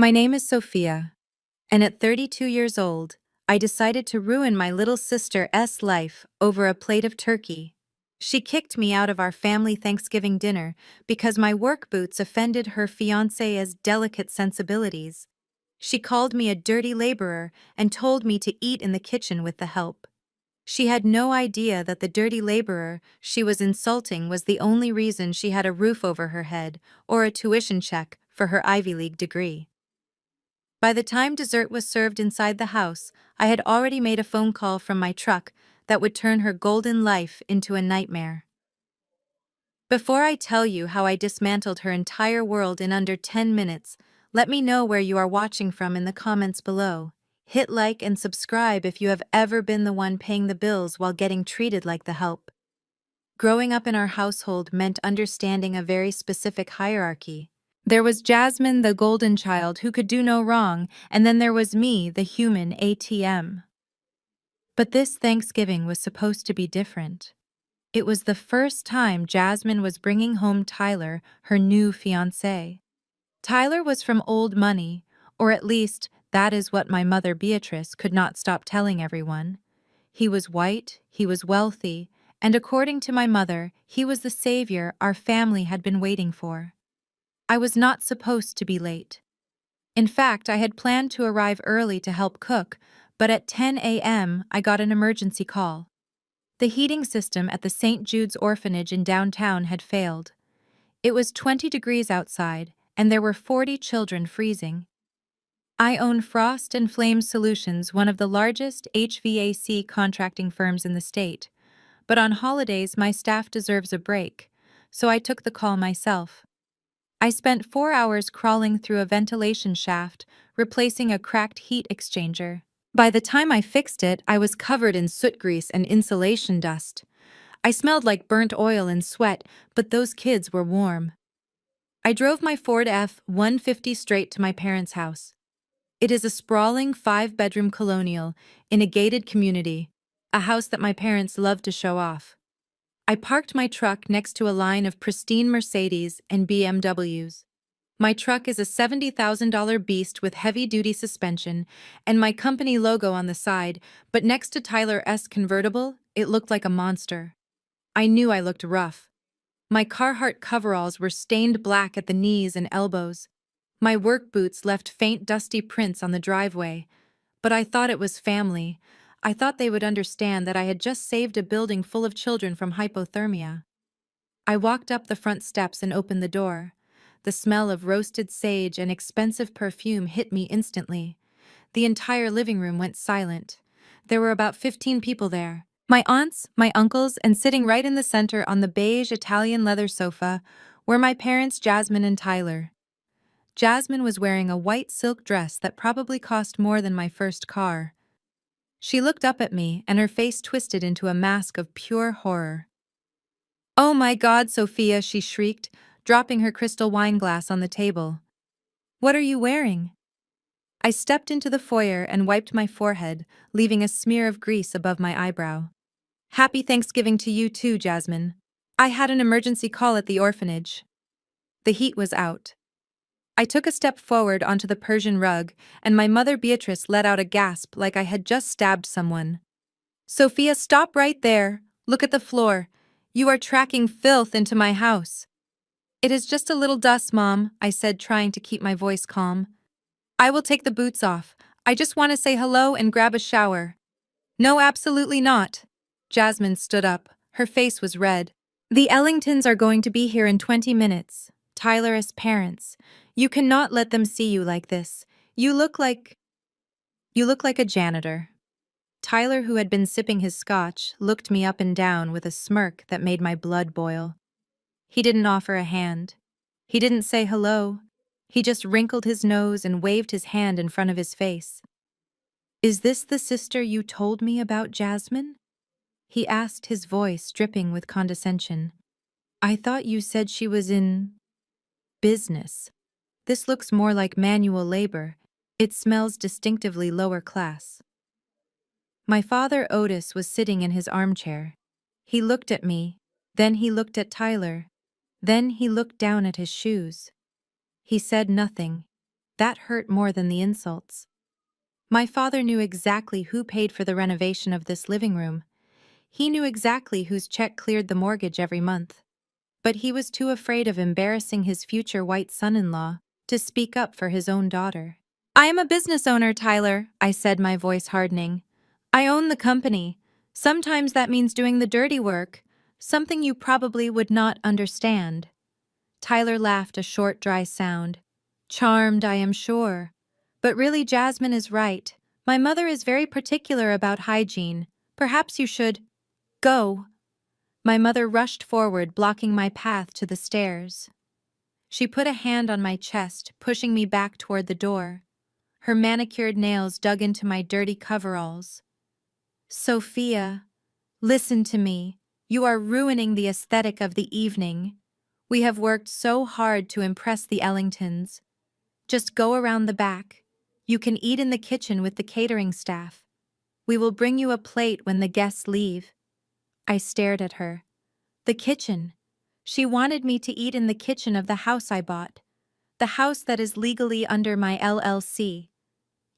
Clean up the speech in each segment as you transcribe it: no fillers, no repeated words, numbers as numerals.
My name is Sophia, and at 32 years old, I decided to ruin my little sister's life over a plate of turkey. She kicked me out of our family Thanksgiving dinner because my work boots offended her fiancé's delicate sensibilities. She called me a dirty laborer and told me to eat in the kitchen with the help. She had no idea that the dirty laborer she was insulting was the only reason she had a roof over her head or a tuition check for her Ivy League degree. By the time dessert was served inside the house, I had already made a phone call from my truck that would turn her golden life into a nightmare. Before I tell you how I dismantled her entire world in under 10 minutes, let me know where you are watching from in the comments below. Hit like and subscribe if you have ever been the one paying the bills while getting treated like the help. Growing up in our household meant understanding a very specific hierarchy. There was Jasmine, the golden child who could do no wrong, and then there was me, the human ATM. But this Thanksgiving was supposed to be different. It was the first time Jasmine was bringing home Tyler, her new fiancé. Tyler was from old money, or at least that is what my mother Beatrice could not stop telling everyone. He was white, he was wealthy, and according to my mother, he was the savior our family had been waiting for. I was not supposed to be late. In fact, I had planned to arrive early to help cook, but at 10 a.m. I got an emergency call. The heating system at the St. Jude's orphanage in downtown had failed. It was 20 degrees outside, and there were 40 children freezing. I own Frost and Flame Solutions, one of the largest HVAC contracting firms in the state. But on holidays, my staff deserves a break, so I took the call myself. I spent 4 hours crawling through a ventilation shaft, replacing a cracked heat exchanger. By the time I fixed it, I was covered in soot grease and insulation dust. I smelled like burnt oil and sweat, but those kids were warm. I drove my Ford F-150 straight to my parents' house. It is a sprawling 5-bedroom colonial in a gated community, a house that my parents love to show off. I parked my truck next to a line of pristine Mercedes and BMWs. My truck is a $70,000 beast with heavy-duty suspension and my company logo on the side, but next to Tyler's convertible, it looked like a monster. I knew I looked rough. My Carhartt coveralls were stained black at the knees and elbows. My work boots left faint dusty prints on the driveway. But I thought it was family. I thought they would understand that I had just saved a building full of children from hypothermia. I walked up the front steps and opened the door. The smell of roasted sage and expensive perfume hit me instantly. The entire living room went silent. There were about 15 people there. My aunts, my uncles, and sitting right in the center on the beige Italian leather sofa were my parents Jasmine and Tyler. Jasmine was wearing a white silk dress that probably cost more than my first car. She looked up at me, and her face twisted into a mask of pure horror. "Oh my God, Sophia," she shrieked, dropping her crystal wine glass on the table. "What are you wearing?" I stepped into the foyer and wiped my forehead, leaving a smear of grease above my eyebrow. "Happy Thanksgiving to you too, Jasmine. I had an emergency call at the orphanage." The heat was out. I took a step forward onto the Persian rug, and my mother Beatrice let out a gasp like I had just stabbed someone. "Sophia, stop right there. Look at the floor. You are tracking filth into my house." "It is just a little dust, Mom," I said, trying to keep my voice calm. "I will take the boots off. I just want to say hello and grab a shower." "No, absolutely not." Jasmine stood up. Her face was red. "The Ellingtons are going to be here in 20 minutes. Tyler's parents. You cannot let them see you like this. You look like a janitor." Tyler, who had been sipping his scotch, looked me up and down with a smirk that made my blood boil. He didn't offer a hand. He didn't say hello. He just wrinkled his nose and waved his hand in front of his face. "Is this the sister you told me about, Jasmine?" he asked, his voice dripping with condescension. "I thought you said she was in business. This looks more like manual labor. It smells distinctively lower class." My father Otis was sitting in his armchair. He looked at me, then he looked at Tyler, then he looked down at his shoes. He said nothing. That hurt more than the insults. My father knew exactly who paid for the renovation of this living room. He knew exactly whose check cleared the mortgage every month. But he was too afraid of embarrassing his future white son-in-law to speak up for his own daughter. I am a business owner, Tyler, I said, my voice hardening. I own the company. Sometimes that means doing the dirty work, something you probably would not understand. Tyler laughed, a short, dry sound. Charmed, I am sure. But really, Jasmine is right. My mother is very particular about hygiene. Perhaps you should go. My mother rushed forward, blocking my path to the stairs. She put a hand on my chest, pushing me back toward the door. Her manicured nails dug into my dirty coveralls. Sophia, listen to me. You are ruining the aesthetic of the evening. We have worked so hard to impress the Ellingtons. Just go around the back. You can eat in the kitchen with the catering staff. We will bring you a plate when the guests leave. I stared at her. The kitchen. She wanted me to eat in the kitchen of the house I bought. The house that is legally under my LLC.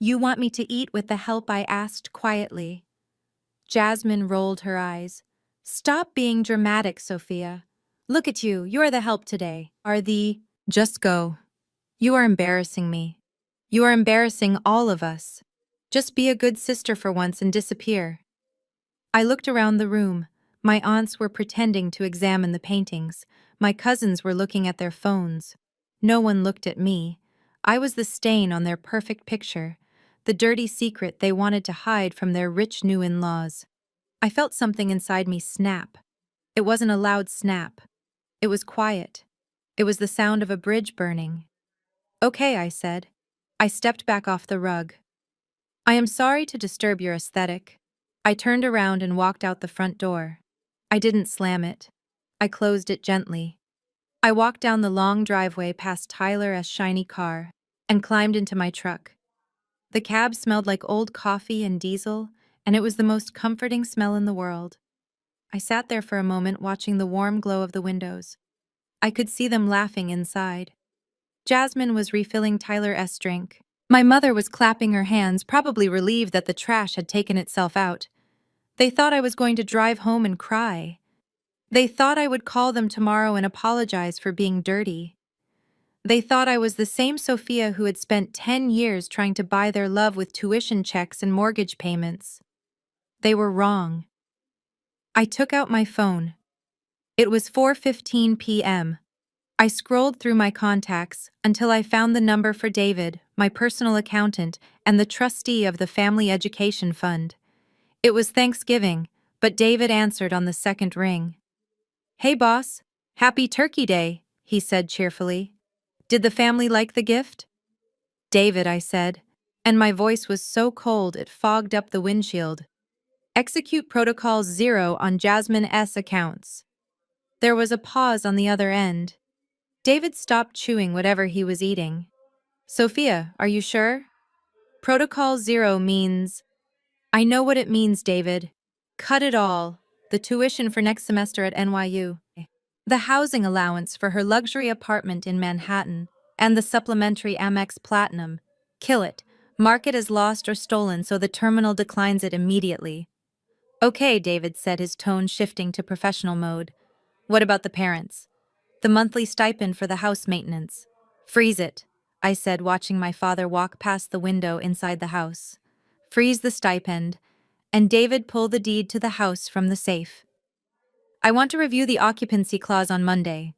You want me to eat with the help, I asked quietly. Jasmine rolled her eyes. Stop being dramatic, Sophia. Look at you, you're the help today. Just go. You are embarrassing me. You are embarrassing all of us. Just be a good sister for once and disappear. I looked around the room. My aunts were pretending to examine the paintings. My cousins were looking at their phones. No one looked at me. I was the stain on their perfect picture, the dirty secret they wanted to hide from their rich new in-laws. I felt something inside me snap. It wasn't a loud snap. It was quiet. It was the sound of a bridge burning. Okay, I said. I stepped back off the rug. I am sorry to disturb your aesthetic. I turned around and walked out the front door. I didn't slam it. I closed it gently. I walked down the long driveway past Tyler's shiny car and climbed into my truck. The cab smelled like old coffee and diesel, and it was the most comforting smell in the world. I sat there for a moment watching the warm glow of the windows. I could see them laughing inside. Jasmine was refilling Tyler's drink. My mother was clapping her hands, probably relieved that the trash had taken itself out. They thought I was going to drive home and cry. They thought I would call them tomorrow and apologize for being dirty. They thought I was the same Sophia who had spent 10 years trying to buy their love with tuition checks and mortgage payments. They were wrong. I took out my phone. It was 4:15 p.m. I scrolled through my contacts until I found the number for David, my personal accountant, and the trustee of the Family Education Fund. It was Thanksgiving, but David answered on the second ring. Hey boss, happy Turkey Day, he said cheerfully. Did the family like the gift? David, I said, and my voice was so cold it fogged up the windshield. Execute Protocol 0 on Jasmine's accounts. There was a pause on the other end. David stopped chewing whatever he was eating. Sophia, are you sure? Protocol 0 means... I know what it means, David. Cut it all. The tuition for next semester at NYU. The housing allowance for her luxury apartment in Manhattan. And the supplementary Amex Platinum. Kill it. Mark it as lost or stolen so the terminal declines it immediately. Okay, David said, his tone shifting to professional mode. What about the parents? The monthly stipend for the house maintenance. Freeze it, I said, watching my father walk past the window inside the house. Freeze the stipend, and David pulled the deed to the house from the safe. I want to review the occupancy clause on Monday.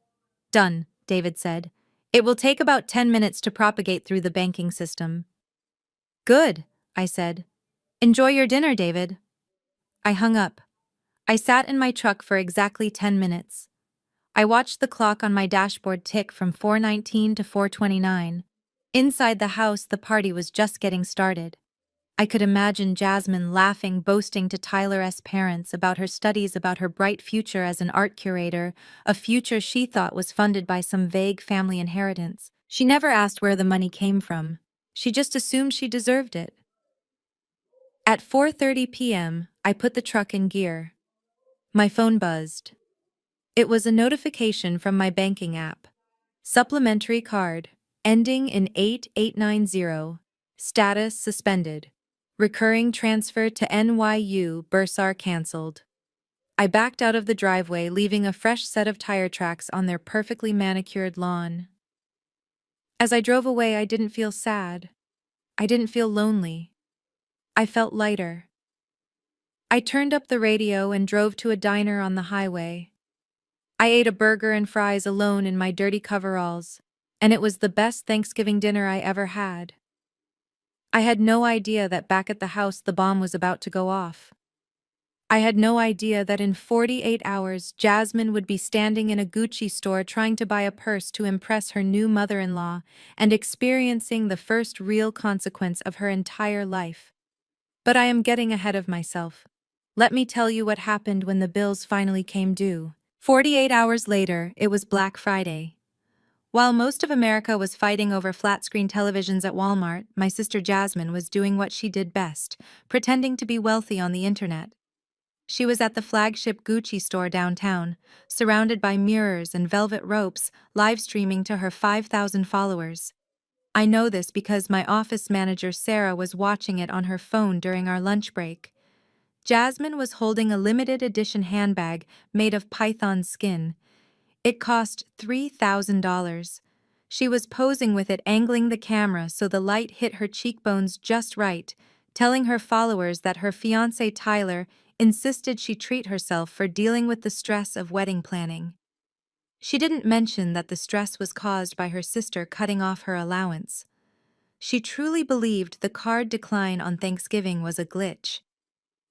Done, David said. It will take about 10 minutes to propagate through the banking system. Good, I said. Enjoy your dinner, David. I hung up. I sat in my truck for exactly 10 minutes. I watched the clock on my dashboard tick from 4:19 to 4:29. Inside the house, the party was just getting started. I could imagine Jasmine laughing, boasting to Tyler's parents about her studies, about her bright future as an art curator, a future she thought was funded by some vague family inheritance. She never asked where the money came from. She just assumed she deserved it. At 4:30 p.m., I put the truck in gear. My phone buzzed. It was a notification from my banking app. Supplementary card. ending in 8890. Status suspended. Recurring transfer to NYU Bursar cancelled. I backed out of the driveway, leaving a fresh set of tire tracks on their perfectly manicured lawn. As I drove away, I didn't feel sad. I didn't feel lonely. I felt lighter. I turned up the radio and drove to a diner on the highway. I ate a burger and fries alone in my dirty coveralls, and it was the best Thanksgiving dinner I ever had. I had no idea that back at the house the bomb was about to go off. I had no idea that in 48 hours Jasmine would be standing in a Gucci store trying to buy a purse to impress her new mother-in-law and experiencing the first real consequence of her entire life. But I am getting ahead of myself. Let me tell you what happened when the bills finally came due. 48 hours later, it was Black Friday. While most of America was fighting over flat-screen televisions at Walmart, my sister Jasmine was doing what she did best, pretending to be wealthy on the internet. She was at the flagship Gucci store downtown, surrounded by mirrors and velvet ropes, live-streaming to her 5,000 followers. I know this because my office manager Sarah was watching it on her phone during our lunch break. Jasmine was holding a limited edition handbag made of python skin. It cost $3,000. She was posing with it, angling the camera so the light hit her cheekbones just right, telling her followers that her fiancé Tyler insisted she treat herself for dealing with the stress of wedding planning. She didn't mention that the stress was caused by her sister cutting off her allowance. She truly believed the card decline on Thanksgiving was a glitch.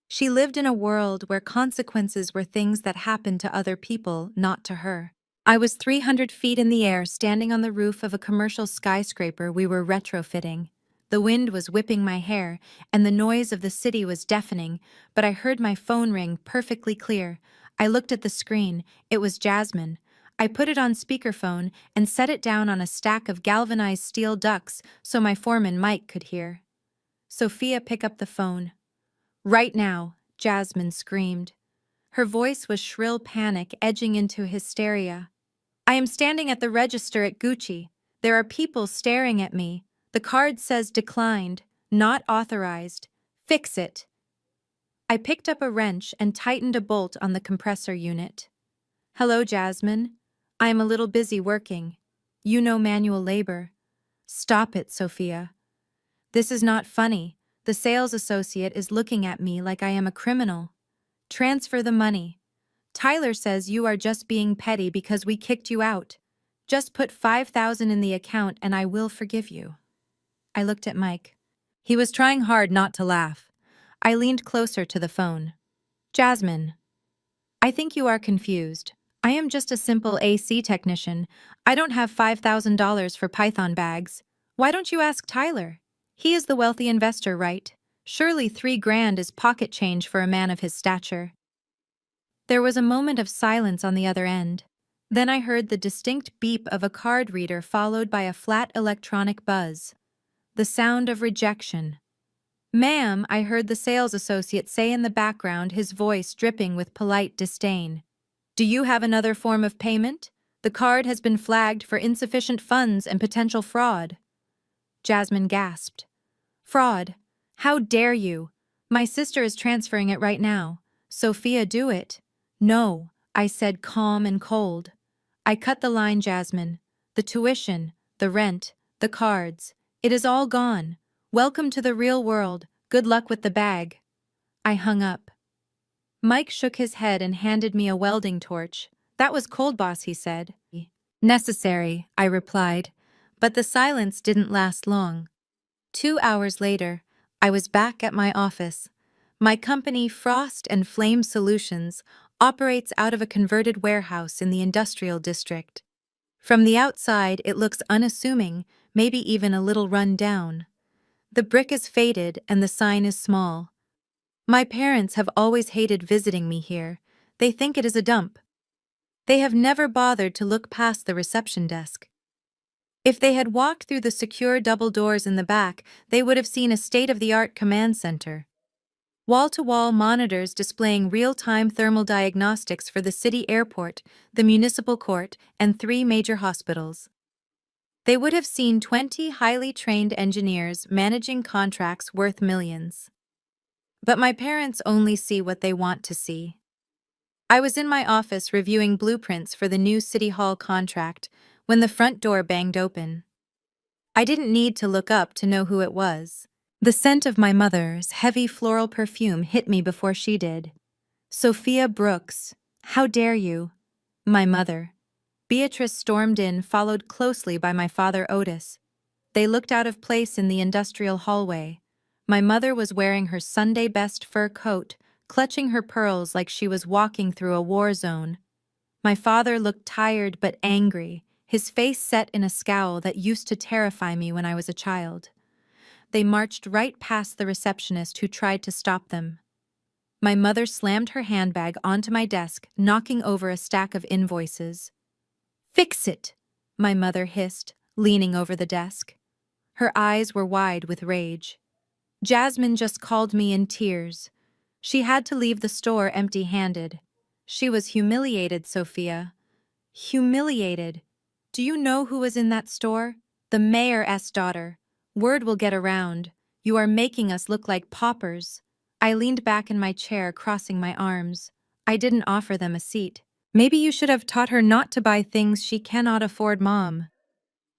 She lived in a world where consequences were things that happened to other people, not to her. I was 300 feet in the air, standing on the roof of a commercial skyscraper we were retrofitting. The wind was whipping my hair, and the noise of the city was deafening, but I heard my phone ring perfectly clear. I looked at the screen. It was Jasmine. I put it on speakerphone and set it down on a stack of galvanized steel ducts so my foreman Mike could hear. "Sophia, pick up the phone." "Right now," Jasmine screamed. Her voice was shrill panic edging into hysteria. "I am standing at the register at Gucci. There are people staring at me. The card says declined, not authorized. Fix it." I picked up a wrench and tightened a bolt on the compressor unit. "Hello, Jasmine. I am a little busy working. You know manual labor." "Stop it, Sophia. This is not funny. The sales associate is looking at me like I am a criminal. Transfer the money. Tyler says you are just being petty because we kicked you out. Just put 5,000 in the account and I will forgive you." I looked at Mike. He was trying hard not to laugh. I leaned closer to the phone. "Jasmine, I think you are confused. I am just a simple AC technician. I don't have $5,000 for Python bags. Why don't you ask Tyler? He is the wealthy investor, right? Surely 3 grand is pocket change for a man of his stature." There was a moment of silence on the other end. Then I heard the distinct beep of a card reader followed by a flat electronic buzz. The sound of rejection. "Ma'am," I heard the sales associate say in the background, his voice dripping with polite disdain. "Do you have another form of payment? The card has been flagged for insufficient funds and potential fraud." Jasmine gasped. "Fraud? How dare you? My sister is transferring it right now. Sophia, do it." "No," I said, calm and cold. "I cut the line, Jasmine. The tuition, the rent, the cards. It is all gone. Welcome to the real world. Good luck with the bag." I hung up. Mike shook his head and handed me a welding torch. "That was cold, boss," he said. "Necessary," I replied, but the silence didn't last long. 2 hours later, I was back at my office. My company, Frost and Flame Solutions, operates out of a converted warehouse in the industrial district. From the outside, it looks unassuming, maybe even a little run down. The brick is faded and the sign is small. My parents have always hated visiting me here. They think it is a dump. They have never bothered to look past the reception desk. If they had walked through the secure double doors in the back, they would have seen a state-of-the-art command center. Wall-to-wall monitors displaying real-time thermal diagnostics for the city airport, the municipal court, and 3 major hospitals. They would have seen 20 highly trained engineers managing contracts worth millions. But my parents only see what they want to see. I was in my office reviewing blueprints for the new City Hall contract when the front door banged open. I didn't need to look up to know who it was. The scent of my mother's heavy floral perfume hit me before she did. Sophia Brooks, how dare you? My mother. Beatrice stormed in, followed closely by my father Otis. They looked out of place in the industrial hallway. My mother was wearing her Sunday best fur coat, clutching her pearls like she was walking through a war zone. My father looked tired but angry, his face set in a scowl that used to terrify me when I was a child. They marched right past the receptionist who tried to stop them. My mother slammed her handbag onto my desk, knocking over a stack of invoices. "Fix it!" my mother hissed, leaning over the desk. Her eyes were wide with rage. Jasmine just called me in tears. She had to leave the store empty-handed. She was humiliated, Sophia. Humiliated. Do you know who was in that store? The mayor's daughter. Word will get around. You are making us look like paupers. I leaned back in my chair, crossing my arms. I didn't offer them a seat. Maybe you should have taught her not to buy things she cannot afford, Mom.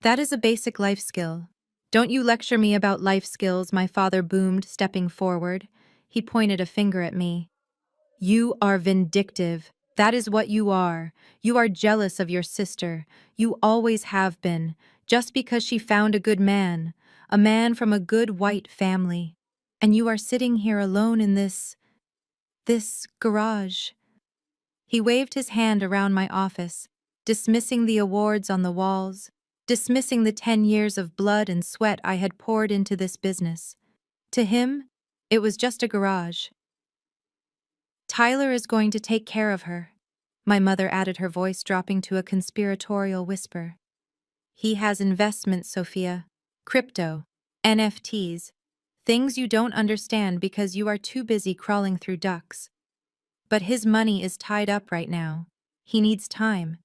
That is a basic life skill. Don't you lecture me about life skills, my father boomed, stepping forward. He pointed a finger at me. You are vindictive. That is what you are. You are jealous of your sister. You always have been, just because she found a man from a good white family. And you are sitting here alone in this garage. He waved his hand around my office, dismissing the awards on the walls, dismissing the 10 years of blood and sweat I had poured into this business. To him, it was just a garage. Tyler is going to take care of her, my mother added, her voice dropping to a conspiratorial whisper. He has investments, Sophia. Crypto, NFTs, things you don't understand because you are too busy crawling through ducks. But his money is tied up right now. He needs time.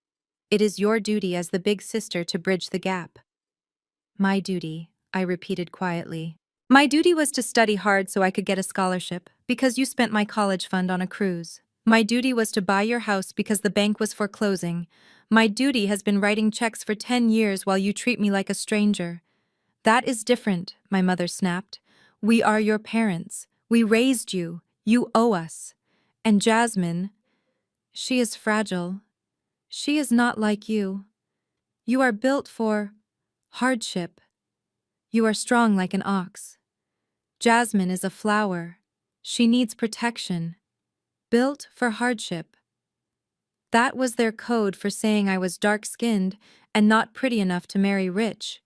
It is your duty as the big sister to bridge the gap. My duty, I repeated quietly. My duty was to study hard so I could get a scholarship, because you spent my college fund on a cruise. My duty was to buy your house because the bank was foreclosing. My duty has been writing checks for 10 years while you treat me like a stranger. That is different, my mother snapped. We are your parents. We raised you. You owe us. And Jasmine, she is fragile. She is not like you. You are built for hardship. You are strong like an ox. Jasmine is a flower. She needs protection. Built for hardship. That was their code for saying I was dark-skinned and not pretty enough to marry rich.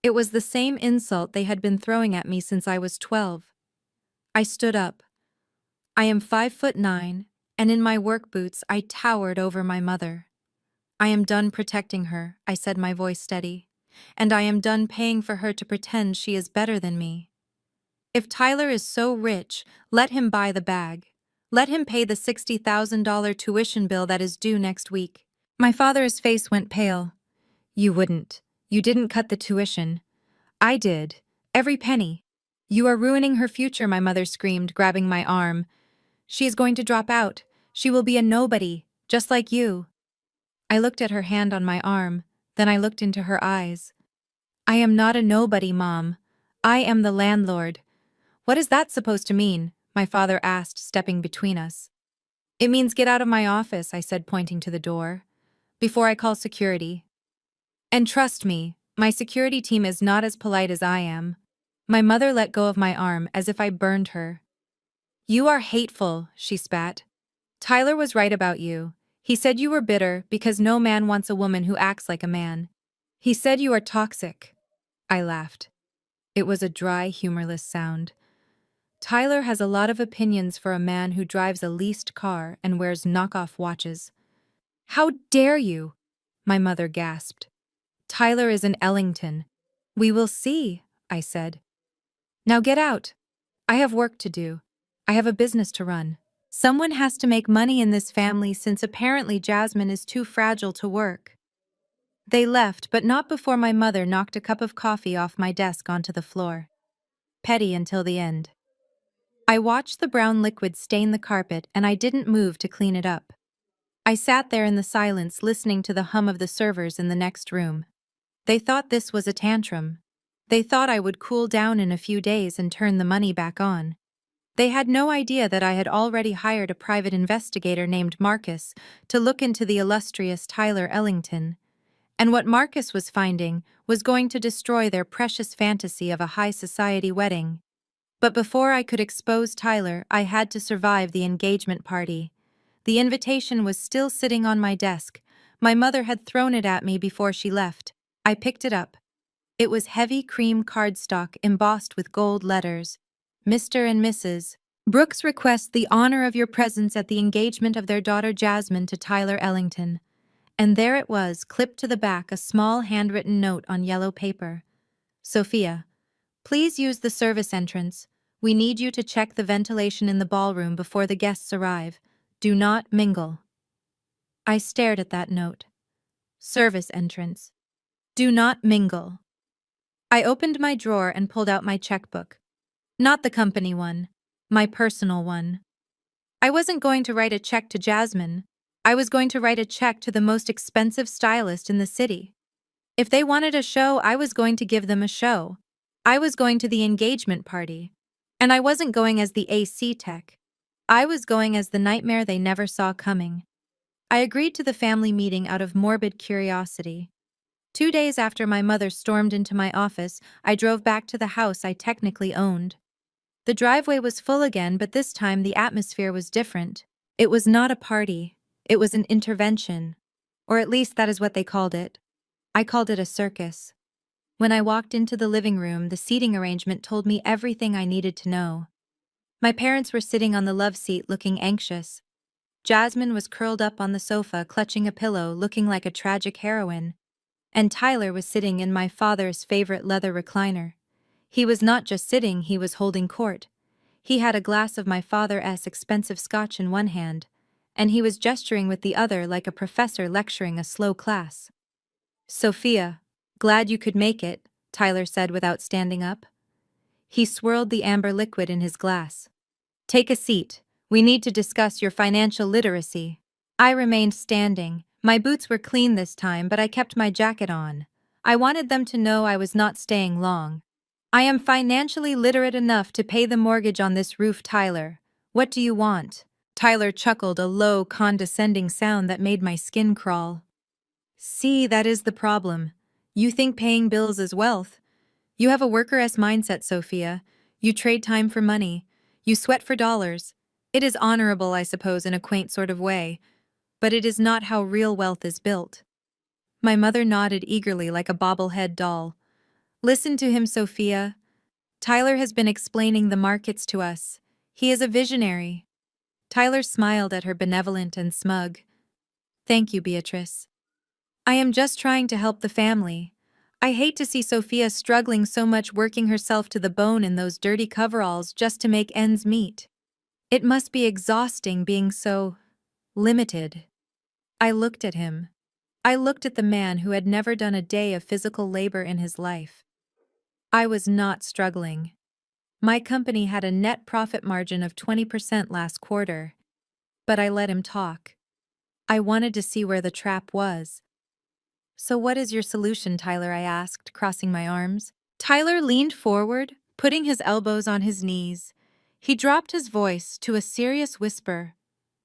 It was the same insult they had been throwing at me since I was 12. I stood up. I am 5'9", and in my work boots I towered over my mother. I am done protecting her, I said, my voice steady, and I am done paying for her to pretend she is better than me. If Tyler is so rich, let him buy the bag. Let him pay the $60,000 tuition bill that is due next week. My father's face went pale. You wouldn't. You didn't cut the tuition. I did. Every penny. You are ruining her future, my mother screamed, grabbing my arm. She is going to drop out. She will be a nobody, just like you. I looked at her hand on my arm, then I looked into her eyes. I am not a nobody, Mom. I am the landlord. What is that supposed to mean? My father asked, stepping between us. It means get out of my office, I said, pointing to the door, before I call security. And trust me, my security team is not as polite as I am. My mother let go of my arm as if I burned her. You are hateful, she spat. Tyler was right about you. He said you were bitter because no man wants a woman who acts like a man. He said you are toxic. I laughed. It was a dry, humorless sound. Tyler has a lot of opinions for a man who drives a leased car and wears knockoff watches. How dare you? My mother gasped. Tyler is in Ellington. We will see, I said. Now get out. I have work to do. I have a business to run. Someone has to make money in this family since apparently Jasmine is too fragile to work. They left, but not before my mother knocked a cup of coffee off my desk onto the floor. Petty until the end. I watched the brown liquid stain the carpet and I didn't move to clean it up. I sat there in the silence listening to the hum of the servers in the next room. They thought this was a tantrum. They thought I would cool down in a few days and turn the money back on. They had no idea that I had already hired a private investigator named Marcus to look into the illustrious Tyler Ellington. And what Marcus was finding was going to destroy their precious fantasy of a high society wedding. But before I could expose Tyler, I had to survive the engagement party. The invitation was still sitting on my desk. My mother had thrown it at me before she left. I picked it up. It was heavy cream cardstock embossed with gold letters. Mr. and Mrs. Brooks request the honor of your presence at the engagement of their daughter Jasmine to Tyler Ellington. And there it was, clipped to the back, a small handwritten note on yellow paper. Sophia, please use the service entrance. We need you to check the ventilation in the ballroom before the guests arrive. Do not mingle. I stared at that note. Service entrance. Do not mingle. I opened my drawer and pulled out my checkbook. Not the company one. My personal one. I wasn't going to write a check to Jasmine. I was going to write a check to the most expensive stylist in the city. If they wanted a show, I was going to give them a show. I was going to the engagement party. And I wasn't going as the AC tech. I was going as the nightmare they never saw coming. I agreed to the family meeting out of morbid curiosity. 2 days after my mother stormed into my office, I drove back to the house I technically owned. The driveway was full again, but this time the atmosphere was different. It was not a party. It was an intervention. Or at least that is what they called it. I called it a circus. When I walked into the living room, the seating arrangement told me everything I needed to know. My parents were sitting on the love seat looking anxious. Jasmine was curled up on the sofa, clutching a pillow, looking like a tragic heroine. And Tyler was sitting in my father's favorite leather recliner. He was not just sitting, he was holding court. He had a glass of my father's expensive scotch in one hand, and he was gesturing with the other like a professor lecturing a slow class. Sophia, glad you could make it, Tyler said without standing up. He swirled the amber liquid in his glass. Take a seat. We need to discuss your financial literacy. I remained standing. My boots were clean this time, but I kept my jacket on. I wanted them to know I was not staying long. I am financially literate enough to pay the mortgage on this roof, Tyler. What do you want? Tyler chuckled, a low, condescending sound that made my skin crawl. See, that is the problem. You think paying bills is wealth. You have a worker-s mindset, Sophia. You trade time for money. You sweat for dollars. It is honorable, I suppose, in a quaint sort of way, but it is not how real wealth is built. My mother nodded eagerly like a bobblehead doll. Listen to him, Sophia. Tyler has been explaining the markets to us. He is a visionary. Tyler smiled at her, benevolent and smug. Thank you, Beatrice. I am just trying to help the family. I hate to see Sophia struggling so much, working herself to the bone in those dirty coveralls just to make ends meet. It must be exhausting being so limited. I looked at him. I looked at the man who had never done a day of physical labor in his life. I was not struggling. My company had a net profit margin of 20% last quarter. But I let him talk. I wanted to see where the trap was. So what is your solution, Tyler? I asked, crossing my arms. Tyler leaned forward, putting his elbows on his knees. He dropped his voice to a serious whisper.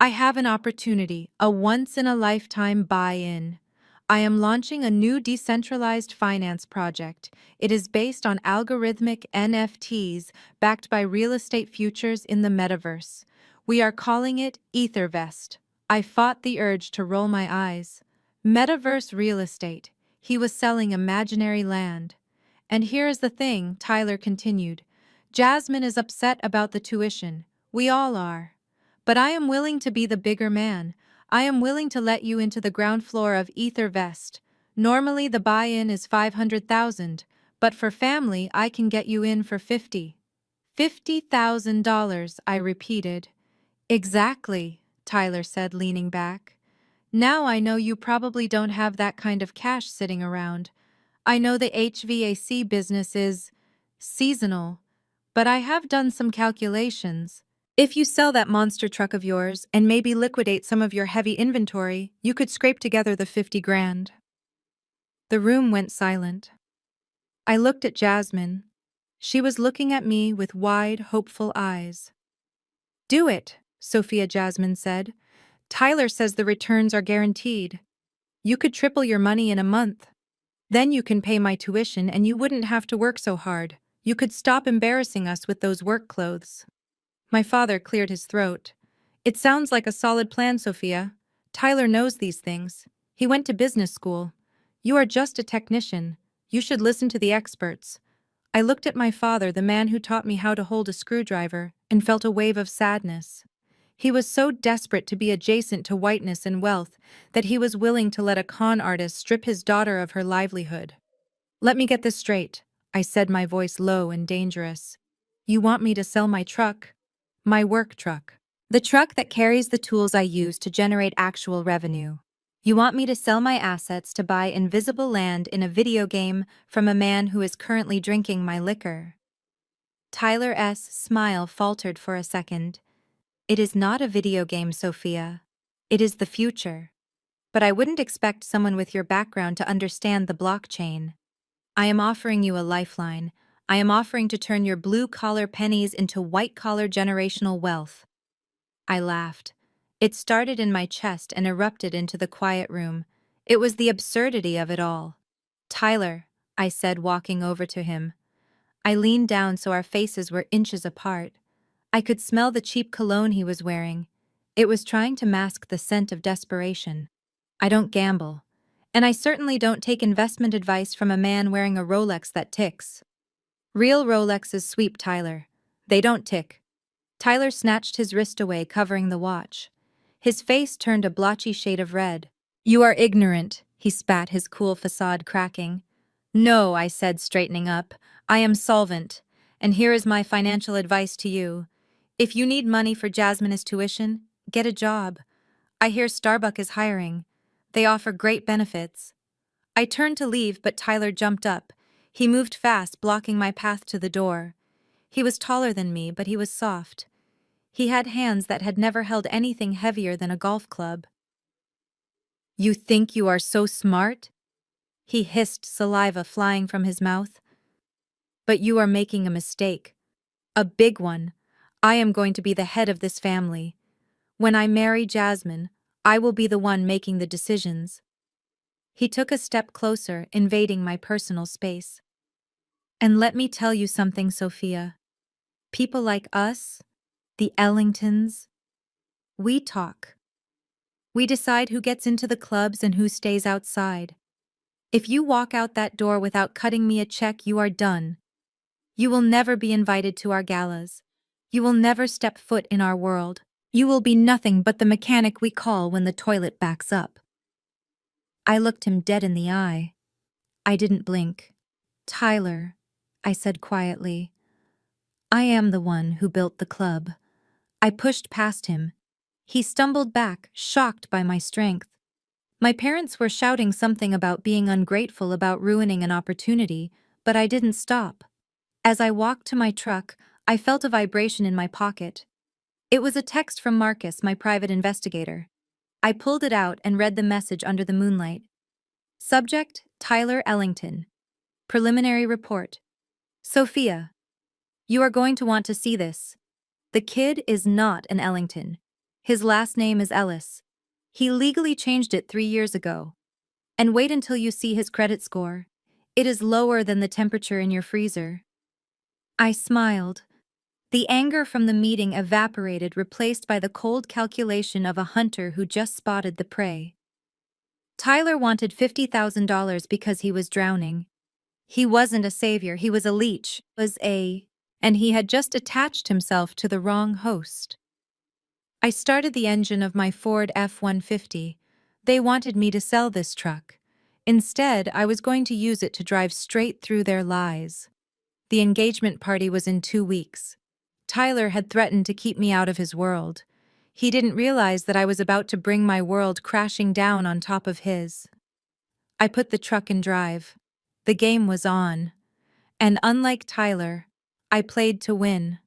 I have an opportunity, a once-in-a-lifetime buy-in. I am launching a new decentralized finance project. It is based on algorithmic NFTs backed by real estate futures in the metaverse. We are calling it EtherVest. I fought the urge to roll my eyes. Metaverse real estate. He was selling imaginary land. And here is the thing, Tyler continued. Jasmine is upset about the tuition. We all are. But I am willing to be the bigger man. I am willing to let you into the ground floor of EtherVest. Normally the buy-in is $500,000, but for family I can get you in for $50,000, I repeated. Exactly, Tyler said, leaning back. Now I know you probably don't have that kind of cash sitting around. I know the HVAC business is seasonal, but I have done some calculations. If you sell that monster truck of yours and maybe liquidate some of your heavy inventory, you could scrape together the 50 grand. The room went silent. I looked at Jasmine. She was looking at me with wide, hopeful eyes. Do it, Sophia Jasmine said. Tyler says the returns are guaranteed. You could triple your money in a month. Then you can pay my tuition and you wouldn't have to work so hard. You could stop embarrassing us with those work clothes. My father cleared his throat. It sounds like a solid plan, Sophia. Tyler knows these things. He went to business school. You are just a technician. You should listen to the experts. I looked at my father, the man who taught me how to hold a screwdriver, and felt a wave of sadness. He was so desperate to be adjacent to whiteness and wealth that he was willing to let a con artist strip his daughter of her livelihood. Let me get this straight, I said, my voice low and dangerous. You want me to sell my truck? My work truck. The truck that carries the tools I use to generate actual revenue. You want me to sell my assets to buy invisible land in a video game from a man who is currently drinking my liquor. Tyler's smile faltered for a second. It is not a video game, Sophia. It is the future. But I wouldn't expect someone with your background to understand the blockchain. I am offering you a lifeline. I am offering to turn your blue-collar pennies into white-collar generational wealth. I laughed. It started in my chest and erupted into the quiet room. It was the absurdity of it all. Tyler, I said, walking over to him. I leaned down so our faces were inches apart. I could smell the cheap cologne he was wearing. It was trying to mask the scent of desperation. I don't gamble. And I certainly don't take investment advice from a man wearing a Rolex that ticks. Real Rolexes sweep, Tyler. They don't tick. Tyler snatched his wrist away, covering the watch. His face turned a blotchy shade of red. You are ignorant, he spat, his cool facade cracking. No, I said, straightening up. I am solvent. And here is my financial advice to you. If you need money for Jasmine's tuition, get a job. I hear Starbucks is hiring. They offer great benefits. I turned to leave, but Tyler jumped up. He moved fast, blocking my path to the door. He was taller than me, but he was soft. He had hands that had never held anything heavier than a golf club. You think you are so smart? He hissed, saliva flying from his mouth. But you are making a mistake. A big one. I am going to be the head of this family. When I marry Jasmine, I will be the one making the decisions. He took a step closer, invading my personal space. And let me tell you something, Sophia. People like us, the Ellingtons, we talk. We decide who gets into the clubs and who stays outside. If you walk out that door without cutting me a check, you are done. You will never be invited to our galas. You will never step foot in our world. You will be nothing but the mechanic we call when the toilet backs up. I looked him dead in the eye. I didn't blink. Tyler, I said quietly, I am the one who built the club. I pushed past him. He stumbled back, shocked by my strength. My parents were shouting something about being ungrateful, about ruining an opportunity, but I didn't stop. As I walked to my truck, I felt a vibration in my pocket. It was a text from Marcus, my private investigator. I pulled it out and read the message under the moonlight. Subject, Tyler Ellington. Preliminary report. Sophia, you are going to want to see this. The kid is not an Ellington. His last name is Ellis. He legally changed it 3 years ago. And wait until you see his credit score. It is lower than the temperature in your freezer. I smiled. The anger from the meeting evaporated, replaced by the cold calculation of a hunter who just spotted the prey. Tyler wanted $50,000 because he was drowning. He wasn't a savior, he was a leech, and he had just attached himself to the wrong host. I started the engine of my Ford F-150. They wanted me to sell this truck. Instead, I was going to use it to drive straight through their lies. The engagement party was in 2 weeks. Tyler had threatened to keep me out of his world. He didn't realize that I was about to bring my world crashing down on top of his. I put the truck in drive. The game was on. And unlike Tyler, I played to win.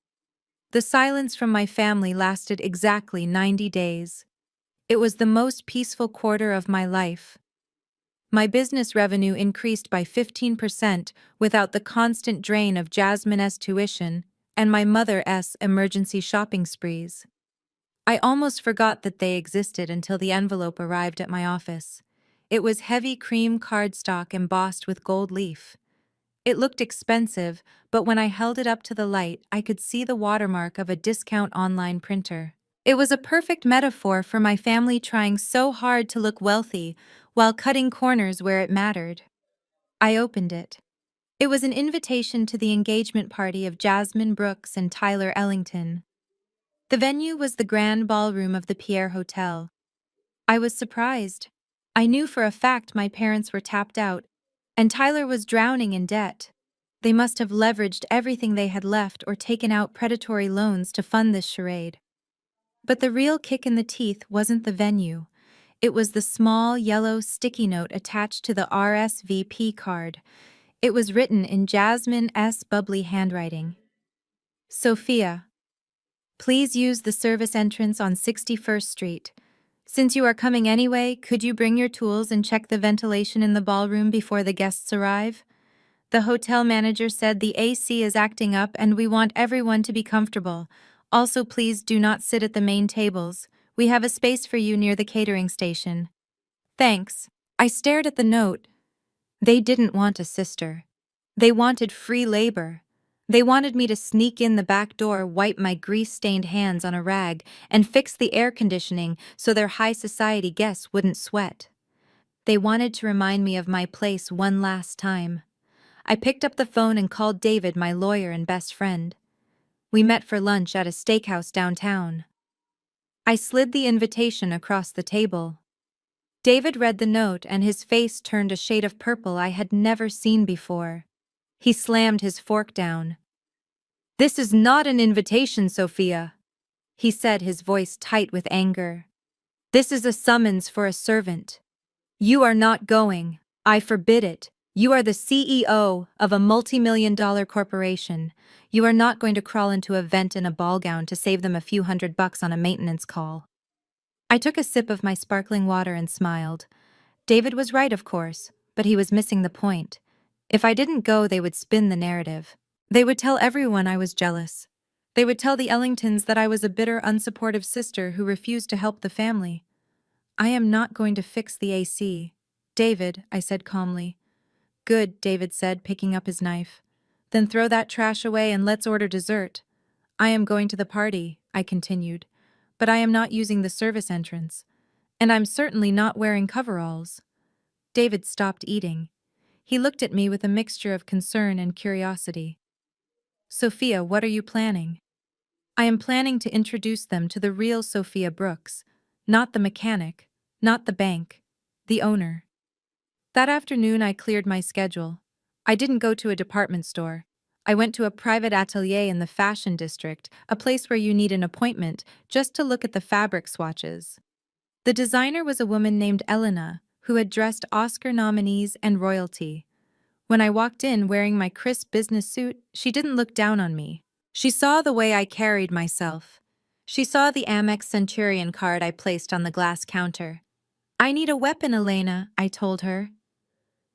The silence from my family lasted exactly 90 days. It was the most peaceful quarter of my life. My business revenue increased by 15% without the constant drain of Jasmine's tuition and my mother's emergency shopping sprees. I almost forgot that they existed until the envelope arrived at my office. It was heavy cream cardstock embossed with gold leaf. It looked expensive, but when I held it up to the light, I could see the watermark of a discount online printer. It was a perfect metaphor for my family trying so hard to look wealthy while cutting corners where it mattered. I opened it. It was an invitation to the engagement party of Jasmine Brooks and Tyler Ellington. The venue was the grand ballroom of the Pierre Hotel. I was surprised. I knew for a fact my parents were tapped out, and Tyler was drowning in debt. They must have leveraged everything they had left or taken out predatory loans to fund this charade. But the real kick in the teeth wasn't the venue. It was the small, yellow sticky note attached to the RSVP card. It was written in Jasmine's bubbly handwriting. Sophia, please use the service entrance on 61st Street. Since you are coming anyway, could you bring your tools and check the ventilation in the ballroom before the guests arrive? The hotel manager said the AC is acting up and we want everyone to be comfortable. Also, please do not sit at the main tables. We have a space for you near the catering station. Thanks. I stared at the note. They didn't want a sister. They wanted free labor. They wanted me to sneak in the back door, wipe my grease-stained hands on a rag, and fix the air conditioning so their high society guests wouldn't sweat. They wanted to remind me of my place one last time. I picked up the phone and called David, my lawyer and best friend. We met for lunch at a steakhouse downtown. I slid the invitation across the table. David read the note and his face turned a shade of purple I had never seen before. He slammed his fork down. "This is not an invitation, Sophia," he said, his voice tight with anger. "This is a summons for a servant. You are not going. I forbid it. You are the CEO of a multi-million-dollar corporation. You are not going to crawl into a vent in a ball gown to save them a few $100 on a maintenance call." I took a sip of my sparkling water and smiled. David was right, of course, but he was missing the point. If I didn't go, they would spin the narrative. They would tell everyone I was jealous. They would tell the Ellingtons that I was a bitter, unsupportive sister who refused to help the family. "I am not going to fix the AC. David," I said calmly. "Good," David said, picking up his knife. "Then throw that trash away and let's order dessert." "I am going to the party," I continued, "but I am not using the service entrance. And I'm certainly not wearing coveralls." David stopped eating. He looked at me with a mixture of concern and curiosity. "Sophia, what are you planning?" "I am planning to introduce them to the real Sophia Brooks, not the mechanic, not the bank, the owner." That afternoon I cleared my schedule. I didn't go to a department store. I went to a private atelier in the fashion district, a place where you need an appointment just to look at the fabric swatches. The designer was a woman named Elena, who had dressed Oscar nominees and royalty. When I walked in wearing my crisp business suit, she didn't look down on me. She saw the way I carried myself. She saw the Amex Centurion card I placed on the glass counter. "I need a weapon, Elena," I told her.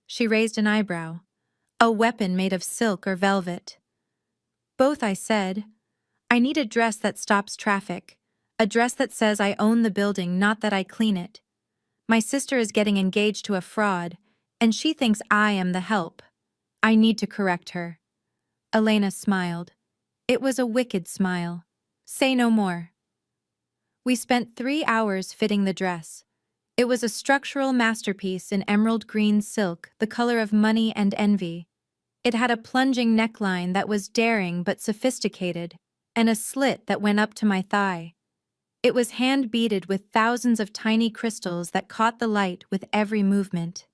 She raised an eyebrow. "A weapon made of silk or velvet?" "Both," I said. "I need a dress that stops traffic. A dress that says I own the building, not that I clean it. My sister is getting engaged to a fraud, and she thinks I am the help. I need to correct her." Elena smiled. It was a wicked smile. "Say no more." We spent 3 hours fitting the dress. It was a structural masterpiece in emerald green silk, the color of money and envy. It had a plunging neckline that was daring but sophisticated, and a slit that went up to my thigh. It was hand-beaded with thousands of tiny crystals that caught the light with every movement.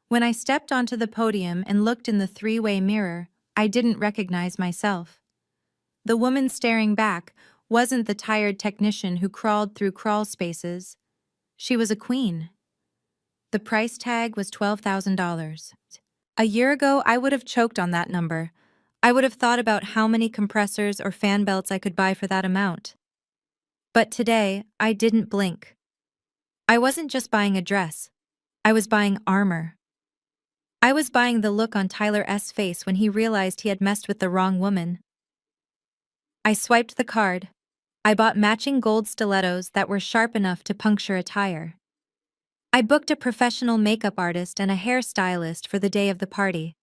When I stepped onto the podium and looked in the three-way mirror, I didn't recognize myself. The woman staring back wasn't the tired technician who crawled through crawl spaces. She was a queen. The price tag was $12,000. A year ago, I would have choked on that number. I would have thought about how many compressors or fan belts I could buy for that amount. But today, I didn't blink. I wasn't just buying a dress. I was buying armor. I was buying the look on Tyler S.'s face when he realized he had messed with the wrong woman. I swiped the card. I bought matching gold stilettos that were sharp enough to puncture a tire. I booked a professional makeup artist and a hairstylist for the day of the party.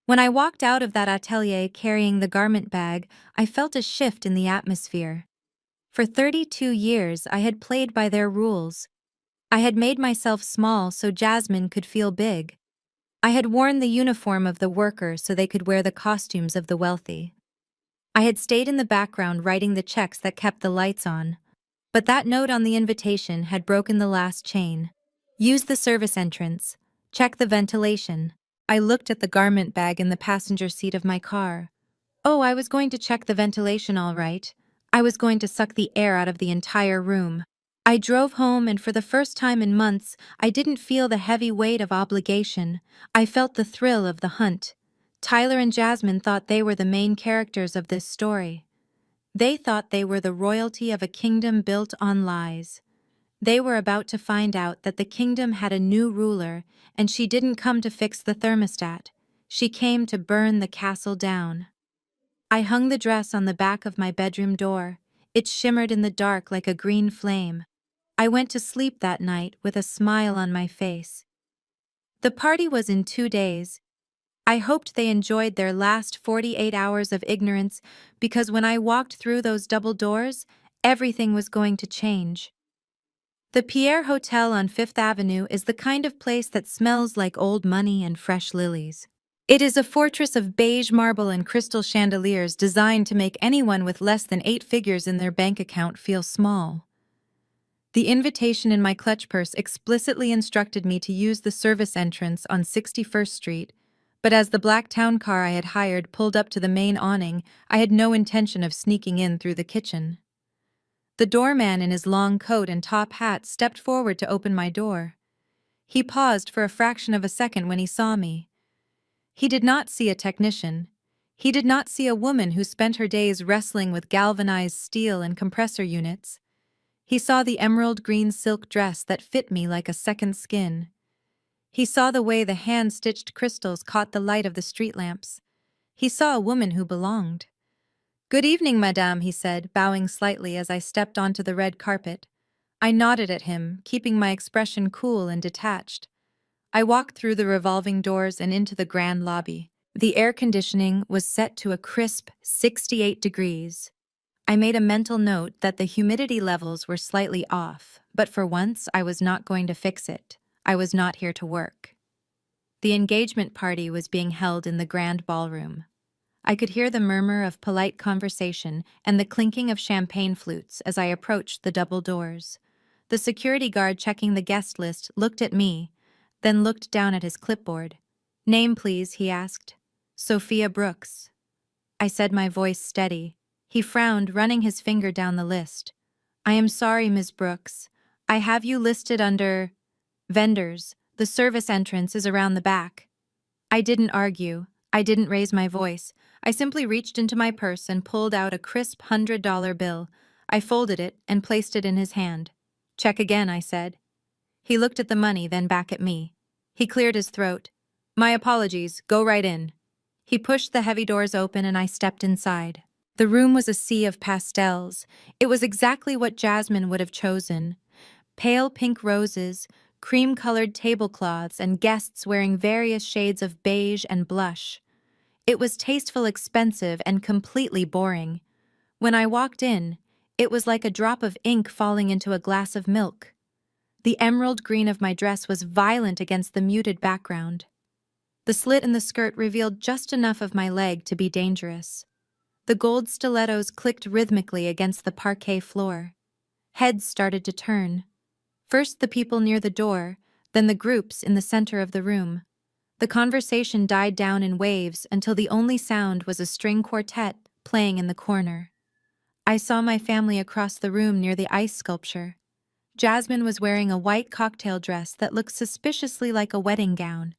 When I walked out of that atelier carrying the garment bag, I felt a shift in the atmosphere. For 32 years, I had played by their rules. I had made myself small so Jasmine could feel big. I had worn the uniform of the worker so they could wear the costumes of the wealthy. I had stayed in the background writing the checks that kept the lights on. But that note on the invitation had broken the last chain. Use the service entrance. Check the ventilation. I looked at the garment bag in the passenger seat of my car. Oh, I was going to check the ventilation all right. I was going to suck the air out of the entire room. I drove home and for the first time in months, I didn't feel the heavy weight of obligation. I felt the thrill of the hunt. Tyler and Jasmine thought they were the main characters of this story. They thought they were the royalty of a kingdom built on lies. They were about to find out that the kingdom had a new ruler, and she didn't come to fix the thermostat. She came to burn the castle down. I hung the dress on the back of my bedroom door. It shimmered in the dark like a green flame. I went to sleep that night with a smile on my face. The party was in 2 days. I hoped they enjoyed their last 48 hours of ignorance because when I walked through those double doors, everything was going to change. The Pierre Hotel on Fifth Avenue is the kind of place that smells like old money and fresh lilies. It is a fortress of beige marble and crystal chandeliers designed to make anyone with less than 8 figures in their bank account feel small. The invitation in my clutch purse explicitly instructed me to use the service entrance on 61st Street, but as the black town car I had hired pulled up to the main awning, I had no intention of sneaking in through the kitchen. The doorman in his long coat and top hat stepped forward to open my door. He paused for a fraction of a second when he saw me. He did not see a technician. He did not see a woman who spent her days wrestling with galvanized steel and compressor units. He saw the emerald green silk dress that fit me like a second skin. He saw the way the hand-stitched crystals caught the light of the street lamps. He saw a woman who belonged. "Good evening, madame," he said, bowing slightly as I stepped onto the red carpet. I nodded at him, keeping my expression cool and detached. I walked through the revolving doors and into the grand lobby. The air conditioning was set to a crisp 68 degrees. I made a mental note that the humidity levels were slightly off, but for once I was not going to fix it. I was not here to work. The engagement party was being held in the grand ballroom. I could hear the murmur of polite conversation and the clinking of champagne flutes as I approached the double doors. The security guard checking the guest list looked at me, then looked down at his clipboard. "Name, please," he asked. "Sophia Brooks." I said, my voice steady. He frowned, running his finger down the list. "I am sorry, Ms. Brooks. I have you listed under vendors. The service entrance is around the back." I didn't argue. I didn't raise my voice. I simply reached into my purse and pulled out a crisp $100 bill. I folded it and placed it in his hand. "Check again," I said. He looked at the money, then back at me. He cleared his throat. "My apologies, go right in." He pushed the heavy doors open and I stepped inside. The room was a sea of pastels. It was exactly what Jasmine would have chosen. Pale pink roses, cream-colored tablecloths, and guests wearing various shades of beige and blush. It was tasteful, expensive, and completely boring. When I walked in, it was like a drop of ink falling into a glass of milk. The emerald green of my dress was violent against the muted background. The slit in the skirt revealed just enough of my leg to be dangerous. The gold stilettos clicked rhythmically against the parquet floor. Heads started to turn. First the people near the door, then the groups in the center of the room. The conversation died down in waves until the only sound was a string quartet playing in the corner. I saw my family across the room near the ice sculpture. Jasmine was wearing a white cocktail dress that looked suspiciously like a wedding gown.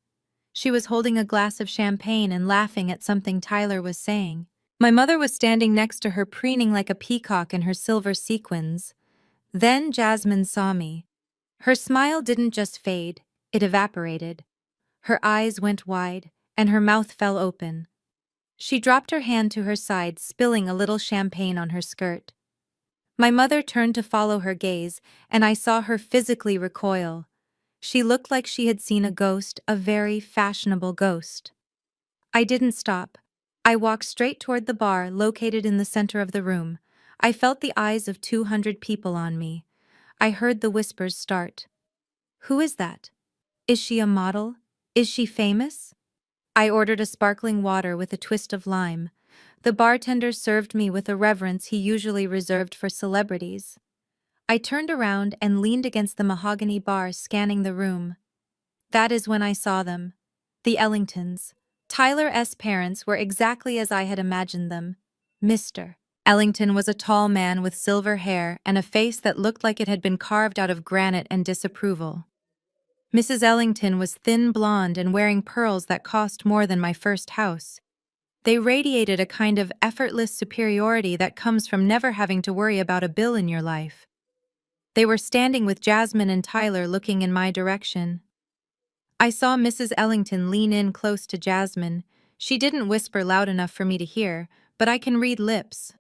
She was holding a glass of champagne and laughing at something Tyler was saying. My mother was standing next to her, preening like a peacock in her silver sequins. Then Jasmine saw me. Her smile didn't just fade, it evaporated. Her eyes went wide, and her mouth fell open. She dropped her hand to her side, spilling a little champagne on her skirt. My mother turned to follow her gaze, and I saw her physically recoil. She looked like she had seen a ghost, a very fashionable ghost. I didn't stop. I walked straight toward the bar located in the center of the room. I felt the eyes of 200 people on me. I heard the whispers start. Who is that? Is she a model? Is she famous? I ordered a sparkling water with a twist of lime. The bartender served me with a reverence he usually reserved for celebrities. I turned around and leaned against the mahogany bar, scanning the room. That is when I saw them. The Ellingtons. Tyler's parents were exactly as I had imagined them. Mr. Ellington was a tall man with silver hair and a face that looked like it had been carved out of granite and disapproval. Mrs. Ellington was thin blonde and wearing pearls that cost more than my first house. They radiated a kind of effortless superiority that comes from never having to worry about a bill in your life. They were standing with Jasmine and Tyler looking in my direction. I saw Mrs. Ellington lean in close to Jasmine. She didn't whisper loud enough for me to hear, but I can read lips.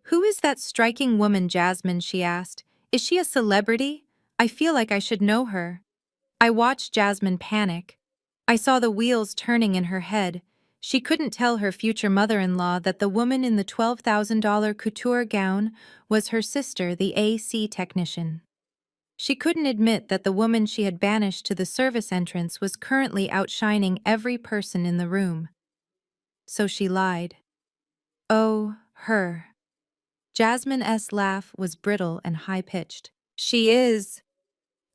"Who is that striking woman, Jasmine?" she asked. "Is she a celebrity? I feel like I should know her." I watched Jasmine panic. I saw the wheels turning in her head. She couldn't tell her future mother-in-law that the woman in the $12,000 couture gown was her sister, the AC technician. She couldn't admit that the woman she had banished to the service entrance was currently outshining every person in the room. So she lied. Oh, her. Jasmine's laugh was brittle and high-pitched. She is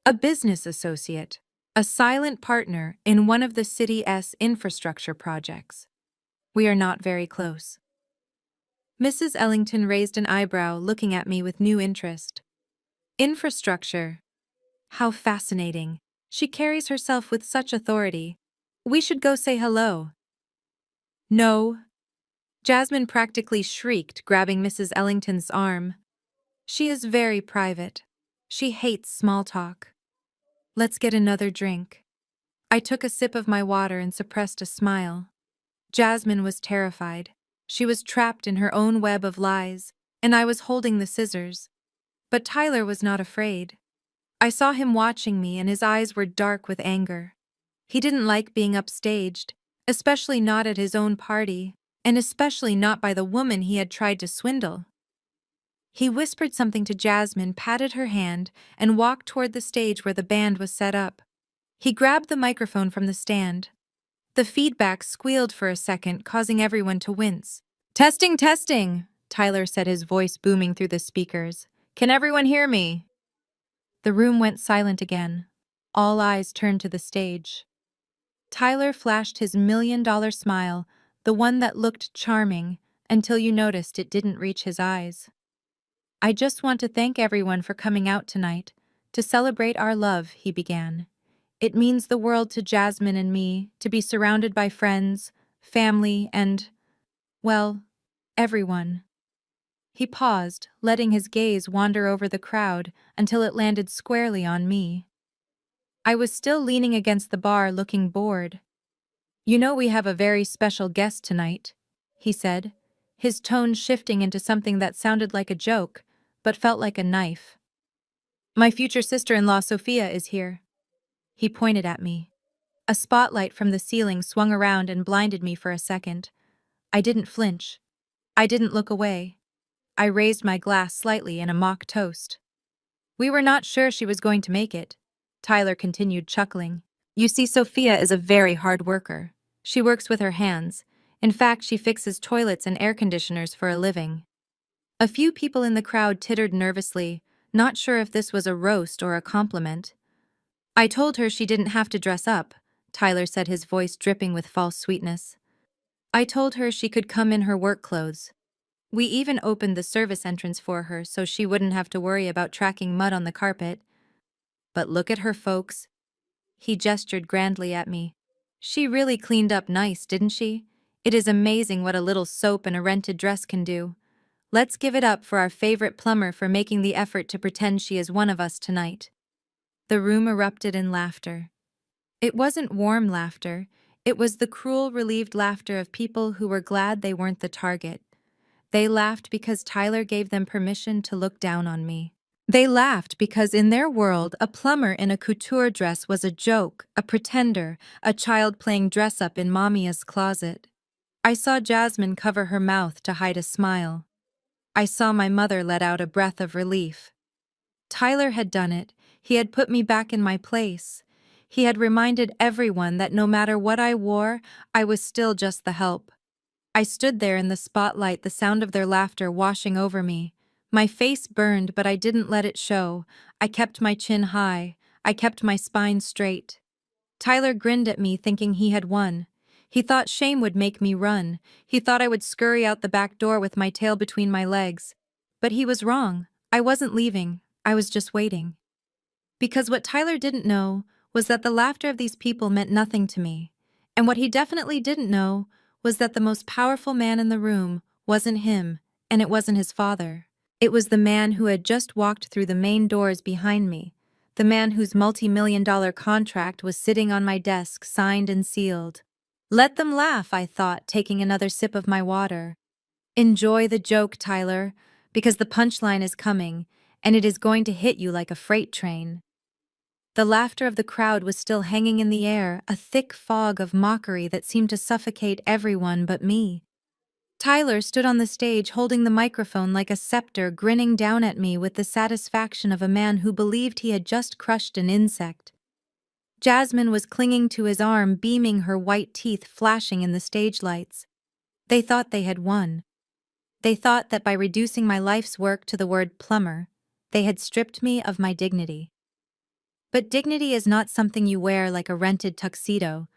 a business associate, a silent partner in one of the city's infrastructure projects. We are not very close. Mrs. Ellington raised an eyebrow, looking at me with new interest. Infrastructure. How fascinating. She carries herself with such authority. We should go say hello. No. Jasmine practically shrieked, grabbing Mrs. Ellington's arm. She is very private. She hates small talk. Let's get another drink. I took a sip of my water and suppressed a smile. Jasmine was terrified. She was trapped in her own web of lies, and I was holding the scissors. But Tyler was not afraid. I saw him watching me, and his eyes were dark with anger. He didn't like being upstaged, especially not at his own party, and especially not by the woman he had tried to swindle. He whispered something to Jasmine, patted her hand, and walked toward the stage where the band was set up. He grabbed the microphone from the stand. The feedback squealed for a second, causing everyone to wince. "Testing, testing," Tyler said, his voice booming through the speakers. "Can everyone hear me?" The room went silent again. All eyes turned to the stage. Tyler flashed his $1,000,000 smile, the one that looked charming, until you noticed it didn't reach his eyes. "I just want to thank everyone for coming out tonight, to celebrate our love," he began. "It means the world to Jasmine and me to be surrounded by friends, family, and, well, everyone." He paused, letting his gaze wander over the crowd until it landed squarely on me. I was still leaning against the bar, looking bored. "You know we have a very special guest tonight," he said, his tone shifting into something that sounded like a joke, but felt like a knife. "My future sister-in-law Sophia is here." He pointed at me. A spotlight from the ceiling swung around and blinded me for a second. I didn't flinch. I didn't look away. I raised my glass slightly in a mock toast. "We were not sure she was going to make it," Tyler continued, chuckling. "You see, Sophia is a very hard worker. She works with her hands. In fact, she fixes toilets and air conditioners for a living." A few people in the crowd tittered nervously, not sure if this was a roast or a compliment. "I told her she didn't have to dress up," Tyler said, his voice dripping with false sweetness. "I told her she could come in her work clothes." We even opened the service entrance for her so she wouldn't have to worry about tracking mud on the carpet. But look at her, folks. He gestured grandly at me. She really cleaned up nice, didn't she? It is amazing what a little soap and a rented dress can do. Let's give it up for our favorite plumber for making the effort to pretend she is one of us tonight. The room erupted in laughter. It wasn't warm laughter. It was the cruel, relieved laughter of people who were glad they weren't the target. They laughed because Tyler gave them permission to look down on me. They laughed because in their world, a plumber in a couture dress was a joke, a pretender, a child playing dress-up in Mamia's closet. I saw Jasmine cover her mouth to hide a smile. I saw my mother let out a breath of relief. Tyler had done it. He had put me back in my place. He had reminded everyone that no matter what I wore, I was still just the help. I stood there in the spotlight, the sound of their laughter washing over me. My face burned, but I didn't let it show. I kept my chin high. I kept my spine straight. Tyler grinned at me, thinking he had won. He thought shame would make me run. He thought I would scurry out the back door with my tail between my legs. But he was wrong. I wasn't leaving. I was just waiting. Because what Tyler didn't know was that the laughter of these people meant nothing to me. And what he definitely didn't know was that the most powerful man in the room wasn't him, and it wasn't his father. It was the man who had just walked through the main doors behind me, the man whose multi-million-dollar contract was sitting on my desk, signed and sealed. Let them laugh, I thought, taking another sip of my water. Enjoy the joke, Tyler, because the punchline is coming, and it is going to hit you like a freight train. The laughter of the crowd was still hanging in the air, a thick fog of mockery that seemed to suffocate everyone but me. Tyler stood on the stage holding the microphone like a scepter, grinning down at me with the satisfaction of a man who believed he had just crushed an insect. Jasmine was clinging to his arm, beaming, her white teeth flashing in the stage lights. They thought they had won. They thought that by reducing my life's work to the word plumber, they had stripped me of my dignity. But dignity is not something you wear like a rented tuxedo.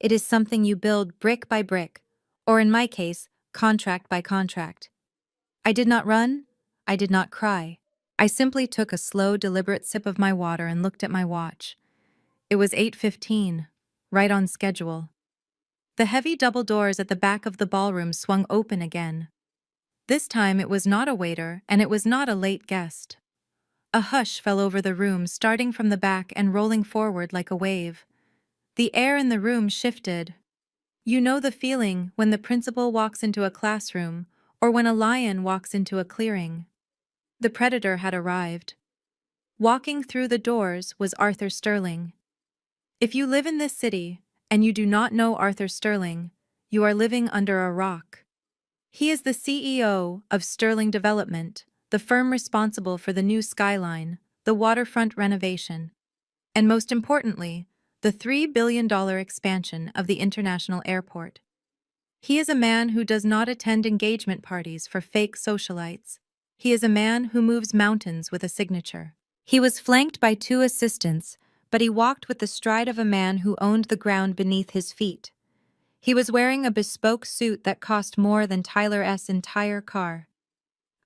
It is something you build brick by brick, or in my case, contract by contract. I did not run. I did not cry. I simply took a slow, deliberate sip of my water and looked at my watch. It was 8:15, right on schedule. The heavy double doors at the back of the ballroom swung open again. This time it was not a waiter, and it was not a late guest. A hush fell over the room, starting from the back and rolling forward like a wave. The air in the room shifted. You know the feeling when the principal walks into a classroom, or when a lion walks into a clearing. The predator had arrived. Walking through the doors was Arthur Sterling. If you live in this city, and you do not know Arthur Sterling, you are living under a rock. He is the CEO of Sterling Development, the firm responsible for the new skyline, the waterfront renovation, and most importantly, the $3 billion expansion of the international airport. He is a man who does not attend engagement parties for fake socialites. He is a man who moves mountains with a signature. He was flanked by 2 assistants, but he walked with the stride of a man who owned the ground beneath his feet. He was wearing a bespoke suit that cost more than Tyler's entire car.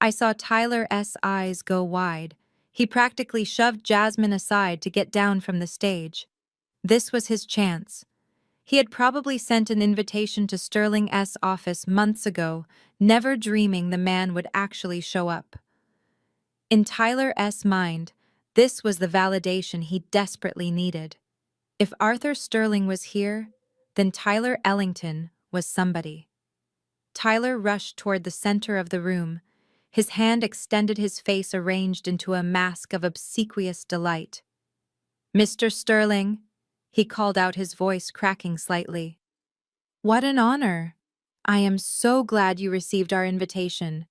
I saw Tyler's eyes go wide. He practically shoved Jasmine aside to get down from the stage. This was his chance. He had probably sent an invitation to Sterling's office months ago, never dreaming the man would actually show up. In Tyler's mind, this was the validation he desperately needed. If Arthur Sterling was here, then Tyler Ellington was somebody. Tyler rushed toward the center of the room. His hand extended, his face arranged into a mask of obsequious delight. "Mr. Sterling," he called out, his voice cracking slightly. "What an honor! I am so glad you received our invitation.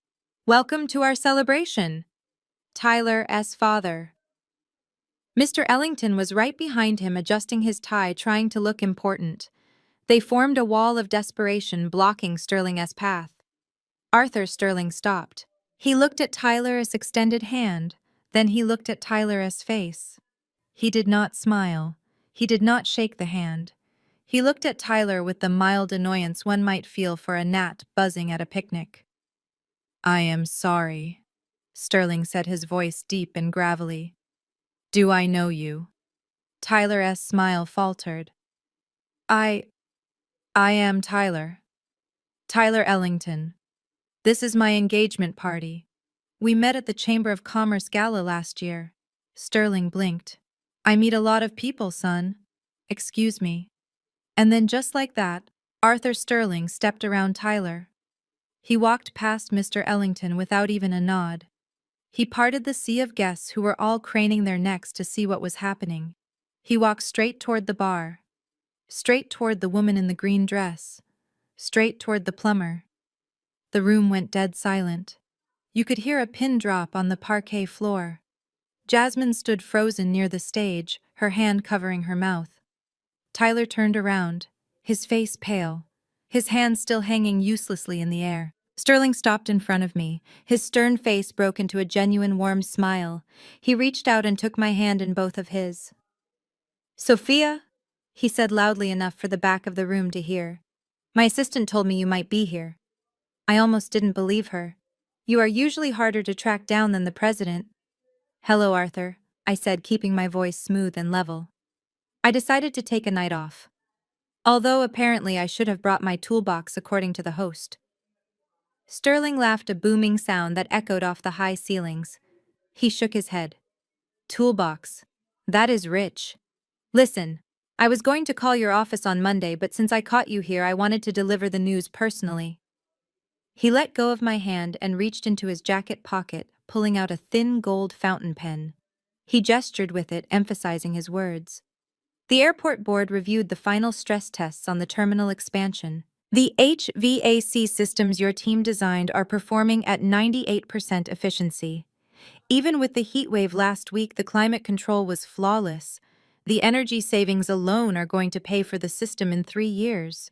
Welcome to our celebration." Tyler's father. Mr. Ellington was right behind him, adjusting his tie, trying to look important. They formed a wall of desperation, blocking Sterling's path. Arthur Sterling stopped. He looked at Tyler's extended hand, then he looked at Tyler's face. He did not smile. He did not shake the hand. He looked at Tyler with the mild annoyance one might feel for a gnat buzzing at a picnic. I am sorry, Sterling said, his voice deep and gravelly. Do I know you? Tyler's smile faltered. I am Tyler. Tyler Ellington. This is my engagement party. We met at the Chamber of Commerce Gala last year. Sterling blinked. I meet a lot of people, son. Excuse me. And then just like that, Arthur Sterling stepped around Tyler. He walked past Mr. Ellington without even a nod. He parted the sea of guests who were all craning their necks to see what was happening. He walked straight toward the bar, straight toward the woman in the green dress, straight toward the plumber. The room went dead silent. You could hear a pin drop on the parquet floor. Jasmine stood frozen near the stage, her hand covering her mouth. Tyler turned around, his face pale, his hand still hanging uselessly in the air. Sterling stopped in front of me. His stern face broke into a genuine warm smile. He reached out and took my hand in both of his. Sophia, he said loudly enough for the back of the room to hear. My assistant told me you might be here. I almost didn't believe her. You are usually harder to track down than the president. Hello, Arthur, I said, keeping my voice smooth and level. I decided to take a night off. Although apparently I should have brought my toolbox according to the host. Sterling laughed, a booming sound that echoed off the high ceilings. He shook his head. Toolbox. That is rich. Listen, I was going to call your office on Monday, but since I caught you here, I wanted to deliver the news personally. He let go of my hand and reached into his jacket pocket, pulling out a thin gold fountain pen. He gestured with it, emphasizing his words. The airport board reviewed the final stress tests on the terminal expansion. The HVAC systems your team designed are performing at 98% efficiency. Even with the heat wave last week, the climate control was flawless. The energy savings alone are going to pay for the system in 3 years.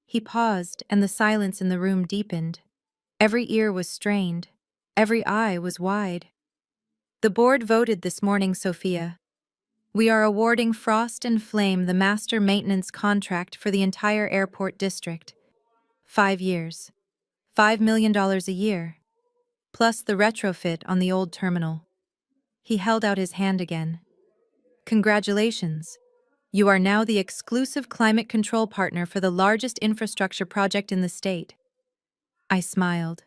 He paused, and the silence in the room deepened. Every ear was strained. Every eye was wide. The board voted this morning, Sophia. We are awarding Frost and Flame the master maintenance contract for the entire airport district. 5 years. $5 million a year. Plus the retrofit on the old terminal. He held out his hand again. Congratulations. You are now the exclusive climate control partner for the largest infrastructure project in the state. I smiled.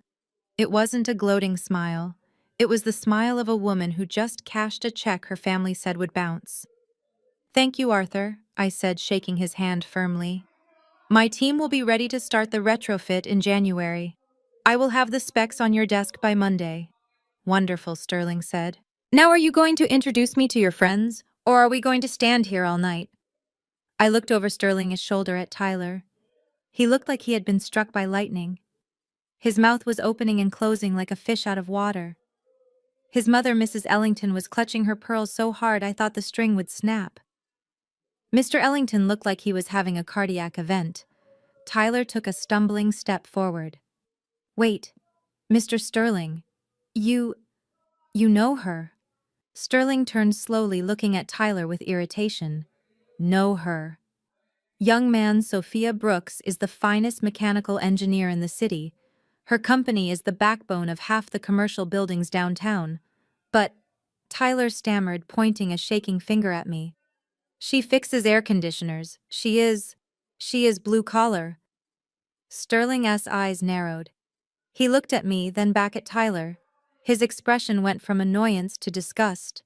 It wasn't a gloating smile. It was the smile of a woman who just cashed a check her family said would bounce. Thank you, Arthur, I said, shaking his hand firmly. My team will be ready to start the retrofit in January. I will have the specs on your desk by Monday. Wonderful, Sterling said. Now are you going to introduce me to your friends, or are we going to stand here all night? I looked over Sterling's shoulder at Tyler. He looked like he had been struck by lightning. His mouth was opening and closing like a fish out of water. His mother, Mrs. Ellington, was clutching her pearls so hard I thought the string would snap. Mr. Ellington looked like he was having a cardiac event. Tyler took a stumbling step forward. Wait, Mr. Sterling, you know her. Sterling turned slowly, looking at Tyler with irritation. Know her. Young man, Sophia Brooks is the finest mechanical engineer in the city. Her company is the backbone of half the commercial buildings downtown. But, Tyler stammered, pointing a shaking finger at me. She fixes air conditioners. She is blue collar. Sterling's eyes narrowed. He looked at me, then back at Tyler. His expression went from annoyance to disgust.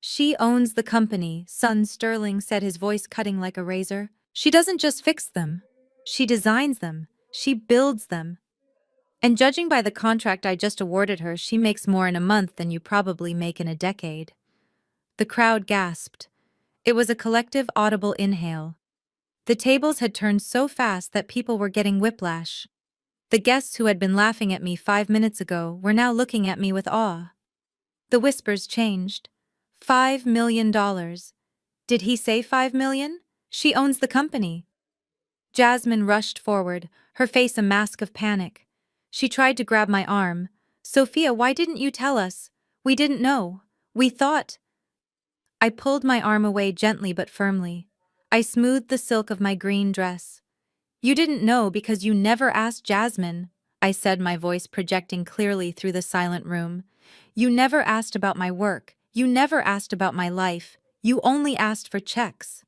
She owns the company, son, Sterling said, his voice cutting like a razor. She doesn't just fix them. She designs them. She builds them. And judging by the contract I just awarded her, she makes more in a month than you probably make in a decade. The crowd gasped. It was a collective audible inhale. The tables had turned so fast that people were getting whiplash. The guests who had been laughing at me 5 minutes ago were now looking at me with awe. The whispers changed. $5 million. Did he say 5 million? She owns the company. Jasmine rushed forward, her face a mask of panic. She tried to grab my arm. Sophia, why didn't you tell us? We didn't know. We thought. I pulled my arm away gently but firmly. I smoothed the silk of my green dress. You didn't know because you never asked Jasmine. I said, my voice projecting clearly through the silent room. You never asked about my work. You never asked about my life. You only asked for checks.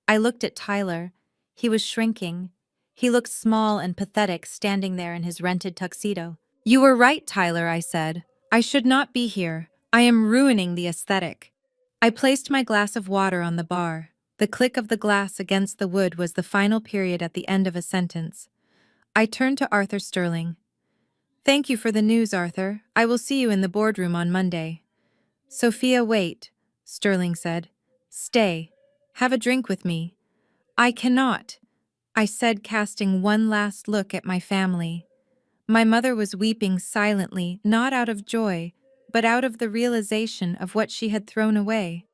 I looked at Tyler. He was shrinking. He looked small and pathetic standing there in his rented tuxedo. You were right, Tyler, I said. I should not be here. I am ruining the aesthetic. I placed my glass of water on the bar. The click of the glass against the wood was the final period at the end of a sentence. I turned to Arthur Sterling. Thank you for the news, Arthur. I will see you in the boardroom on Monday. Sophia, wait, Sterling said. Stay. Have a drink with me. I cannot, I said, casting one last look at my family. My mother was weeping silently, not out of joy, but out of the realization of what she had thrown away.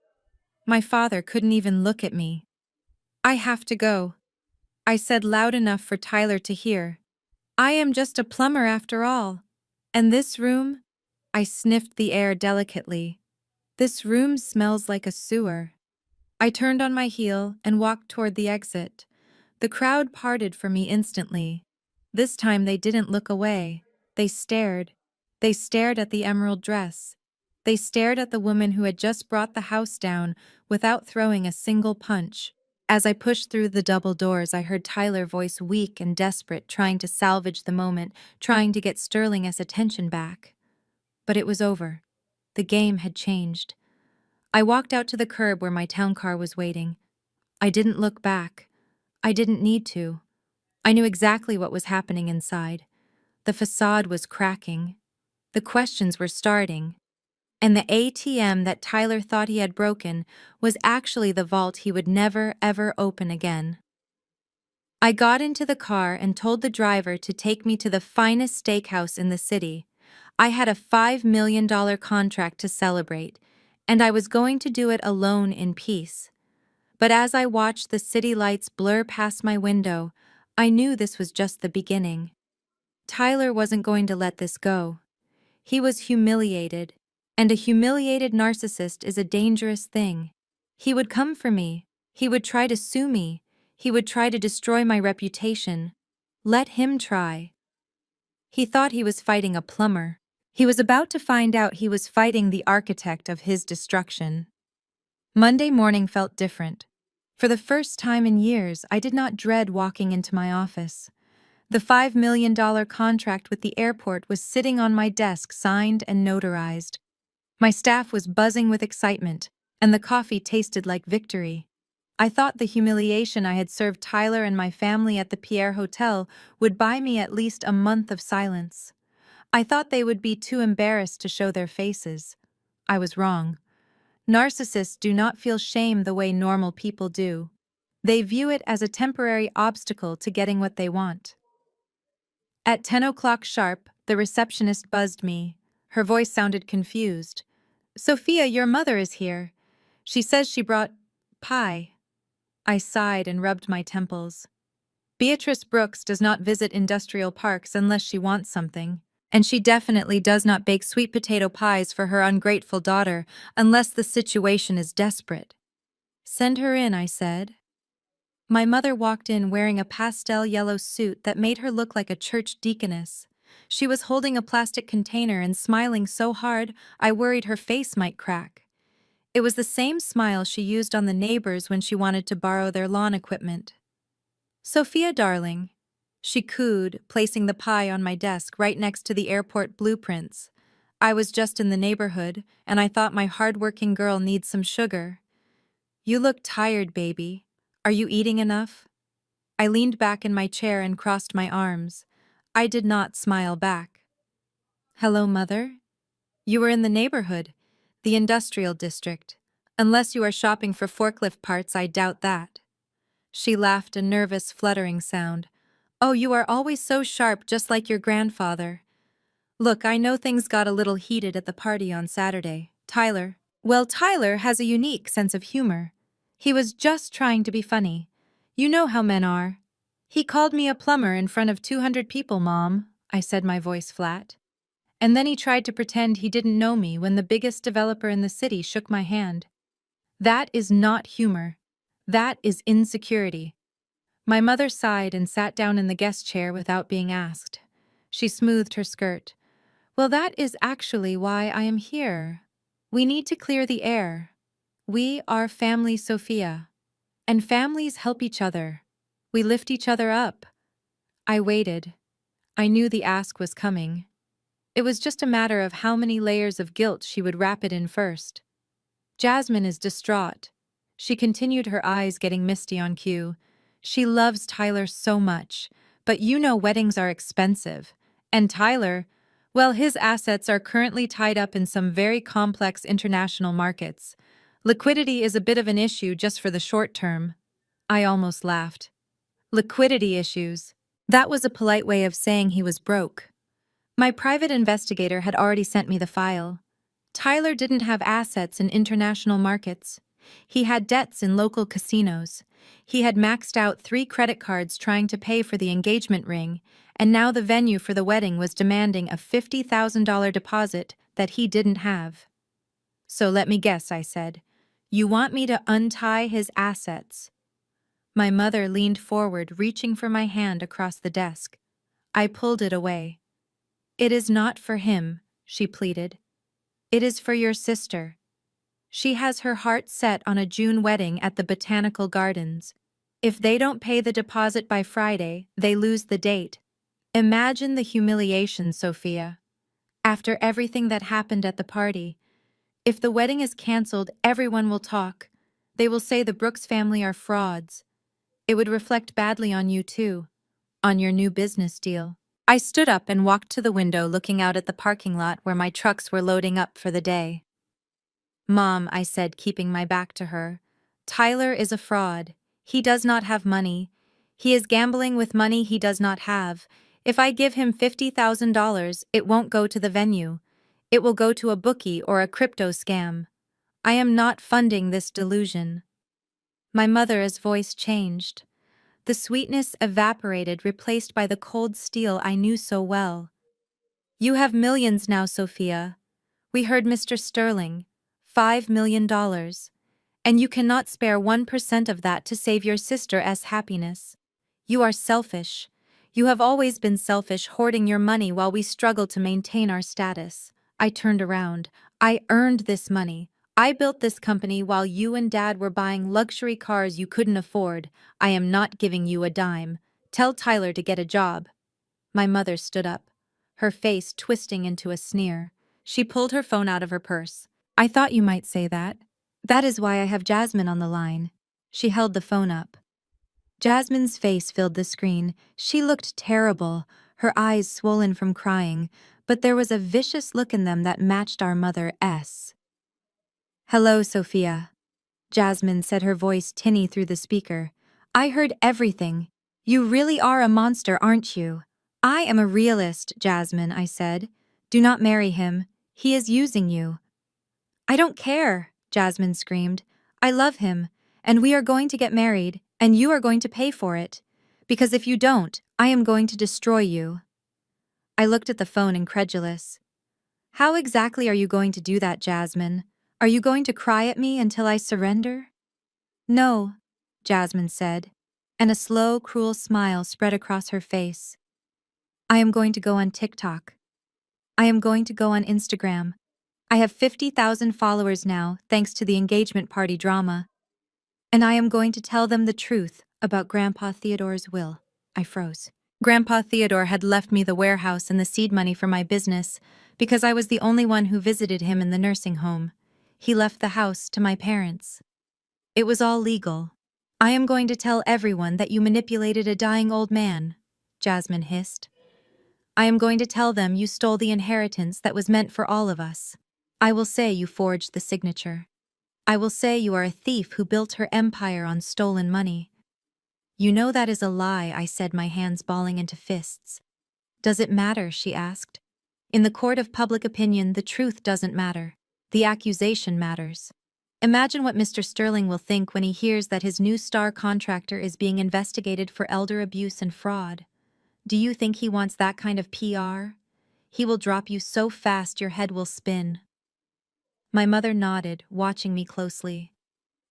My father couldn't even look at me. I have to go, I said loud enough for Tyler to hear. I am just a plumber after all. And this room? I sniffed the air delicately. This room smells like a sewer. I turned on my heel and walked toward the exit. The crowd parted for me instantly. This time they didn't look away. They stared. They stared at the emerald dress. They stared at the woman who had just brought the house down without throwing a single punch. As I pushed through the double doors, I heard Tyler's voice weak and desperate, trying to salvage the moment, trying to get Sterling's attention back. But it was over. The game had changed. I walked out to the curb where my town car was waiting. I didn't look back. I didn't need to. I knew exactly what was happening inside. The facade was cracking. The questions were starting. And the ATM that Tyler thought he had broken was actually the vault he would never, ever open again. I got into the car and told the driver to take me to the finest steakhouse in the city. I had a $5 million contract to celebrate, and I was going to do it alone in peace. But as I watched the city lights blur past my window, I knew this was just the beginning. Tyler wasn't going to let this go. He was humiliated, and a humiliated narcissist is a dangerous thing. He would come for me. He would try to sue me. He would try to destroy my reputation. Let him try. He thought he was fighting a plumber. He was about to find out he was fighting the architect of his destruction. Monday morning felt different. For the first time in years, I did not dread walking into my office. The $5 million contract with the airport was sitting on my desk, signed and notarized. My staff was buzzing with excitement, and the coffee tasted like victory. I thought the humiliation I had served Tyler and my family at the Pierre Hotel would buy me at least a month of silence. I thought they would be too embarrassed to show their faces. I was wrong. Narcissists do not feel shame the way normal people do. They view it as a temporary obstacle to getting what they want. At 10 o'clock sharp, the receptionist buzzed me. Her voice sounded confused. Sophia, your mother is here. She says she brought pie. I sighed and rubbed my temples. Beatrice Brooks does not visit industrial parks unless she wants something. And she definitely does not bake sweet potato pies for her ungrateful daughter unless the situation is desperate. Send her in, I said. My mother walked in wearing a pastel yellow suit that made her look like a church deaconess. She was holding a plastic container and smiling so hard I worried her face might crack. It was the same smile she used on the neighbors when she wanted to borrow their lawn equipment. Sophia, darling, she cooed, placing the pie on my desk right next to the airport blueprints. I was just in the neighborhood, and I thought my hard-working girl needs some sugar. You look tired, baby. Are you eating enough? I leaned back in my chair and crossed my arms. I did not smile back. Hello, Mother? You were in the neighborhood, the industrial district. Unless you are shopping for forklift parts, I doubt that. She laughed, a nervous, fluttering sound. Oh, you are always so sharp, just like your grandfather. Look, I know things got a little heated at the party on Saturday. Tyler has a unique sense of humor. He was just trying to be funny. You know how men are. He called me a plumber in front of 200 people, Mom, I said, my voice flat. And then he tried to pretend he didn't know me when the biggest developer in the city shook my hand. That is not humor. That is insecurity. My mother sighed and sat down in the guest chair without being asked. She smoothed her skirt. Well, that is actually why I am here. We need to clear the air. We are family, Sophia. And families help each other. We lift each other up. I waited. I knew the ask was coming. It was just a matter of how many layers of guilt she would wrap it in first. Jasmine is distraught. She continued, her eyes getting misty on cue. She loves Tyler so much, but you know weddings are expensive. And Tyler, well, his assets are currently tied up in some very complex international markets. Liquidity is a bit of an issue just for the short term. I almost laughed. Liquidity issues. That was a polite way of saying he was broke. My private investigator had already sent me the file. Tyler didn't have assets in international markets. He had debts in local casinos. He had maxed out 3 credit cards trying to pay for the engagement ring, and now the venue for the wedding was demanding a $50,000 deposit that he didn't have. So let me guess, I said. You want me to untie his assets? My mother leaned forward, reaching for my hand across the desk. I pulled it away. It is not for him, she pleaded. It is for your sister. She has her heart set on a June wedding at the Botanical Gardens. If they don't pay the deposit by Friday, they lose the date. Imagine the humiliation, Sophia. After everything that happened at the party, if the wedding is canceled, everyone will talk. They will say the Brooks family are frauds. It would reflect badly on you too, on your new business deal. I stood up and walked to the window, looking out at the parking lot where my trucks were loading up for the day. Mom, I said, keeping my back to her, Tyler is a fraud. He does not have money. He is gambling with money he does not have. If I give him $50,000, it won't go to the venue. It will go to a bookie or a crypto scam. I am not funding this delusion. My mother's voice changed. The sweetness evaporated, replaced by the cold steel I knew so well. You have millions now, Sophia. We heard Mr. Sterling. $5 million. And you cannot spare 1% of that to save your sister's happiness. You are selfish. You have always been selfish, hoarding your money while we struggle to maintain our status. I turned around. I earned this money. I built this company while you and Dad were buying luxury cars you couldn't afford. I am not giving you a dime. Tell Tyler to get a job. My mother stood up, her face twisting into a sneer. She pulled her phone out of her purse. I thought you might say that. That is why I have Jasmine on the line. She held the phone up. Jasmine's face filled the screen. She looked terrible, her eyes swollen from crying, but there was a vicious look in them that matched our mother's. Hello, Sophia. Jasmine said, her voice tinny through the speaker. I heard everything. You really are a monster, aren't you? I am a realist, Jasmine, I said. Do not marry him. He is using you. I don't care, Jasmine screamed. I love him, and we are going to get married, and you are going to pay for it. Because if you don't, I am going to destroy you. I looked at the phone, incredulous. How exactly are you going to do that, Jasmine? Are you going to cry at me until I surrender? No, Jasmine said, and a slow, cruel smile spread across her face. I am going to go on TikTok. I am going to go on Instagram. I have 50,000 followers now, thanks to the engagement party drama. And I am going to tell them the truth about Grandpa Theodore's will. I froze. Grandpa Theodore had left me the warehouse and the seed money for my business because I was the only one who visited him in the nursing home. He left the house to my parents. It was all legal. I am going to tell everyone that you manipulated a dying old man, Jasmine hissed. I am going to tell them you stole the inheritance that was meant for all of us. I will say you forged the signature. I will say you are a thief who built her empire on stolen money. You know that is a lie, I said, my hands balling into fists. Does it matter? She asked. In the court of public opinion, the truth doesn't matter. The accusation matters. Imagine what Mr. Sterling will think when he hears that his new star contractor is being investigated for elder abuse and fraud. Do you think he wants that kind of PR? He will drop you so fast your head will spin. My mother nodded, watching me closely.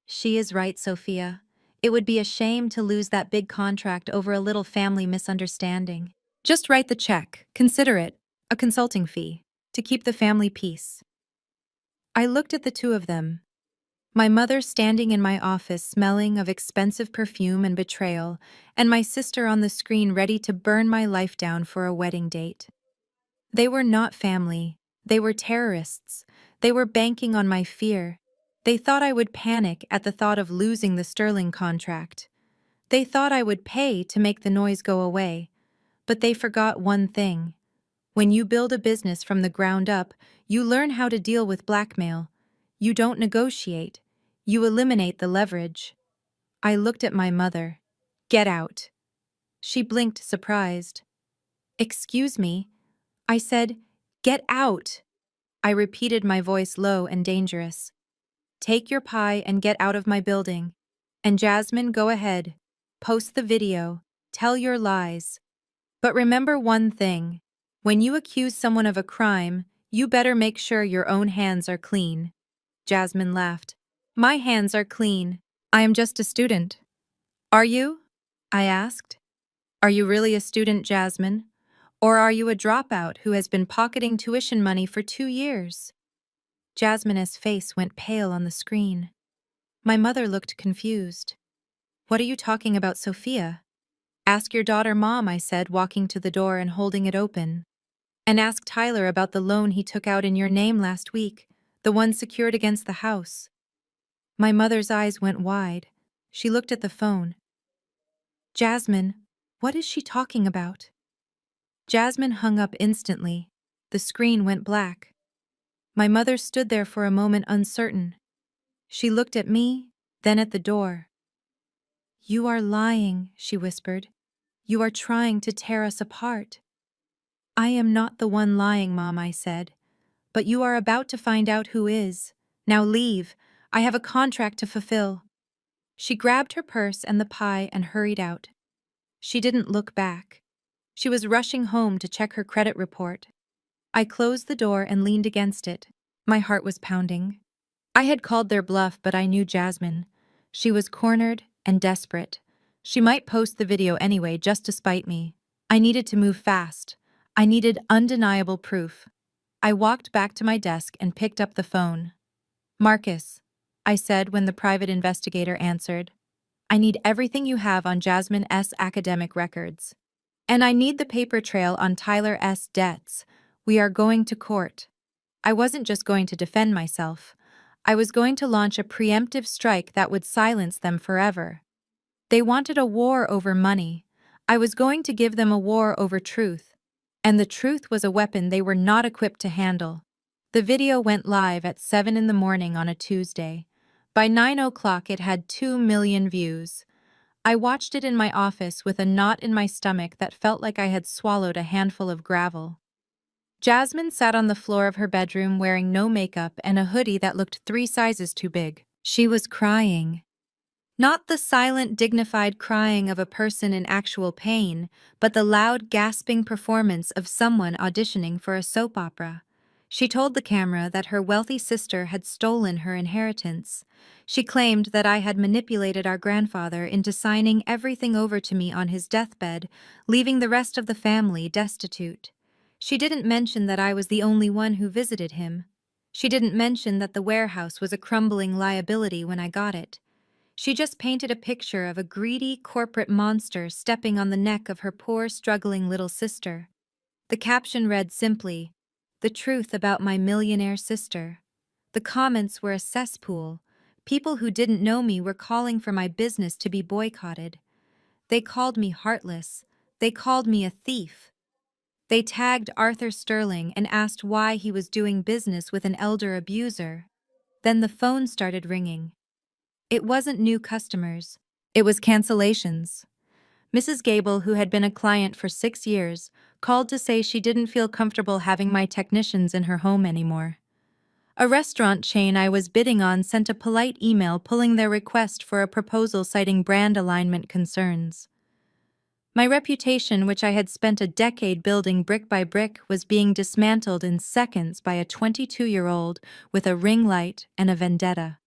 She is right, Sophia. It would be a shame to lose that big contract over a little family misunderstanding. Just write the check, consider it a consulting fee, to keep the family peace. I looked at the two of them, my mother standing in my office smelling of expensive perfume and betrayal, and my sister on the screen ready to burn my life down for a wedding date. They were not family. They were terrorists. They were banking on my fear. They thought I would panic at the thought of losing the Sterling contract. They thought I would pay to make the noise go away. But they forgot one thing. When you build a business from the ground up, you learn how to deal with blackmail. You don't negotiate. You eliminate the leverage. I looked at my mother. Get out. She blinked, surprised. Excuse me. I said, get out. I repeated, my voice low and dangerous. Take your pie and get out of my building. And Jasmine, go ahead. Post the video. Tell your lies. But remember one thing. When you accuse someone of a crime, you better make sure your own hands are clean. Jasmine laughed. My hands are clean. I am just a student. Are you? I asked. Are you really a student, Jasmine? Or are you a dropout who has been pocketing tuition money for 2 years? Jasmine's face went pale on the screen. My mother looked confused. What are you talking about, Sophia? Ask your daughter, Mom, I said, walking to the door and holding it open. And ask Tyler about the loan he took out in your name last week, the one secured against the house. My mother's eyes went wide. She looked at the phone. Jasmine, what is she talking about? Jasmine hung up instantly. The screen went black. My mother stood there for a moment, uncertain. She looked at me, then at the door. You are lying, she whispered. You are trying to tear us apart. I am not the one lying, Mom, I said. But you are about to find out who is. Now leave. I have a contract to fulfill. She grabbed her purse and the pie and hurried out. She didn't look back. She was rushing home to check her credit report. I closed the door and leaned against it. My heart was pounding. I had called their bluff, but I knew Jasmine. She was cornered and desperate. She might post the video anyway just to spite me. I needed to move fast. I needed undeniable proof. I walked back to my desk and picked up the phone. Marcus, I said when the private investigator answered. I need everything you have on Jasmine S. academic records. And I need the paper trail on Tyler S. debts. We are going to court. I wasn't just going to defend myself. I was going to launch a preemptive strike that would silence them forever. They wanted a war over money. I was going to give them a war over truth. And the truth was a weapon they were not equipped to handle. The video went live at 7 in the morning on a Tuesday. By 9 o'clock it had 2 million views. I watched it in my office with a knot in my stomach that felt like I had swallowed a handful of gravel. Jasmine sat on the floor of her bedroom wearing no makeup and a hoodie that looked 3 sizes too big. She was crying. Not the silent, dignified crying of a person in actual pain, but the loud, gasping performance of someone auditioning for a soap opera. She told the camera that her wealthy sister had stolen her inheritance. She claimed that I had manipulated our grandfather into signing everything over to me on his deathbed, leaving the rest of the family destitute. She didn't mention that I was the only one who visited him. She didn't mention that the warehouse was a crumbling liability when I got it. She just painted a picture of a greedy corporate monster stepping on the neck of her poor, struggling little sister. The caption read simply, "The truth about my millionaire sister." The comments were a cesspool. People who didn't know me were calling for my business to be boycotted. They called me heartless. They called me a thief. They tagged Arthur Sterling and asked why he was doing business with an elder abuser. Then the phone started ringing. It wasn't new customers. It was cancellations. Mrs. Gable, who had been a client for 6 years, called to say she didn't feel comfortable having my technicians in her home anymore. A restaurant chain I was bidding on sent a polite email pulling their request for a proposal citing brand alignment concerns. My reputation, which I had spent a decade building brick by brick, was being dismantled in seconds by a 22-year-old with a ring light and a vendetta.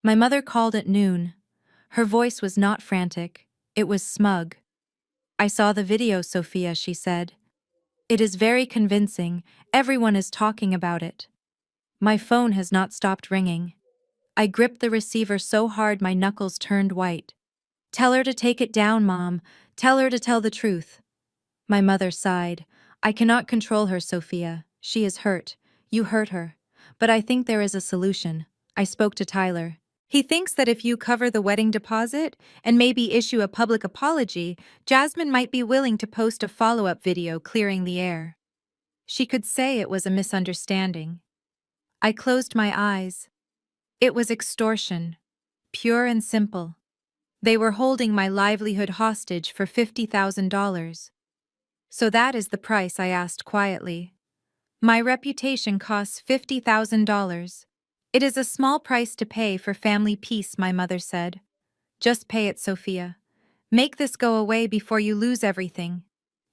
My mother called at noon. Her voice was not frantic, it was smug. I saw the video, Sophia, she said. It is very convincing. Everyone is talking about it. My phone has not stopped ringing. I gripped the receiver so hard my knuckles turned white. Tell her to take it down, Mom. Tell her to tell the truth. My mother sighed. I cannot control her, Sophia. She is hurt. You hurt her. But I think there is a solution. I spoke to Tyler. He thinks that if you cover the wedding deposit and maybe issue a public apology, Jasmine might be willing to post a follow-up video clearing the air. She could say it was a misunderstanding. I closed my eyes. It was extortion. Pure and simple. They were holding my livelihood hostage for $50,000. So that is the price, I asked quietly. My reputation costs $50,000. It is a small price to pay for family peace, my mother said. Just pay it, Sophia. Make this go away before you lose everything.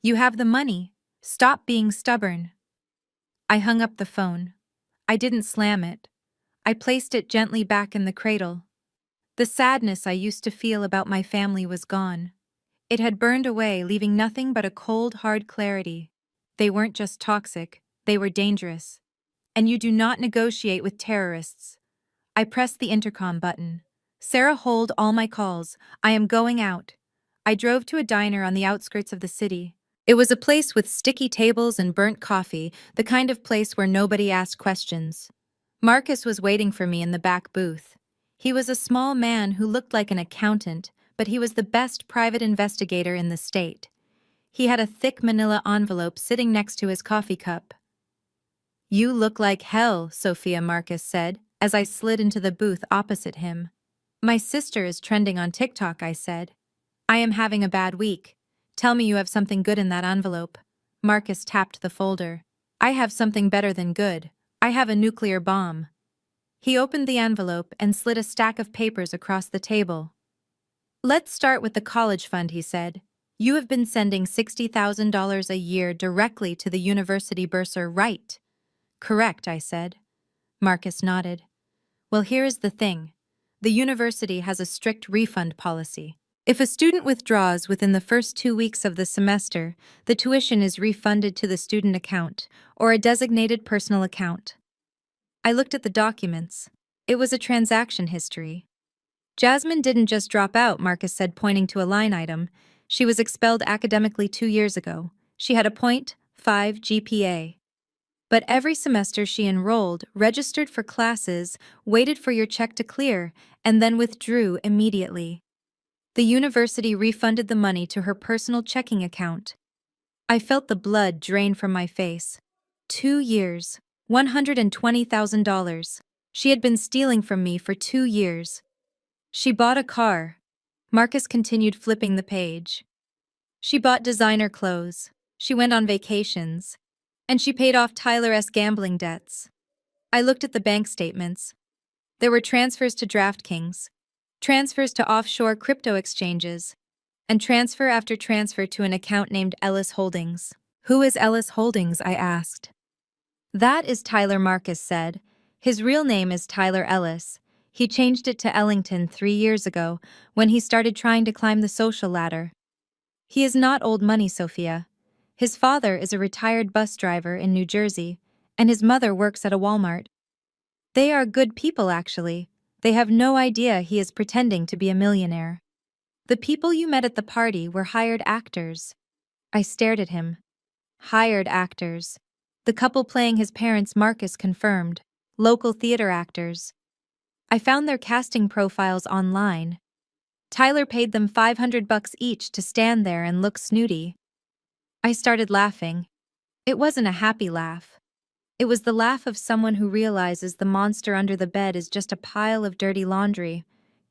You have the money. Stop being stubborn. I hung up the phone. I didn't slam it. I placed it gently back in the cradle. The sadness I used to feel about my family was gone. It had burned away, leaving nothing but a cold, hard clarity. They weren't just toxic, they were dangerous. And you do not negotiate with terrorists. I pressed the intercom button. Sarah, hold all my calls. I am going out. I drove to a diner on the outskirts of the city. It was a place with sticky tables and burnt coffee, the kind of place where nobody asked questions. Marcus was waiting for me in the back booth. He was a small man who looked like an accountant, but he was the best private investigator in the state. He had a thick manila envelope sitting next to his coffee cup. You look like hell, Sophia, Marcus said, as I slid into the booth opposite him. My sister is trending on TikTok, I said. I am having a bad week. Tell me you have something good in that envelope. Marcus tapped the folder. I have something better than good. I have a nuclear bomb. He opened the envelope and slid a stack of papers across the table. Let's start with the college fund, he said. You have been sending $60,000 a year directly to the university bursar, right? Correct, I said. Marcus nodded. Well, here is the thing. The university has a strict refund policy. If a student withdraws within the first 2 weeks of the semester, the tuition is refunded to the student account or a designated personal account. I looked at the documents. It was a transaction history. Jasmine didn't just drop out, Marcus said, pointing to a line item. She was expelled academically 2 years ago. She had a .5 GPA. But every semester she enrolled, registered for classes, waited for your check to clear, and then withdrew immediately. The university refunded the money to her personal checking account. I felt the blood drain from my face. 2 years, $120,000. She had been stealing from me for 2 years. She bought a car. Marcus continued flipping the page. She bought designer clothes. She went on vacations. And she paid off Tyler's gambling debts. I looked at the bank statements. There were transfers to DraftKings, transfers to offshore crypto exchanges, and transfer after transfer to an account named Ellis Holdings. Who is Ellis Holdings? I asked. That is Tyler, Marcus said. His real name is Tyler Ellis. He changed it to Ellington 3 years ago when he started trying to climb the social ladder. He is not old money, Sophia. His father is a retired bus driver in New Jersey, and his mother works at a Walmart. They are good people, actually. They have no idea he is pretending to be a millionaire. The people you met at the party were hired actors. I stared at him. Hired actors. The couple playing his parents, Marcus confirmed. Local theater actors. I found their casting profiles online. Tyler paid them $500 each to stand there and look snooty. I started laughing. It wasn't a happy laugh. It was the laugh of someone who realizes the monster under the bed is just a pile of dirty laundry.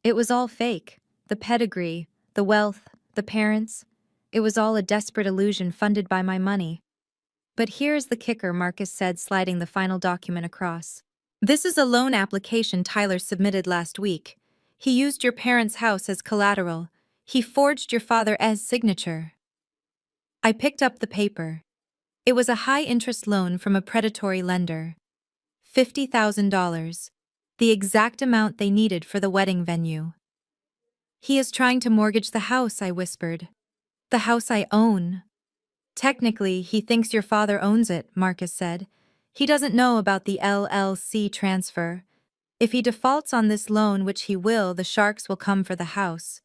It was all fake. The pedigree, the wealth, the parents. It was all a desperate illusion funded by my money. But here's the kicker, Marcus said, sliding the final document across. This is a loan application Tyler submitted last week. He used your parents' house as collateral. He forged your father's signature. I picked up the paper. It was a high-interest loan from a predatory lender. $50,000, the exact amount they needed for the wedding venue. He is trying to mortgage the house, I whispered. The house I own. Technically, he thinks your father owns it, Marcus said. He doesn't know about the LLC transfer. If he defaults on this loan, which he will, the sharks will come for the house.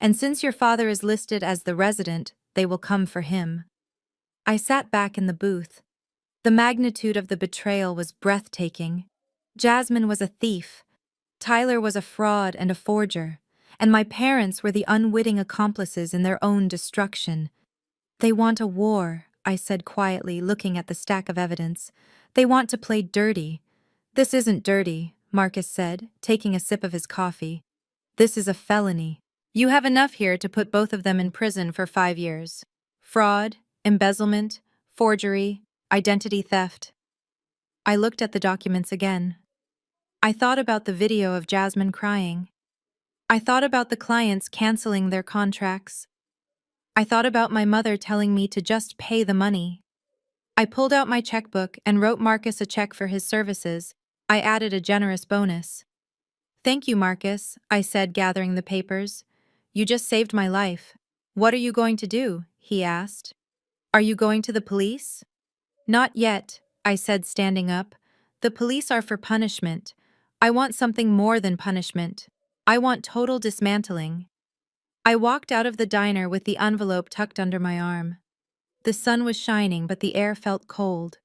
And since your father is listed as the resident, they will come for him. I sat back in the booth. The magnitude of the betrayal was breathtaking. Jasmine was a thief. Tyler was a fraud and a forger. And my parents were the unwitting accomplices in their own destruction. They want a war, I said quietly, looking at the stack of evidence. They want to play dirty. This isn't dirty, Marcus said, taking a sip of his coffee. This is a felony. You have enough here to put both of them in prison for 5 years. Fraud, embezzlement, forgery, identity theft. I looked at the documents again. I thought about the video of Jasmine crying. I thought about the clients canceling their contracts. I thought about my mother telling me to just pay the money. I pulled out my checkbook and wrote Marcus a check for his services. I added a generous bonus. Thank you, Marcus, I said, gathering the papers. You just saved my life. What are you going to do? He asked. Are you going to the police? Not yet, I said, standing up. The police are for punishment. I want something more than punishment. I want total dismantling. I walked out of the diner with the envelope tucked under my arm. The sun was shining, but the air felt cold.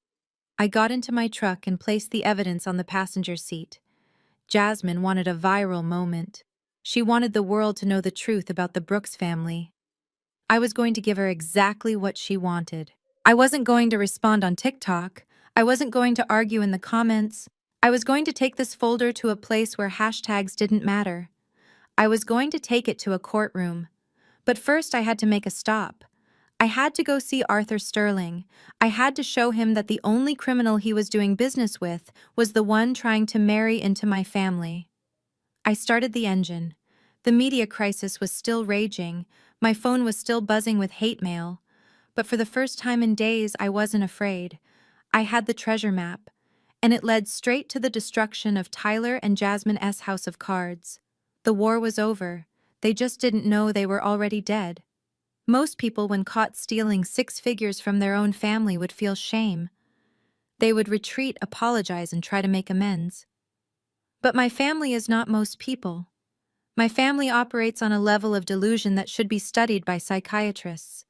I got into my truck and placed the evidence on the passenger seat. Jasmine wanted a viral moment. She wanted the world to know the truth about the Brooks family. I was going to give her exactly what she wanted. I wasn't going to respond on TikTok. I wasn't going to argue in the comments. I was going to take this folder to a place where hashtags didn't matter. I was going to take it to a courtroom. But first I had to make a stop. I had to go see Arthur Sterling. I had to show him that the only criminal he was doing business with was the one trying to marry into my family. I started the engine. The media crisis was still raging. My phone was still buzzing with hate mail. But for the first time in days, I wasn't afraid. I had the treasure map, and it led straight to the destruction of Tyler and Jasmine S. House of Cards. The war was over. They just didn't know they were already dead. Most people, when caught stealing 6 figures from their own family, would feel shame. They would retreat, apologize, and try to make amends. But my family is not most people. My family operates on a level of delusion that should be studied by psychiatrists.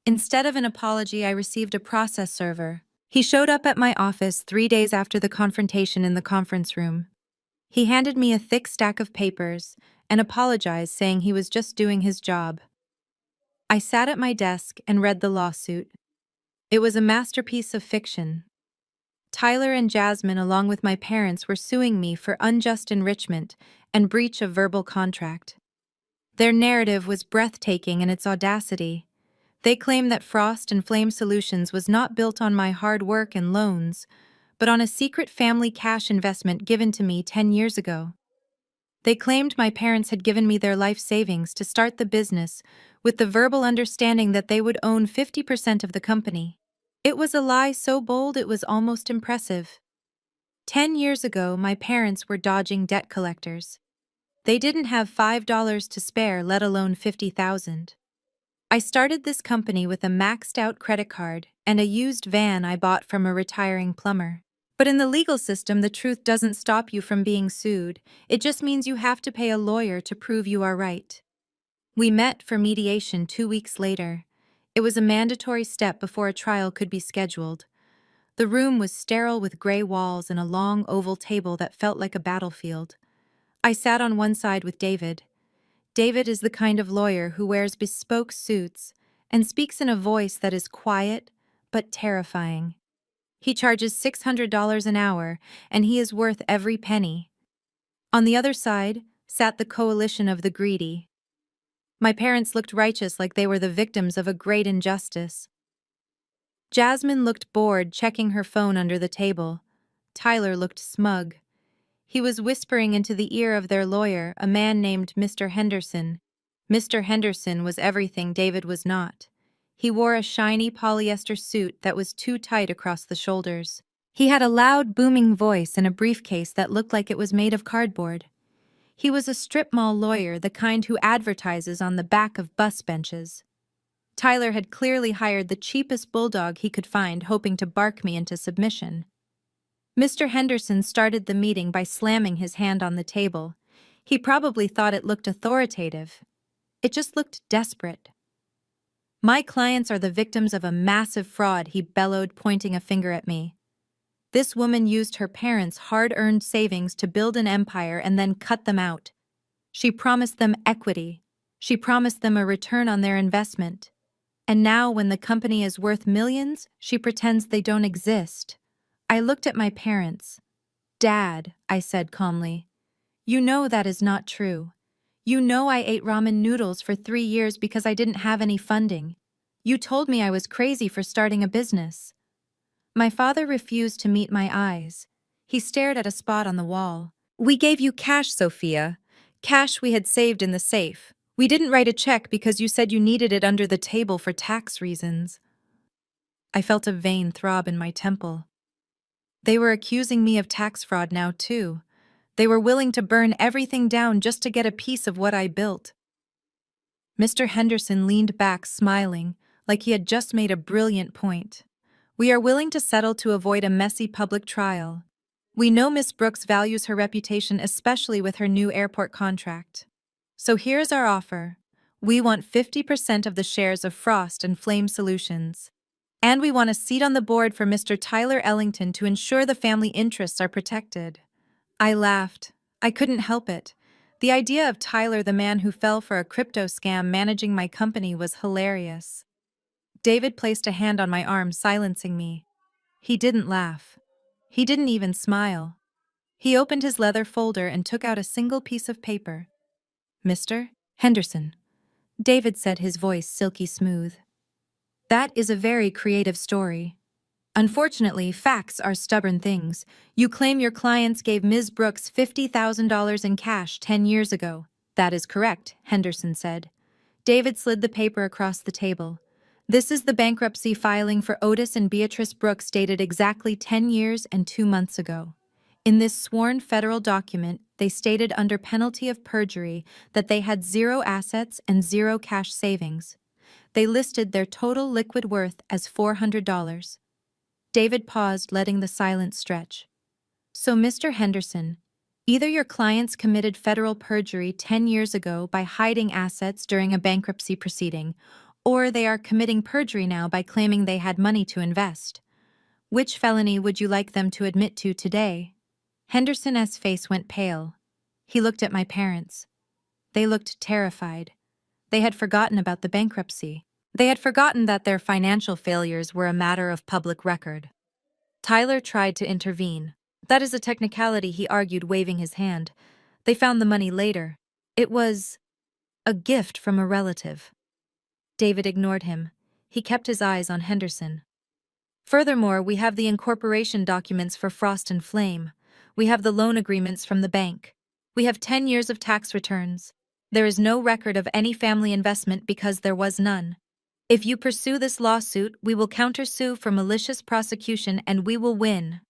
Instead of an apology, I received a process server. He showed up at my office 3 days after the confrontation in the conference room. He handed me a thick stack of papers and apologized, saying he was just doing his job. I sat at my desk and read the lawsuit. It was a masterpiece of fiction. Tyler and Jasmine, along with my parents, were suing me for unjust enrichment and breach of verbal contract. Their narrative was breathtaking in its audacity. They claimed that Frost and Flame Solutions was not built on my hard work and loans, but on a secret family cash investment given to me 10 years ago. They claimed my parents had given me their life savings to start the business with the verbal understanding that they would own 50% of the company. It was a lie so bold it was almost impressive. 10 years ago, my parents were dodging debt collectors. They didn't have $5 to spare, let alone $50,000. I started this company with a maxed-out credit card and a used van I bought from a retiring plumber. But in the legal system, the truth doesn't stop you from being sued. It just means you have to pay a lawyer to prove you are right. We met for mediation 2 weeks later. It was a mandatory step before a trial could be scheduled. The room was sterile with gray walls and a long oval table that felt like a battlefield. I sat on one side with David. David is the kind of lawyer who wears bespoke suits and speaks in a voice that is quiet but terrifying. He charges $600 an hour, and he is worth every penny. On the other side sat the coalition of the greedy. My parents looked righteous, like they were the victims of a great injustice. Jasmine looked bored, checking her phone under the table. Tyler looked smug. He was whispering into the ear of their lawyer, a man named Mr. Henderson. Mr. Henderson was everything David was not. He wore a shiny polyester suit that was too tight across the shoulders. He had a loud, booming voice and a briefcase that looked like it was made of cardboard. He was a strip mall lawyer, the kind who advertises on the back of bus benches. Tyler had clearly hired the cheapest bulldog he could find, hoping to bark me into submission. Mr. Henderson started the meeting by slamming his hand on the table. He probably thought it looked authoritative. It just looked desperate. "My clients are the victims of a massive fraud," he bellowed, pointing a finger at me. "This woman used her parents' hard-earned savings to build an empire and then cut them out. She promised them equity. She promised them a return on their investment. And now, when the company is worth millions, she pretends they don't exist." I looked at my parents. "Dad," I said calmly, "you know that is not true. You know I ate ramen noodles for 3 years because I didn't have any funding. You told me I was crazy for starting a business." My father refused to meet my eyes. He stared at a spot on the wall. "We gave you cash, Sophia. Cash we had saved in the safe. We didn't write a check because you said you needed it under the table for tax reasons." I felt a vein throb in my temple. They were accusing me of tax fraud now, too. They were willing to burn everything down just to get a piece of what I built. Mr. Henderson leaned back, smiling, like he had just made a brilliant point. "We are willing to settle to avoid a messy public trial. We know Miss Brooks values her reputation, especially with her new airport contract. So here's our offer. We want 50% of the shares of Frost and Flame Solutions. And we want a seat on the board for Mr. Tyler Ellington to ensure the family interests are protected." I laughed. I couldn't help it. The idea of Tyler, the man who fell for a crypto scam, managing my company was hilarious. David placed a hand on my arm, silencing me. He didn't laugh. He didn't even smile. He opened his leather folder and took out a single piece of paper. "Mr. Henderson," David said, his voice silky smooth. "That is a very creative story. Unfortunately, facts are stubborn things. You claim your clients gave Ms. Brooks $50,000 in cash 10 years ago. That is correct," Henderson said. David slid the paper across the table. "This is the bankruptcy filing for Otis and Beatrice Brooks, dated exactly 10 years and 2 months ago. In this sworn federal document, they stated under penalty of perjury that they had 0 assets and 0 cash savings. They listed their total liquid worth as $400. David paused, letting the silence stretch. "So, Mr. Henderson, either your clients committed federal perjury 10 years ago by hiding assets during a bankruptcy proceeding, or they are committing perjury now by claiming they had money to invest. Which felony would you like them to admit to today?" Henderson's face went pale. He looked at my parents. They looked terrified. They had forgotten about the bankruptcy. They had forgotten that their financial failures were a matter of public record. Tyler tried to intervene. "That is a technicality," he argued, waving his hand. "They found the money later. It was a gift from a relative." David ignored him. He kept his eyes on Henderson. "Furthermore, we have the incorporation documents for Frost and Flame. We have the loan agreements from the bank. We have 10 years of tax returns. There is no record of any family investment because there was none. If you pursue this lawsuit, we will countersue for malicious prosecution and we will win.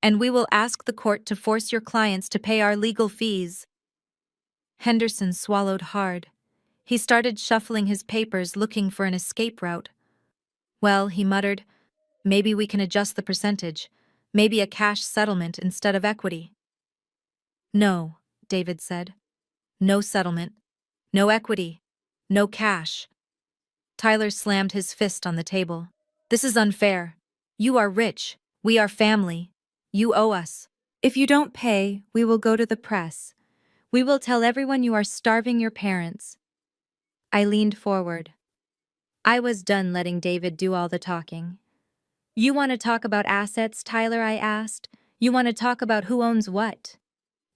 And we will ask the court to force your clients to pay our legal fees." Henderson swallowed hard. He started shuffling his papers, looking for an escape route. "Well," he muttered, "maybe we can adjust the percentage. Maybe a cash settlement instead of equity." "No," David said. "No settlement. No equity. No cash." Tyler slammed his fist on the table. "This is unfair. You are rich. We are family. You owe us. If you don't pay, we will go to the press. We will tell everyone you are starving your parents." I leaned forward. I was done letting David do all the talking. "You want to talk about assets, Tyler?" I asked. "You want to talk about who owns what?"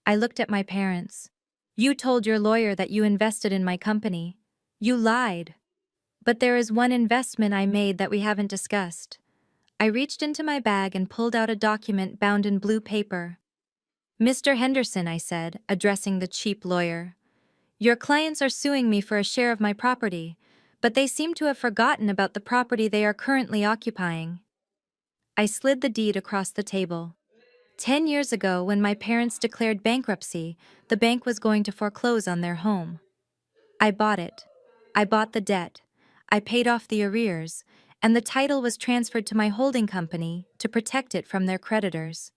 I looked at my parents. "You told your lawyer that you invested in my company. You lied. But there is one investment I made that we haven't discussed." I reached into my bag and pulled out a document bound in blue paper. "Mr. Henderson," I said, addressing the cheap lawyer, "your clients are suing me for a share of my property, but they seem to have forgotten about the property they are currently occupying." I slid the deed across the table. 10 years ago, when my parents declared bankruptcy, the bank was going to foreclose on their home. I bought it. I bought the debt. I paid off the arrears, and the title was transferred to my holding company to protect it from their creditors.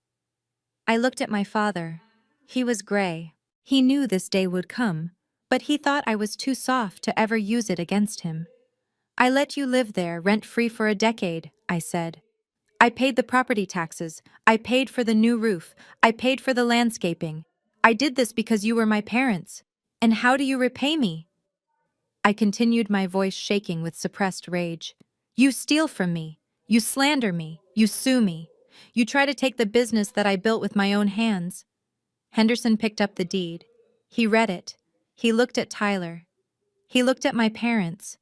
I looked at my father. He was gray. He knew this day would come, but he thought I was too soft to ever use it against him. I let you live there rent-free for a decade, I said. I paid the property taxes, I paid for the new roof, I paid for the landscaping. I did this because you were my parents. And how do you repay me? I continued, my voice shaking with suppressed rage. You steal from me. You slander me. You sue me. You try to take the business that I built with my own hands. Henderson picked up the deed. He read it. He looked at Tyler. He looked at my parents.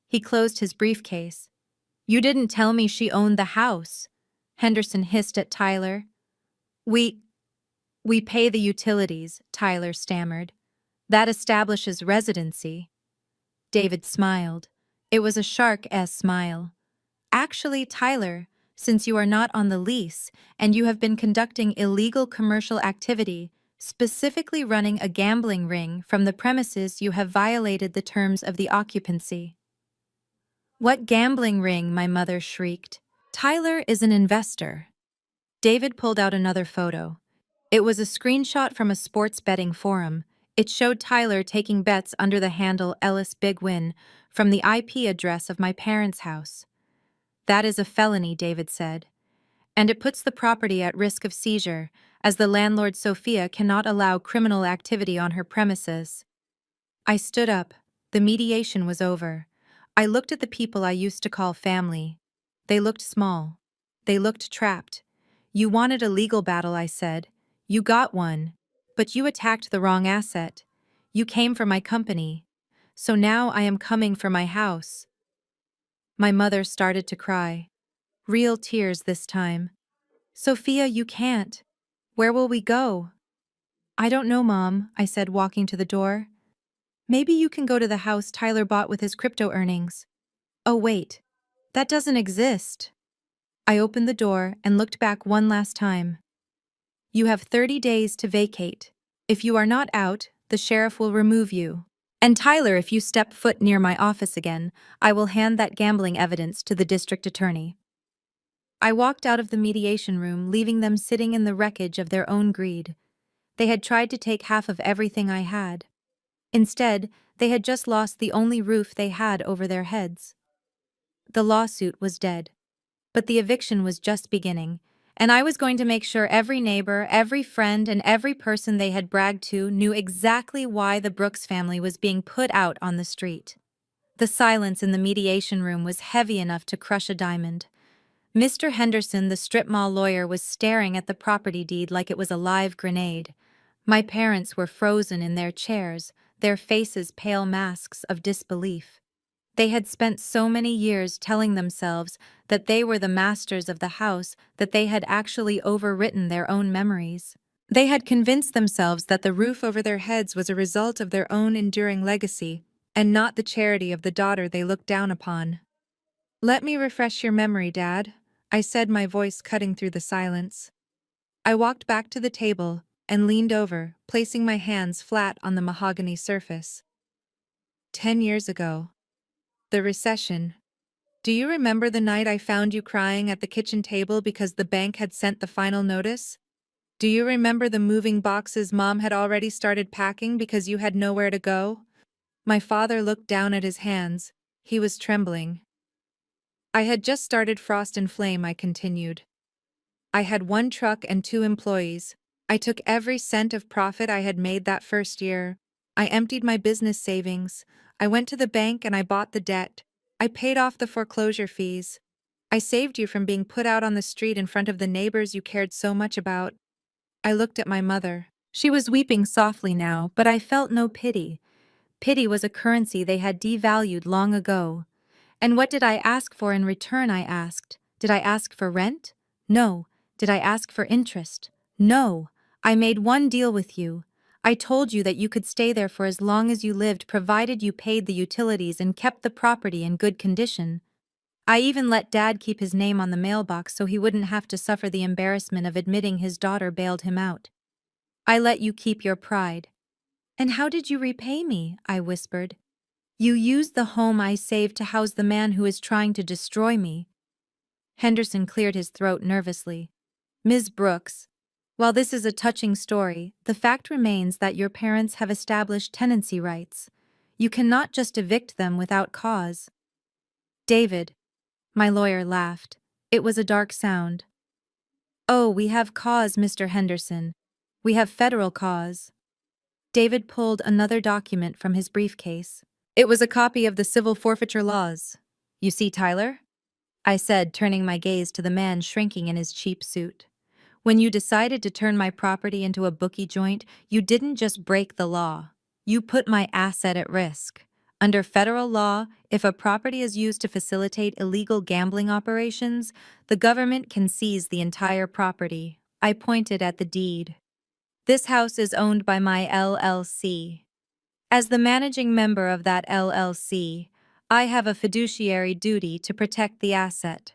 He closed his briefcase. You didn't tell me she owned the house, Henderson hissed at Tyler. We pay the utilities, Tyler stammered. That establishes residency. David smiled. It was a shark-esque smile. Actually, Tyler, since you are not on the lease and you have been conducting illegal commercial activity, specifically running a gambling ring from the premises, you have violated the terms of the occupancy. What gambling ring? My mother shrieked. Tyler is an investor. David pulled out another photo. It was a screenshot from a sports betting forum. It showed Tyler taking bets under the handle Ellis Big Win from the IP address of my parents' house. That is a felony, David said. And it puts the property at risk of seizure, as the landlord Sophia cannot allow criminal activity on her premises. I stood up. The mediation was over. I looked at the people I used to call family. They looked small. They looked trapped. You wanted a legal battle, I said. You got one. But you attacked the wrong asset. You came for my company. So now I am coming for my house. My mother started to cry. Real tears this time. Sophia, you can't. Where will we go? I don't know, Mom, I said, walking to the door. Maybe you can go to the house Tyler bought with his crypto earnings. Oh, wait. That doesn't exist. I opened the door and looked back one last time. You have 30 days to vacate. If you are not out, the sheriff will remove you. And Tyler, if you step foot near my office again, I will hand that gambling evidence to the district attorney. I walked out of the mediation room, leaving them sitting in the wreckage of their own greed. They had tried to take half of everything I had. Instead, they had just lost the only roof they had over their heads. The lawsuit was dead. But the eviction was just beginning, and I was going to make sure every neighbor, every friend, and every person they had bragged to knew exactly why the Brooks family was being put out on the street. The silence in the mediation room was heavy enough to crush a diamond. Mr. Henderson, the strip mall lawyer, was staring at the property deed like it was a live grenade. My parents were frozen in their chairs, their faces pale masks of disbelief. They had spent so many years telling themselves that they were the masters of the house that they had actually overwritten their own memories. They had convinced themselves that the roof over their heads was a result of their own enduring legacy, and not the charity of the daughter they looked down upon. Let me refresh your memory, Dad, I said, my voice cutting through the silence. I walked back to the table and leaned over, placing my hands flat on the mahogany surface. 10 years ago. The recession. Do you remember the night I found you crying at the kitchen table because the bank had sent the final notice? Do you remember the moving boxes Mom had already started packing because you had nowhere to go? My father looked down at his hands. He was trembling. I had just started Frost and Flame, I continued. I had 1 truck and 2 employees. I took every cent of profit I had made that first year. I emptied my business savings. I went to the bank and I bought the debt. I paid off the foreclosure fees. I saved you from being put out on the street in front of the neighbors you cared so much about. I looked at my mother. She was weeping softly now, but I felt no pity. Pity was a currency they had devalued long ago. And what did I ask for in return, I asked. Did I ask for rent? No. Did I ask for interest? No. I made one deal with you. I told you that you could stay there for as long as you lived, provided you paid the utilities and kept the property in good condition. I even let Dad keep his name on the mailbox so he wouldn't have to suffer the embarrassment of admitting his daughter bailed him out. I let you keep your pride. And how did you repay me? I whispered. You used the home I saved to house the man who is trying to destroy me. Henderson cleared his throat nervously. Ms. Brooks, while this is a touching story, the fact remains that your parents have established tenancy rights. You cannot just evict them without cause. David, my lawyer laughed. It was a dark sound. Oh, we have cause, Mr. Henderson. We have federal cause. David pulled another document from his briefcase. It was a copy of the civil forfeiture laws. You see, Tyler? I said, turning my gaze to the man shrinking in his cheap suit. When you decided to turn my property into a bookie joint, you didn't just break the law. You put my asset at risk. Under federal law, if a property is used to facilitate illegal gambling operations, the government can seize the entire property. I pointed at the deed. This house is owned by my LLC. As the managing member of that LLC, I have a fiduciary duty to protect the asset.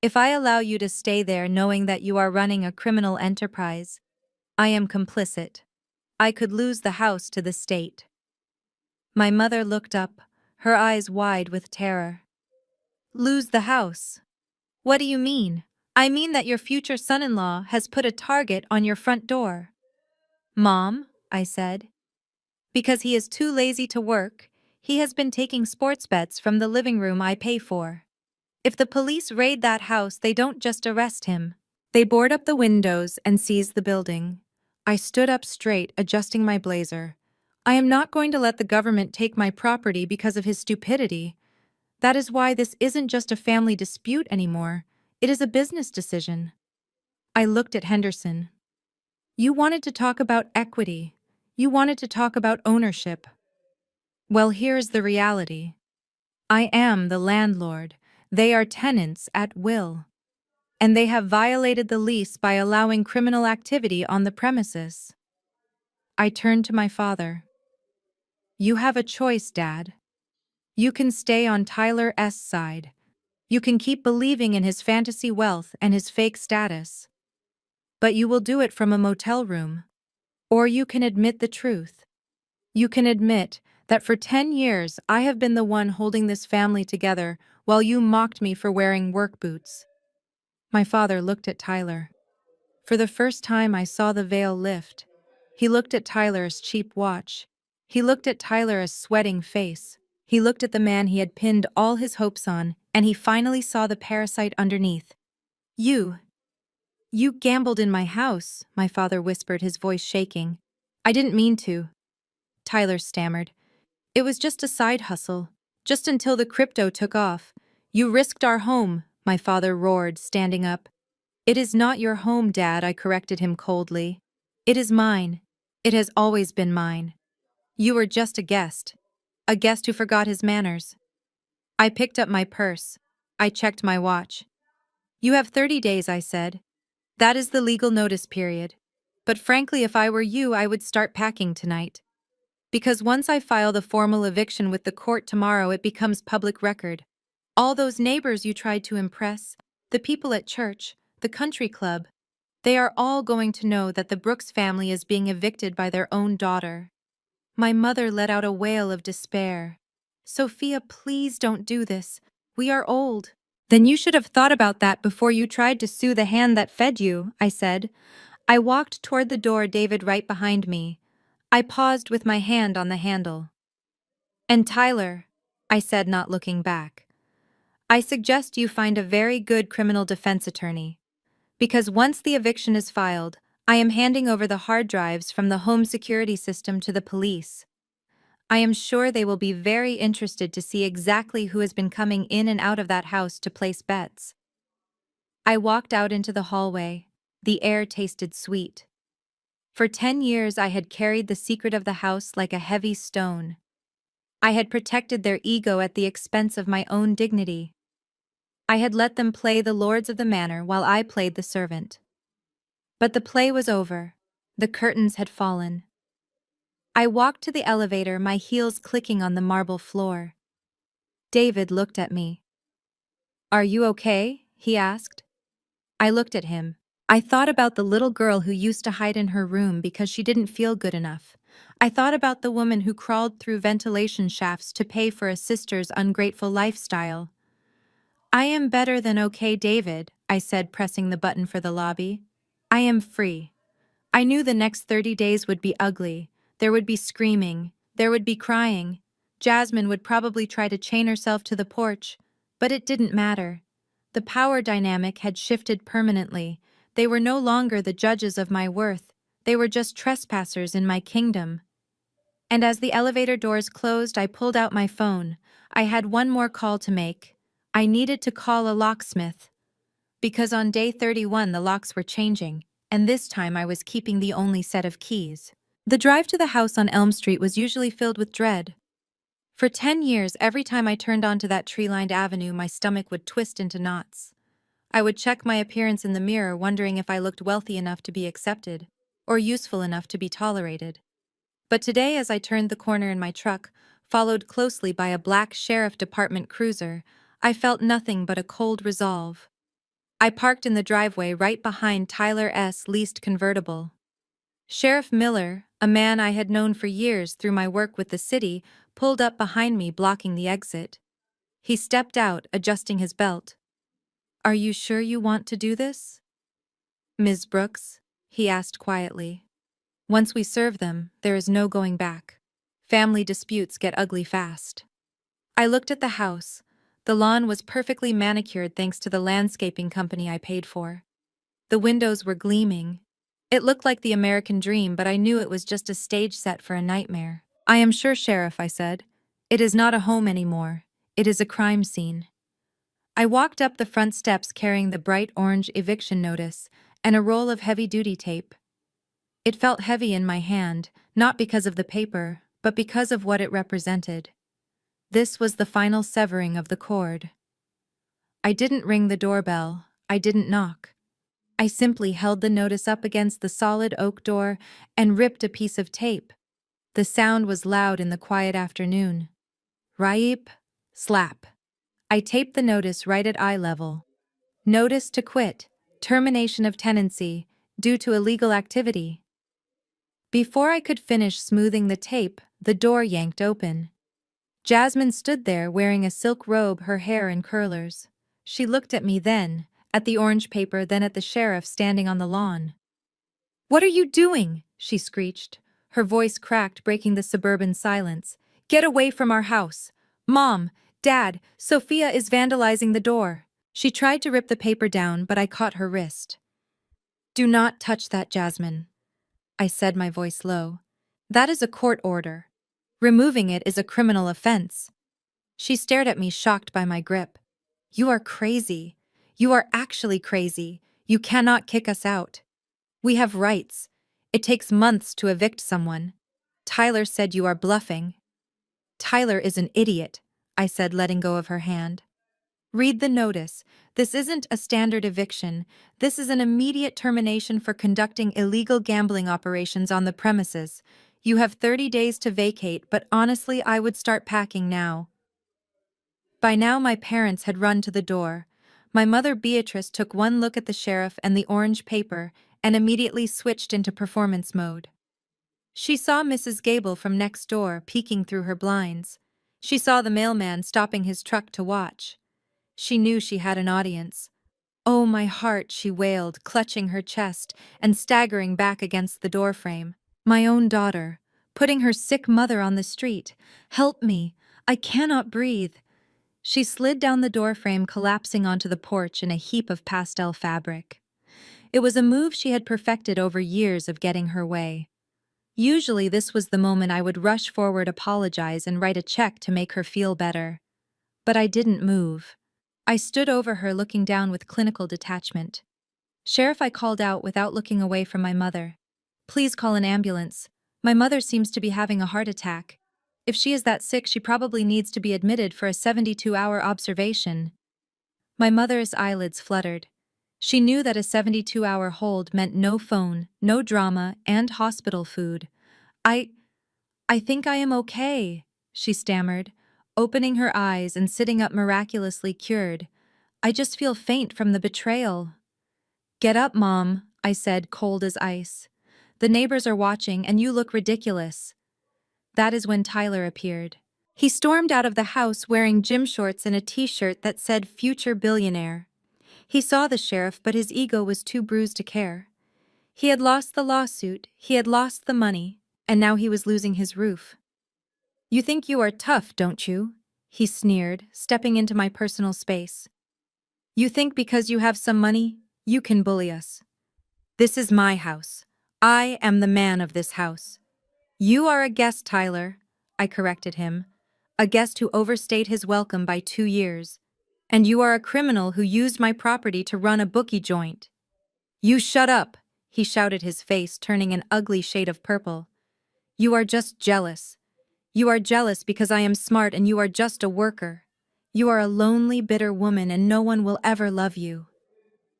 If I allow you to stay there knowing that you are running a criminal enterprise, I am complicit. I could lose the house to the state. My mother looked up, her eyes wide with terror. Lose the house? What do you mean? I mean that your future son-in-law has put a target on your front door. Mom, I said. Because he is too lazy to work, he has been taking sports bets from the living room I pay for. If the police raid that house, they don't just arrest him. They board up the windows and seize the building. I stood up straight, adjusting my blazer. I am not going to let the government take my property because of his stupidity. That is why this isn't just a family dispute anymore. It is a business decision. I looked at Henderson. You wanted to talk about equity. You wanted to talk about ownership. Well, here's the reality. I am the landlord. They are tenants at will. And they have violated the lease by allowing criminal activity on the premises. I turned to my father. You have a choice, Dad. You can stay on Tyler S. side. You can keep believing in his fantasy wealth and his fake status. But you will do it from a motel room. Or you can admit the truth. You can admit that for 10 years I have been the one holding this family together while you mocked me for wearing work boots. My father looked at Tyler. For the first time I saw the veil lift. He looked at Tyler's cheap watch. He looked at Tyler's sweating face. He looked at the man he had pinned all his hopes on, and he finally saw the parasite underneath. You gambled in my house, my father whispered, his voice shaking. I didn't mean to. Tyler stammered. It was just a side hustle, just until the crypto took off. You risked our home, my father roared, standing up. It is not your home, Dad, I corrected him coldly. It is mine. It has always been mine. You were just a guest who forgot his manners. I picked up my purse. I checked my watch. You have 30 days, I said. That is the legal notice period. But frankly, if I were you, I would start packing tonight. Because once I file the formal eviction with the court tomorrow, it becomes public record. All those neighbors you tried to impress, the people at church, the country club, they are all going to know that the Brooks family is being evicted by their own daughter. My mother let out a wail of despair. Sophia, please don't do this. We are old. Then you should have thought about that before you tried to sue the hand that fed you, I said. I walked toward the door, David right behind me. I paused with my hand on the handle. And Tyler, I said, not looking back, I suggest you find a very good criminal defense attorney. Because once the eviction is filed, I am handing over the hard drives from the home security system to the police. I am sure they will be very interested to see exactly who has been coming in and out of that house to place bets. I walked out into the hallway. The air tasted sweet. For 10 years I had carried the secret of the house like a heavy stone. I had protected their ego at the expense of my own dignity. I had let them play the lords of the manor while I played the servant. But the play was over. The curtains had fallen. I walked to the elevator, my heels clicking on the marble floor. David looked at me. Are you okay? He asked. I looked at him. I thought about the little girl who used to hide in her room because she didn't feel good enough. I thought about the woman who crawled through ventilation shafts to pay for a sister's ungrateful lifestyle. I am better than okay, David, I said, pressing the button for the lobby. I am free. I knew the next 30 days would be ugly. There would be screaming. There would be crying. Jasmine would probably try to chain herself to the porch, but it didn't matter. The power dynamic had shifted permanently. They were no longer the judges of my worth. They were just trespassers in my kingdom. And as the elevator doors closed, I pulled out my phone. I had one more call to make. I needed to call a locksmith. Because on day 31 the locks were changing, and this time I was keeping the only set of keys. The drive to the house on Elm Street was usually filled with dread. For 10 years, every time I turned onto that tree-lined avenue, my stomach would twist into knots. I would check my appearance in the mirror, wondering if I looked wealthy enough to be accepted, or useful enough to be tolerated. But today, as I turned the corner in my truck, followed closely by a black sheriff department cruiser, I felt nothing but a cold resolve. I parked in the driveway right behind Tyler's leased convertible. Sheriff Miller, a man I had known for years through my work with the city, pulled up behind me, blocking the exit. He stepped out, adjusting his belt. "Are you sure you want to do this, Ms. Brooks?" he asked quietly. "Once we serve them, there is no going back. Family disputes get ugly fast." I looked at the house. The lawn was perfectly manicured thanks to the landscaping company I paid for. The windows were gleaming. It looked like the American dream, but I knew it was just a stage set for a nightmare. "I am sure, Sheriff," I said. "It is not a home anymore. It is a crime scene." I walked up the front steps carrying the bright orange eviction notice and a roll of heavy-duty tape. It felt heavy in my hand, not because of the paper, but because of what it represented. This was the final severing of the cord. I didn't ring the doorbell. I didn't knock. I simply held the notice up against the solid oak door and ripped a piece of tape. The sound was loud in the quiet afternoon. Raip, slap. I taped the notice right at eye level. Notice to quit, termination of tenancy, due to illegal activity. Before I could finish smoothing the tape, the door yanked open. Jasmine stood there wearing a silk robe, her hair in curlers. She looked at me then, at the orange paper, then at the sheriff standing on the lawn. "What are you doing?" she screeched. Her voice cracked, breaking the suburban silence. "Get away from our house! Mom, Dad, Sophia is vandalizing the door." She tried to rip the paper down, but I caught her wrist. "Do not touch that, Jasmine," I said, my voice low. "That is a court order. Removing it is a criminal offense." She stared at me, shocked by my grip. "You are crazy. You are actually crazy. You cannot kick us out. We have rights. It takes months to evict someone. Tyler said you are bluffing." "Tyler is an idiot," I said, letting go of her hand. "Read the notice. This isn't a standard eviction. This is an immediate termination for conducting illegal gambling operations on the premises. You have 30 days to vacate, but honestly, I would start packing now." By now, my parents had run to the door. My mother, Beatrice, took one look at the sheriff and the orange paper and immediately switched into performance mode. She saw Mrs. Gable from next door peeking through her blinds. She saw the mailman stopping his truck to watch. She knew she had an audience. "Oh, my heart," she wailed, clutching her chest and staggering back against the doorframe. "My own daughter, putting her sick mother on the street. Help me. I cannot breathe." She slid down the doorframe, collapsing onto the porch in a heap of pastel fabric. It was a move she had perfected over years of getting her way. Usually this was the moment I would rush forward, apologize, and write a check to make her feel better. But I didn't move. I stood over her, looking down with clinical detachment. "Sheriff," I called out without looking away from my mother. "Please call an ambulance. My mother seems to be having a heart attack. If she is that sick, she probably needs to be admitted for a 72-hour observation." My mother's eyelids fluttered. She knew that a 72-hour hold meant no phone, no drama, and hospital food. I think I am okay," she stammered, opening her eyes and sitting up, miraculously cured. "I just feel faint from the betrayal." "Get up, Mom," I said, cold as ice. The neighbors are watching and you look ridiculous." That is when Tyler appeared. He stormed out of the house wearing gym shorts and a t-shirt that said future billionaire. He saw the sheriff, but his ego was too bruised to care. He had lost the lawsuit, he had lost the money, and now he was losing his roof. "You think you are tough, don't you?" he sneered, stepping into my personal space. "You think because you have some money, you can bully us. This is my house. I am the man of this house." "You are a guest, Tyler," I corrected him. "A guest who overstayed his welcome by 2 years. And you are a criminal who used my property to run a bookie joint." "You shut up," he shouted, his face turning an ugly shade of purple. "You are just jealous. You are jealous because I am smart and you are just a worker. You are a lonely, bitter woman and no one will ever love you."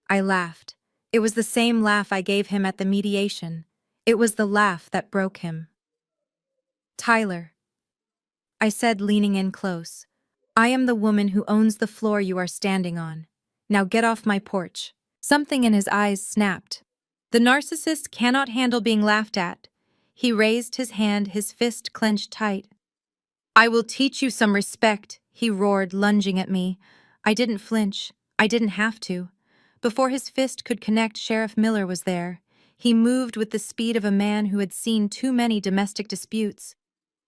I laughed. It was the same laugh I gave him at the mediation. It was the laugh that broke him. "Tyler," I said, leaning in close, "I am the woman who owns the floor you are standing on. Now get off my porch." Something in his eyes snapped. The narcissist cannot handle being laughed at. He raised his hand, his fist clenched tight. "I will teach you some respect," he roared, lunging at me. I didn't flinch. I didn't have to. Before his fist could connect, Sheriff Miller was there. He moved with the speed of a man who had seen too many domestic disputes.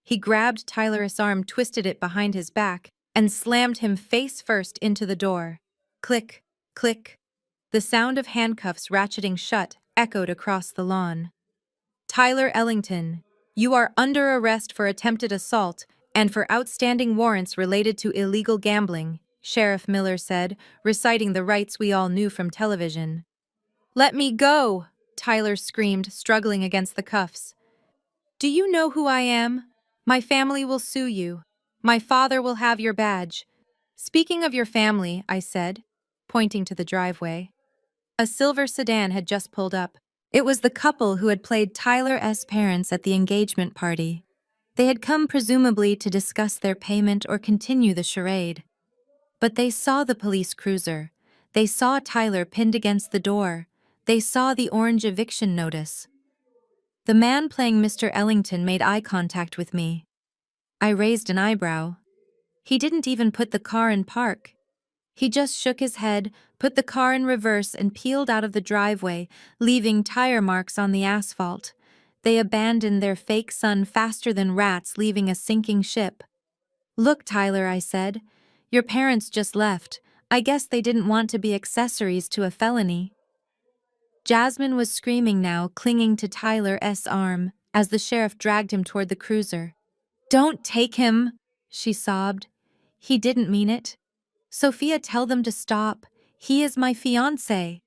He grabbed Tyler's arm, twisted it behind his back, and slammed him face first into the door. Click, click. The sound of handcuffs ratcheting shut echoed across the lawn. "Tyler Ellington, you are under arrest for attempted assault and for outstanding warrants related to illegal gambling," Sheriff Miller said, reciting the rights we all knew from television. "Let me go!" Tyler screamed, struggling against the cuffs. "Do you know who I am? My family will sue you. My father will have your badge." "Speaking of your family," I said, pointing to the driveway. A silver sedan had just pulled up. It was the couple who had played Tyler's parents at the engagement party. They had come presumably to discuss their payment or continue the charade. But they saw the police cruiser. They saw Tyler pinned against the door. They saw the orange eviction notice. The man playing Mr. Ellington made eye contact with me. I raised an eyebrow. He didn't even put the car in park. He just shook his head, put the car in reverse, and peeled out of the driveway, leaving tire marks on the asphalt. They abandoned their fake son faster than rats leaving a sinking ship. "Look, Tyler," I said. "Your parents just left. I guess they didn't want to be accessories to a felony." Jasmine was screaming now, clinging to Tyler's arm, as the sheriff dragged him toward the cruiser. "Don't take him," she sobbed. "He didn't mean it. Sophia, tell them to stop. He is my fiancé."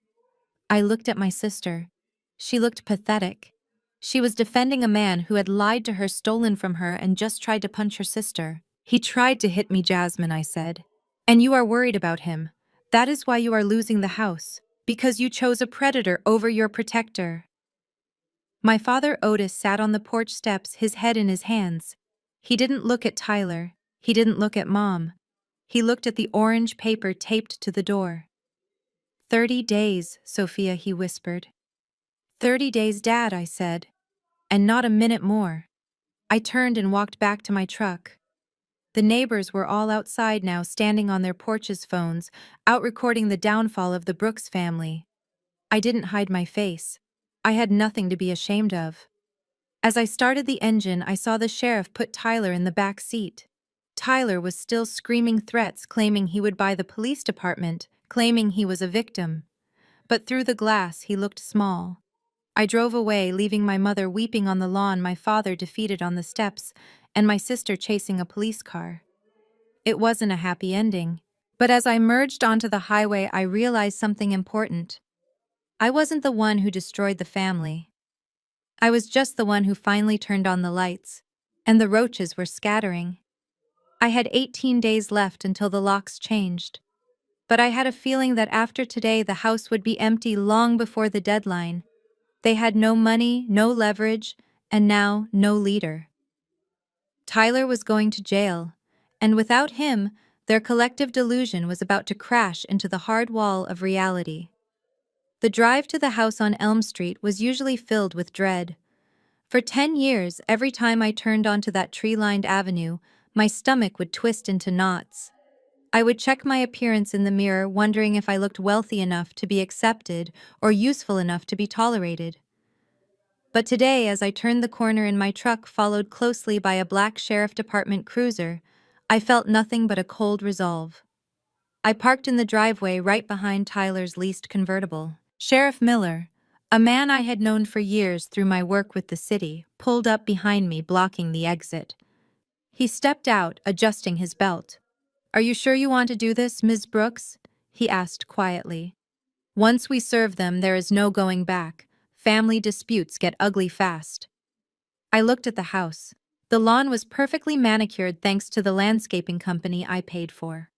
I looked at my sister. She looked pathetic. She was defending a man who had lied to her, stolen from her, and just tried to punch her sister. "He tried to hit me, Jasmine," I said. "And you are worried about him. That is why you are losing the house, because you chose a predator over your protector." My father Otis sat on the porch steps, his head in his hands. He didn't look at Tyler. He didn't look at Mom. He looked at the orange paper taped to the door. 30 days, Sophia, he whispered. 30 days, Dad, I said. And not a minute more. I turned and walked back to my truck. The neighbors were all outside now, standing on their porches, phones, out recording the downfall of the Brooks family. I didn't hide my face. I had nothing to be ashamed of. As I started the engine, I saw the sheriff put Tyler in the back seat. Tyler was still screaming threats, claiming he would buy the police department, claiming he was a victim. But through the glass, he looked small. I drove away, leaving my mother weeping on the lawn, my father defeated on the steps, and my sister chasing a police car. It wasn't a happy ending. But as I merged onto the highway, I realized something important. I wasn't the one who destroyed the family. I was just the one who finally turned on the lights, and the roaches were scattering. I had 18 days left until the locks changed. But I had a feeling that after today the house would be empty long before the deadline. They had no money, no leverage, and now no leader. Tyler was going to jail, and without him, their collective delusion was about to crash into the hard wall of reality. The drive to the house on Elm Street was usually filled with dread. For 10 years, every time I turned onto that tree-lined avenue, my stomach would twist into knots. I would check my appearance in the mirror, wondering if I looked wealthy enough to be accepted or useful enough to be tolerated. But today, as I turned the corner in my truck followed closely by a black sheriff department cruiser, I felt nothing but a cold resolve. I parked in the driveway right behind Tyler's leased convertible. Sheriff Miller, a man I had known for years through my work with the city, pulled up behind me, blocking the exit. He stepped out, adjusting his belt. "Are you sure you want to do this, Ms. Brooks?" he asked quietly. "Once we serve them, there is no going back. Family disputes get ugly fast." I looked at the house. The lawn was perfectly manicured thanks to the landscaping company I paid for.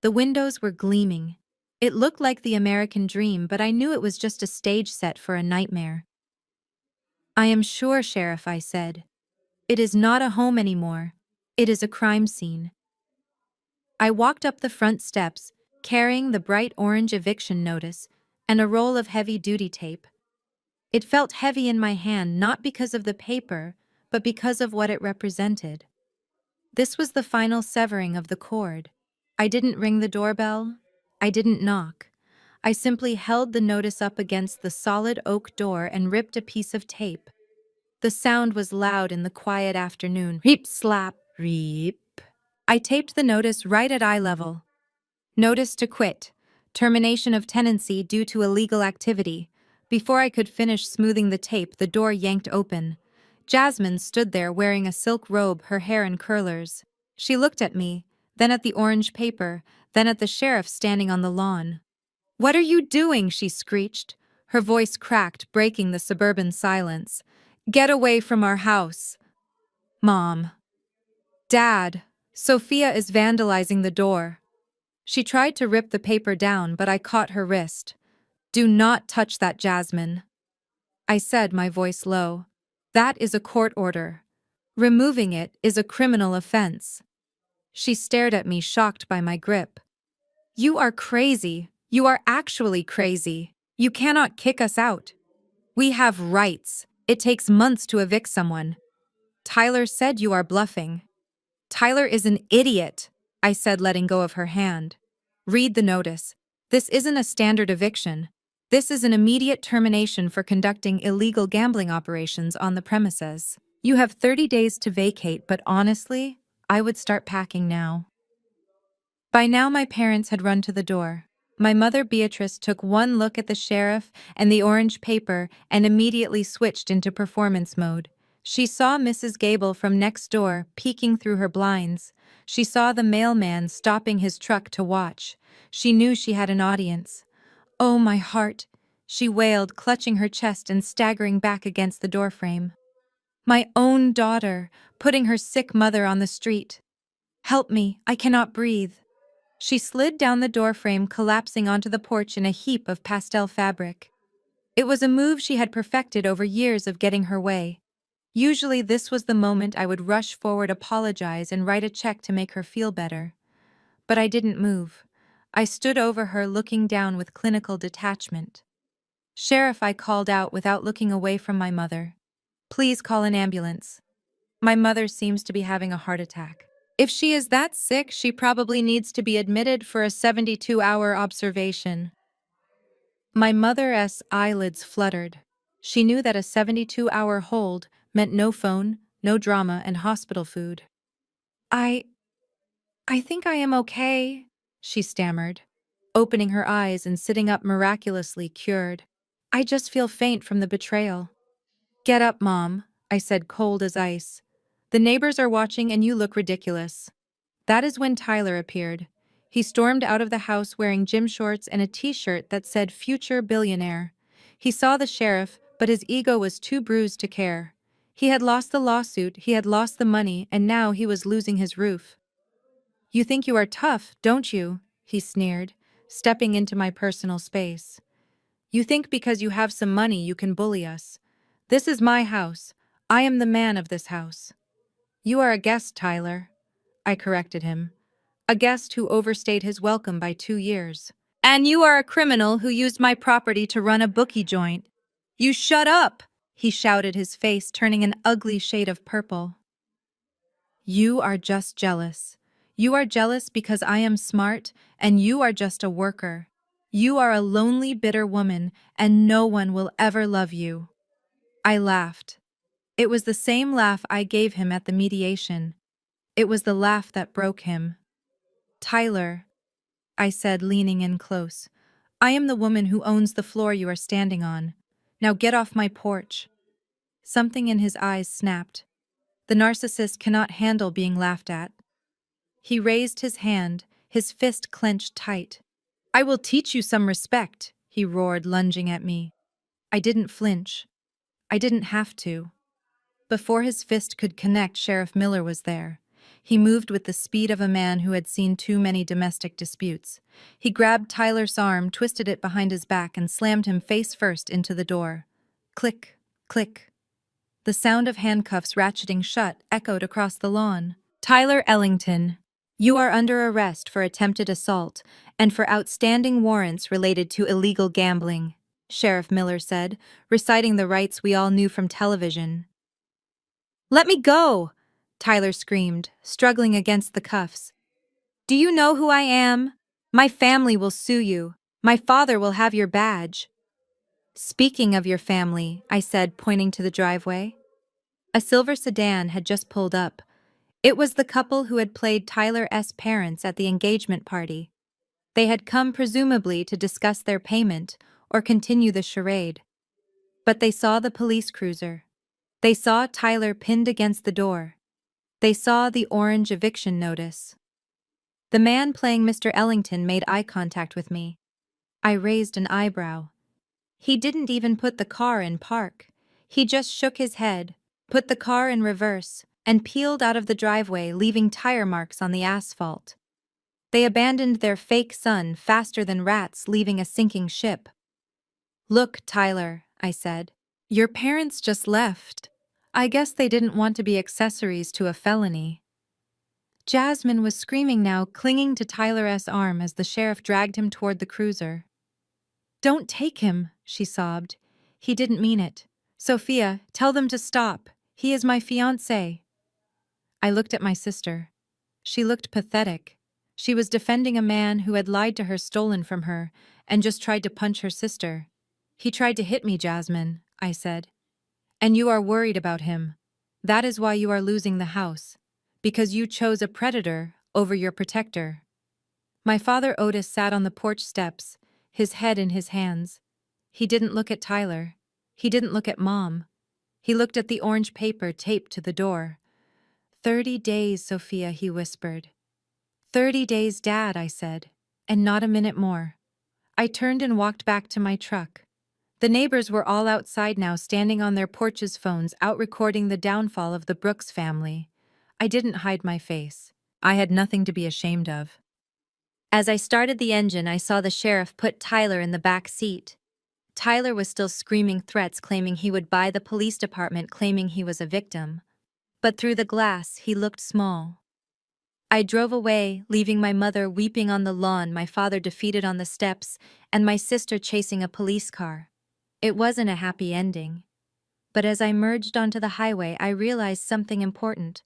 The windows were gleaming. It looked like the American dream, but I knew it was just a stage set for a nightmare. "I am sure, Sheriff," I said. "It is not a home anymore. It is a crime scene." I walked up the front steps, carrying the bright orange eviction notice and a roll of heavy-duty tape. It felt heavy in my hand not because of the paper, but because of what it represented. This was the final severing of the cord. I didn't ring the doorbell. I didn't knock. I simply held the notice up against the solid oak door and ripped a piece of tape. The sound was loud in the quiet afternoon. Reep, slap, reep. I taped the notice right at eye level. "Notice to quit. Termination of tenancy due to illegal activity." Before I could finish smoothing the tape, the door yanked open. Jasmine stood there wearing a silk robe, her hair in curlers. She looked at me, then at the orange paper, then at the sheriff standing on the lawn. "What are you doing?" she screeched. Her voice cracked, breaking the suburban silence. "Get away from our house." "Mom. Dad. Sophia is vandalizing the door." She tried to rip the paper down, but I caught her wrist. "Do not touch that, Jasmine," I said, my voice low. "That is a court order. Removing it is a criminal offense." She stared at me, shocked by my grip. "You are crazy. You are actually crazy. You cannot kick us out. We have rights. It takes months to evict someone." "Tyler said you are bluffing." "Tyler is an idiot," I said, letting go of her hand. "Read the notice. This isn't a standard eviction. This is an immediate termination for conducting illegal gambling operations on the premises. You have 30 days to vacate, but honestly, I would start packing now." By now my parents had run to the door. My mother Beatrice took one look at the sheriff and the orange paper and immediately switched into performance mode. She saw Mrs. Gable from next door peeking through her blinds. She saw the mailman stopping his truck to watch. She knew she had an audience. "Oh, my heart," she wailed, clutching her chest and staggering back against the doorframe. "My own daughter, putting her sick mother on the street. Help me, I cannot breathe." She slid down the doorframe, collapsing onto the porch in a heap of pastel fabric. It was a move she had perfected over years of getting her way. Usually this was the moment I would rush forward, apologize, and write a check to make her feel better. But I didn't move. I stood over her, looking down with clinical detachment. "Sheriff," I called out without looking away from my mother. "Please call an ambulance. My mother seems to be having a heart attack. If she is that sick, she probably needs to be admitted for a 72-hour observation." My mother's eyelids fluttered. She knew that a 72-hour hold meant no phone, no drama, and hospital food. I think I am okay," she stammered, opening her eyes and sitting up, miraculously cured. "I just feel faint from the betrayal." "Get up, Mom," I said, cold as ice. "The neighbors are watching and you look ridiculous." That is when Tyler appeared. He stormed out of the house wearing gym shorts and a t-shirt that said "Future Billionaire." He saw the sheriff, but his ego was too bruised to care. He had lost the lawsuit, he had lost the money, and now he was losing his roof. "You think you are tough, don't you?" he sneered, stepping into my personal space. "You think because you have some money you can bully us. This is my house. I am the man of this house." "You are a guest, Tyler," I corrected him. "A guest who overstayed his welcome by 2 years." And you are a criminal who used my property to run a bookie joint. You shut up, he shouted, his face turning an ugly shade of purple. You are just jealous. You are jealous because I am smart, and you are just a worker. You are a lonely, bitter woman, and no one will ever love you. I laughed. It was the same laugh I gave him at the mediation. It was the laugh that broke him. Tyler, I said, leaning in close, I am the woman who owns the floor you are standing on. Now get off my porch. Something in his eyes snapped. The narcissist cannot handle being laughed at. He raised his hand, his fist clenched tight. I will teach you some respect, he roared, lunging at me. I didn't flinch. I didn't have to. Before his fist could connect, Sheriff Miller was there. He moved with the speed of a man who had seen too many domestic disputes. He grabbed Tyler's arm, twisted it behind his back, and slammed him face first into the door. Click, click. The sound of handcuffs ratcheting shut echoed across the lawn. Tyler Ellington, you are under arrest for attempted assault and for outstanding warrants related to illegal gambling, Sheriff Miller said, reciting the rights we all knew from television. Let me go, Tyler screamed, struggling against the cuffs. Do you know who I am? My family will sue you. My father will have your badge. Speaking of your family, I said, pointing to the driveway. A silver sedan had just pulled up. It was the couple who had played Tyler's parents at the engagement party. They had come presumably to discuss their payment or continue the charade. But they saw the police cruiser. They saw Tyler pinned against the door. They saw the orange eviction notice. The man playing Mr. Ellington made eye contact with me. I raised an eyebrow. He didn't even put the car in park. He just shook his head, put the car in reverse, and peeled out of the driveway, leaving tire marks on the asphalt. They abandoned their fake son faster than rats leaving a sinking ship. Look, Tyler, I said. Your parents just left. I guess they didn't want to be accessories to a felony. Jasmine was screaming now, clinging to Tyler's arm as the sheriff dragged him toward the cruiser. Don't take him, she sobbed. He didn't mean it. Sophia, tell them to stop. He is my fiancé. I looked at my sister. She looked pathetic. She was defending a man who had lied to her, stolen from her, and just tried to punch her sister. He tried to hit me, Jasmine, I said. And you are worried about him. That is why you are losing the house. Because you chose a predator over your protector. My father Otis sat on the porch steps, his head in his hands. He didn't look at Tyler. He didn't look at Mom. He looked at the orange paper taped to the door. 30 days, Sophia, he whispered. 30 days, Dad, I said, and not a minute more. I turned and walked back to my truck. The neighbors were all outside now, standing on their porches, phones out, recording the downfall of the Brooks family. I didn't hide my face. I had nothing to be ashamed of. As I started the engine, I saw the sheriff put Tyler in the back seat. Tyler was still screaming threats, claiming he would buy the police department, claiming he was a victim. But through the glass, he looked small. I drove away, leaving my mother weeping on the lawn, my father defeated on the steps, and my sister chasing a police car. It wasn't a happy ending. But as I merged onto the highway, I realized something important.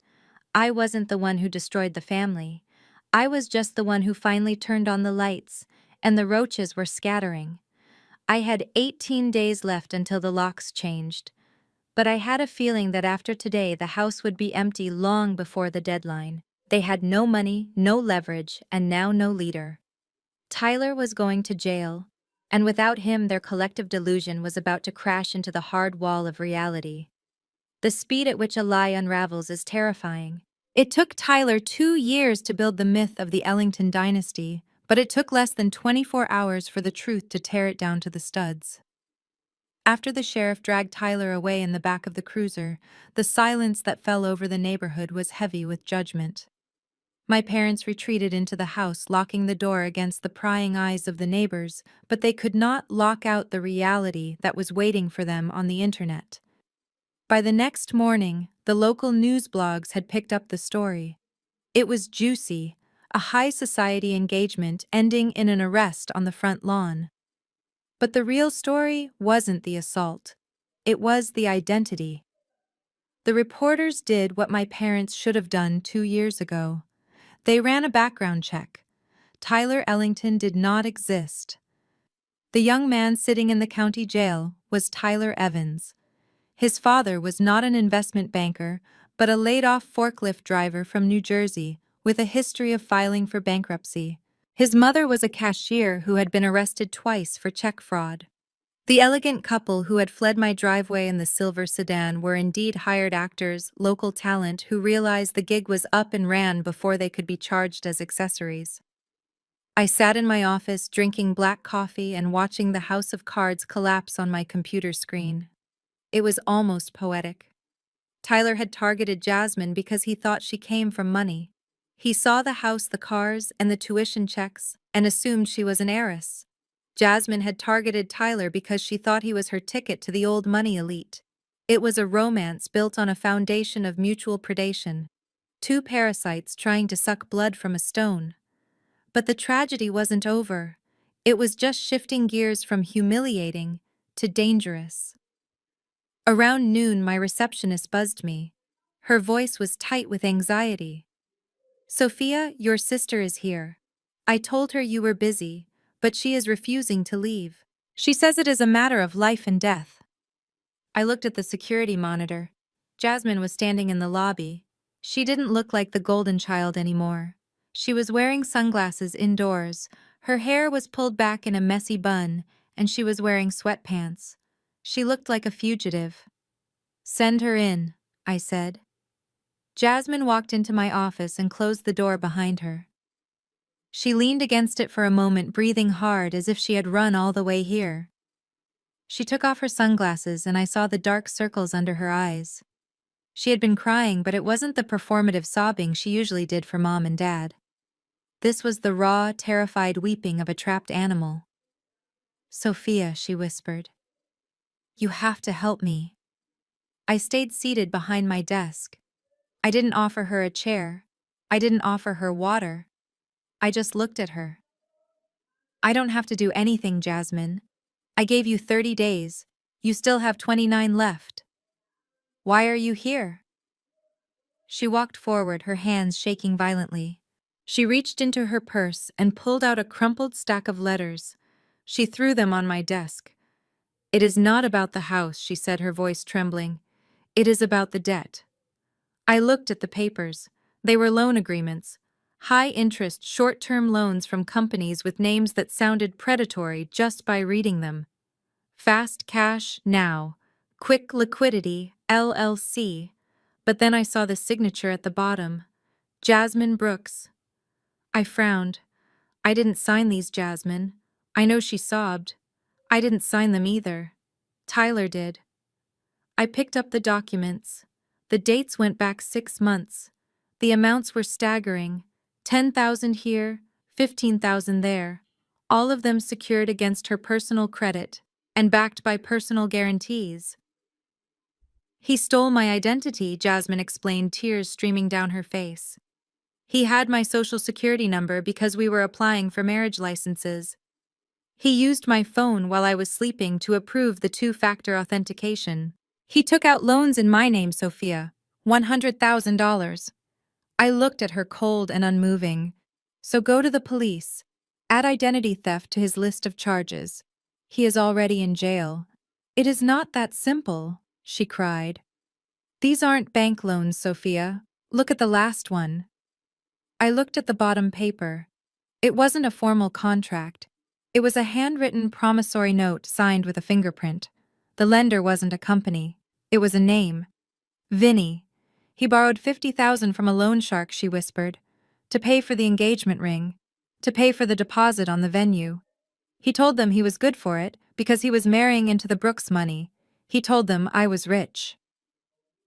I wasn't the one who destroyed the family. I was just the one who finally turned on the lights, and the roaches were scattering. I had 18 days left until the locks changed. But I had a feeling that after today the house would be empty long before the deadline. They had no money, no leverage, and now no leader. Tyler was going to jail, and without him their collective delusion was about to crash into the hard wall of reality. The speed at which a lie unravels is terrifying. It took Tyler 2 years to build the myth of the Ellington dynasty, but it took less than 24 hours for the truth to tear it down to the studs. After the sheriff dragged Tyler away in the back of the cruiser, the silence that fell over the neighborhood was heavy with judgment. My parents retreated into the house, locking the door against the prying eyes of the neighbors, but they could not lock out the reality that was waiting for them on the internet. By the next morning, the local news blogs had picked up the story. It was juicy, a high society engagement ending in an arrest on the front lawn. But the real story wasn't the assault. It was the identity. The reporters did what my parents should have done 2 years ago. They ran a background check. Tyler Ellington did not exist. The young man sitting in the county jail was Tyler Evans. His father was not an investment banker, but a laid-off forklift driver from New Jersey with a history of filing for bankruptcy. His mother was a cashier who had been arrested twice for check fraud. The elegant couple who had fled my driveway in the silver sedan were indeed hired actors, local talent who realized the gig was up and ran before they could be charged as accessories. I sat in my office drinking black coffee and watching the house of cards collapse on my computer screen. It was almost poetic. Tyler had targeted Jasmine because he thought she came from money. He saw the house, the cars, and the tuition checks, and assumed she was an heiress. Jasmine had targeted Tyler because she thought he was her ticket to the old money elite. It was a romance built on a foundation of mutual predation. Two parasites trying to suck blood from a stone. But the tragedy wasn't over. It was just shifting gears from humiliating to dangerous. Around noon, my receptionist buzzed me. Her voice was tight with anxiety. "Sophia, your sister is here. I told her you were busy, but she is refusing to leave. She says it is a matter of life and death." I looked at the security monitor. Jasmine was standing in the lobby. She didn't look like the golden child anymore. She was wearing sunglasses indoors, her hair was pulled back in a messy bun, and she was wearing sweatpants. She looked like a fugitive. "Send her in," I said. Jasmine walked into my office and closed the door behind her. She leaned against it for a moment, breathing hard as if she had run all the way here. She took off her sunglasses and I saw the dark circles under her eyes. She had been crying, but it wasn't the performative sobbing she usually did for Mom and Dad. This was the raw, terrified weeping of a trapped animal. "Sophia," she whispered. "You have to help me." I stayed seated behind my desk. I didn't offer her a chair. I didn't offer her water. I just looked at her. "I don't have to do anything, Jasmine. I gave you 30 days. You still have 29 left. Why are you here?" She walked forward, her hands shaking violently. She reached into her purse and pulled out a crumpled stack of letters. She threw them on my desk. "It is not about the house," she said, her voice trembling. "It is about the debt." I looked at the papers. They were loan agreements. High-interest, short-term loans from companies with names that sounded predatory just by reading them. Fast Cash Now, Quick Liquidity, LLC. But then I saw the signature at the bottom. Jasmine Brooks. I frowned. "I didn't sign these, Jasmine." I know, she sobbed. "I didn't sign them either. Tyler did." I picked up the documents. The dates went back 6 months. The amounts were staggering. 10,000 here, 15,000 there. All of them secured against her personal credit and backed by personal guarantees. "He stole my identity," Jasmine explained, tears streaming down her face. "He had my social security number because we were applying for marriage licenses. He used my phone while I was sleeping to approve the two-factor authentication. He took out loans in my name, Sophia, $100,000. I looked at her, cold and unmoving. "So go to the police. Add identity theft to his list of charges. He is already in jail." "It is not that simple," she cried. "These aren't bank loans, Sophia. Look at the last one." I looked at the bottom paper. It wasn't a formal contract. It was a handwritten promissory note signed with a fingerprint. The lender wasn't a company. It was a name. Vinny. "He borrowed 50,000 from a loan shark," she whispered, "to pay for the engagement ring, to pay for the deposit on the venue. He told them he was good for it because he was marrying into the Brooks money. He told them I was rich."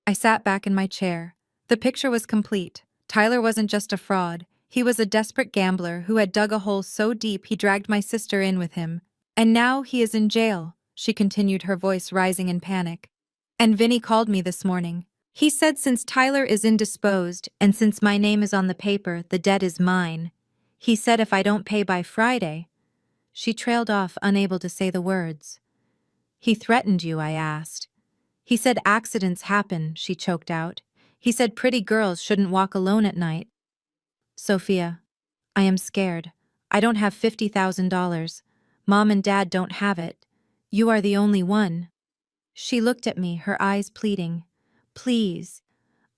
I sat back in my chair. The picture was complete. Tyler wasn't just a fraud. He was a desperate gambler who had dug a hole so deep he dragged my sister in with him. "And now he is in jail," she continued, her voice rising in panic. "And Vinny called me this morning. He said since Tyler is indisposed and since my name is on the paper, the debt is mine. He said if I don't pay by Friday. She trailed off, unable to say the words. He threatened you, I asked. He said accidents happen, she choked out. He said pretty girls shouldn't walk alone at night. Sophia, I am scared. I don't have $50,000. Mom and Dad don't have it. You are the only one. She looked at me, her eyes pleading. Please.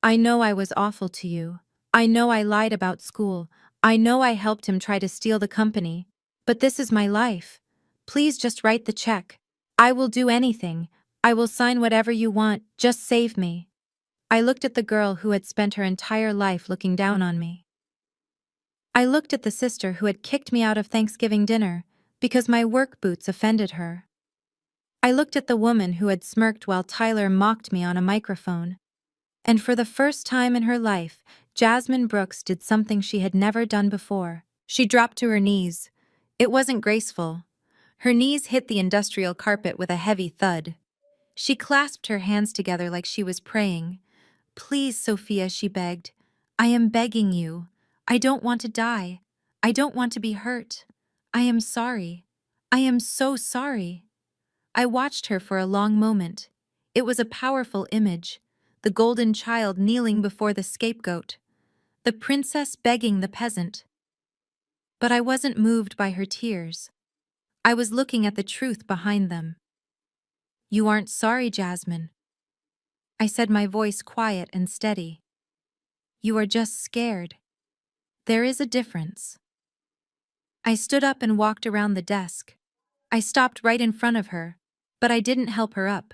I know I was awful to you. I know I lied about school. I know I helped him try to steal the company. But this is my life. Please just write the check. I will do anything. I will sign whatever you want. Just save me. I looked at the girl who had spent her entire life looking down on me. I looked at the sister who had kicked me out of Thanksgiving dinner because my work boots offended her. I looked at the woman who had smirked while Tyler mocked me on a microphone. And for the first time in her life, Jasmine Brooks did something she had never done before. She dropped to her knees. It wasn't graceful. Her knees hit the industrial carpet with a heavy thud. She clasped her hands together like she was praying. Please, Sophia, she begged. I am begging you. I don't want to die. I don't want to be hurt. I am sorry. I am so sorry. I watched her for a long moment. It was a powerful image. The golden child kneeling before the scapegoat. The princess begging the peasant. But I wasn't moved by her tears. I was looking at the truth behind them. You aren't sorry, Jasmine. I said, my voice quiet and steady. You are just scared. There is a difference. I stood up and walked around the desk. I stopped right in front of her, but I didn't help her up.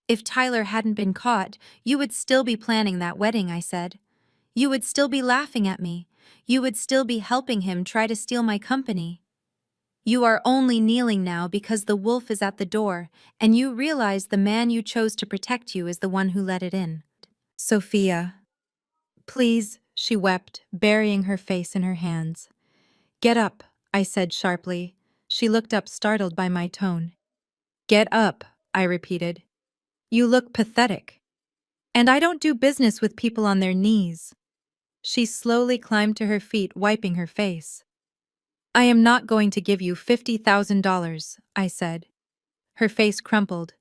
If Tyler hadn't been caught, you would still be planning that wedding, I said. You would still be laughing at me. You would still be helping him try to steal my company. You are only kneeling now because the wolf is at the door, and you realize the man you chose to protect you is the one who let it in. Sophia. Please, she wept, burying her face in her hands. Get up, I said sharply. She looked up, startled by my tone. Get up, I repeated. You look pathetic. And I don't do business with people on their knees. She slowly climbed to her feet, wiping her face. I am not going to give you $50,000, I said. Her face crumpled.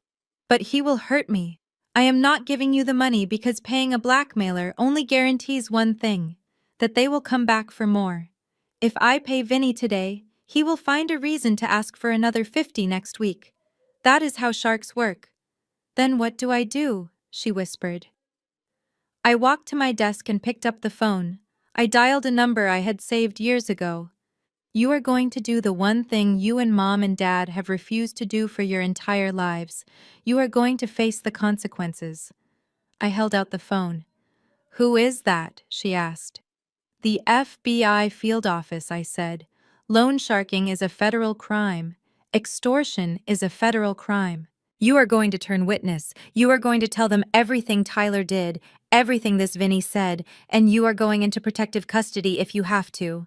But he will hurt me. I am not giving you the money because paying a blackmailer only guarantees one thing, that they will come back for more. If I pay Vinny today, he will find a reason to ask for another 50 next week. That is how sharks work. Then what do I do? She whispered. I walked to my desk and picked up the phone. I dialed a number I had saved years ago. You are going to do the one thing you and Mom and Dad have refused to do for your entire lives. You are going to face the consequences. I held out the phone. Who is that? She asked. The FBI field office, I said. Loan sharking is a federal crime. Extortion is a federal crime. You are going to turn witness. You are going to tell them everything Tyler did, everything this Vinny said, and you are going into protective custody if you have to.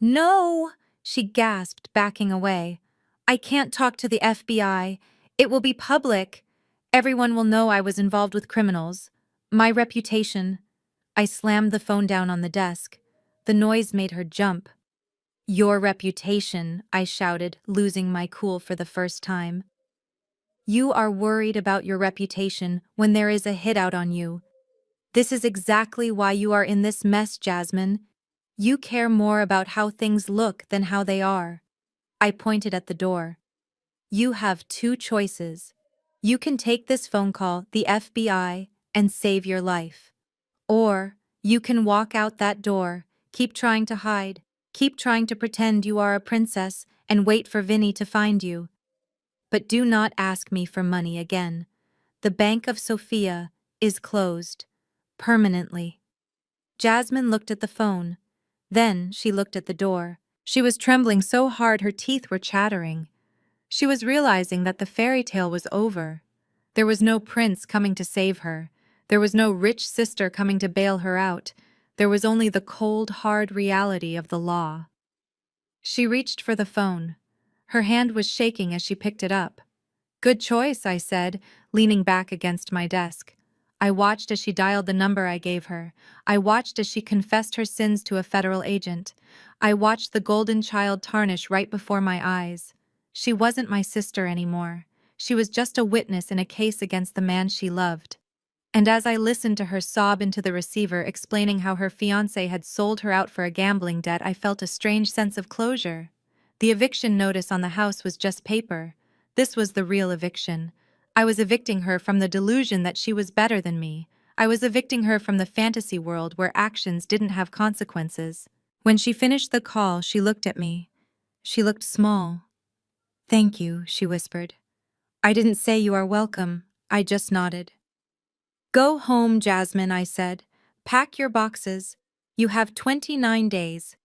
No, she gasped, backing away. I can't talk to the FBI. It will be public. Everyone will know I was involved with criminals. My reputation. I slammed the phone down on the desk. The noise made her jump. Your reputation, I shouted, losing my cool for the first time. You are worried about your reputation when there is a hit out on you. This is exactly why you are in this mess, Jasmine. You care more about how things look than how they are. I pointed at the door. You have two choices. You can take this phone call, the FBI, and save your life. Or you can walk out that door, keep trying to hide, keep trying to pretend you are a princess, and wait for Vinny to find you. But do not ask me for money again. The Bank of Sophia is closed. Permanently. Jasmine looked at the phone. Then she looked at the door. She was trembling so hard her teeth were chattering. She was realizing that the fairy tale was over. There was no prince coming to save her. There was no rich sister coming to bail her out. There was only the cold, hard reality of the law. She reached for the phone. Her hand was shaking as she picked it up. Good choice, I said, leaning back against my desk. I watched as she dialed the number I gave her. I watched as she confessed her sins to a federal agent. I watched the golden child tarnish right before my eyes. She wasn't my sister anymore. She was just a witness in a case against the man she loved. And as I listened to her sob into the receiver explaining how her fiancé had sold her out for a gambling debt, I felt a strange sense of closure. The eviction notice on the house was just paper. This was the real eviction. I was evicting her from the delusion that she was better than me. I was evicting her from the fantasy world where actions didn't have consequences. When she finished the call, she looked at me. She looked small. "Thank you," she whispered. "I didn't say you are welcome. I just nodded." "Go home, Jasmine," I said. "Pack your boxes. You have 29 days.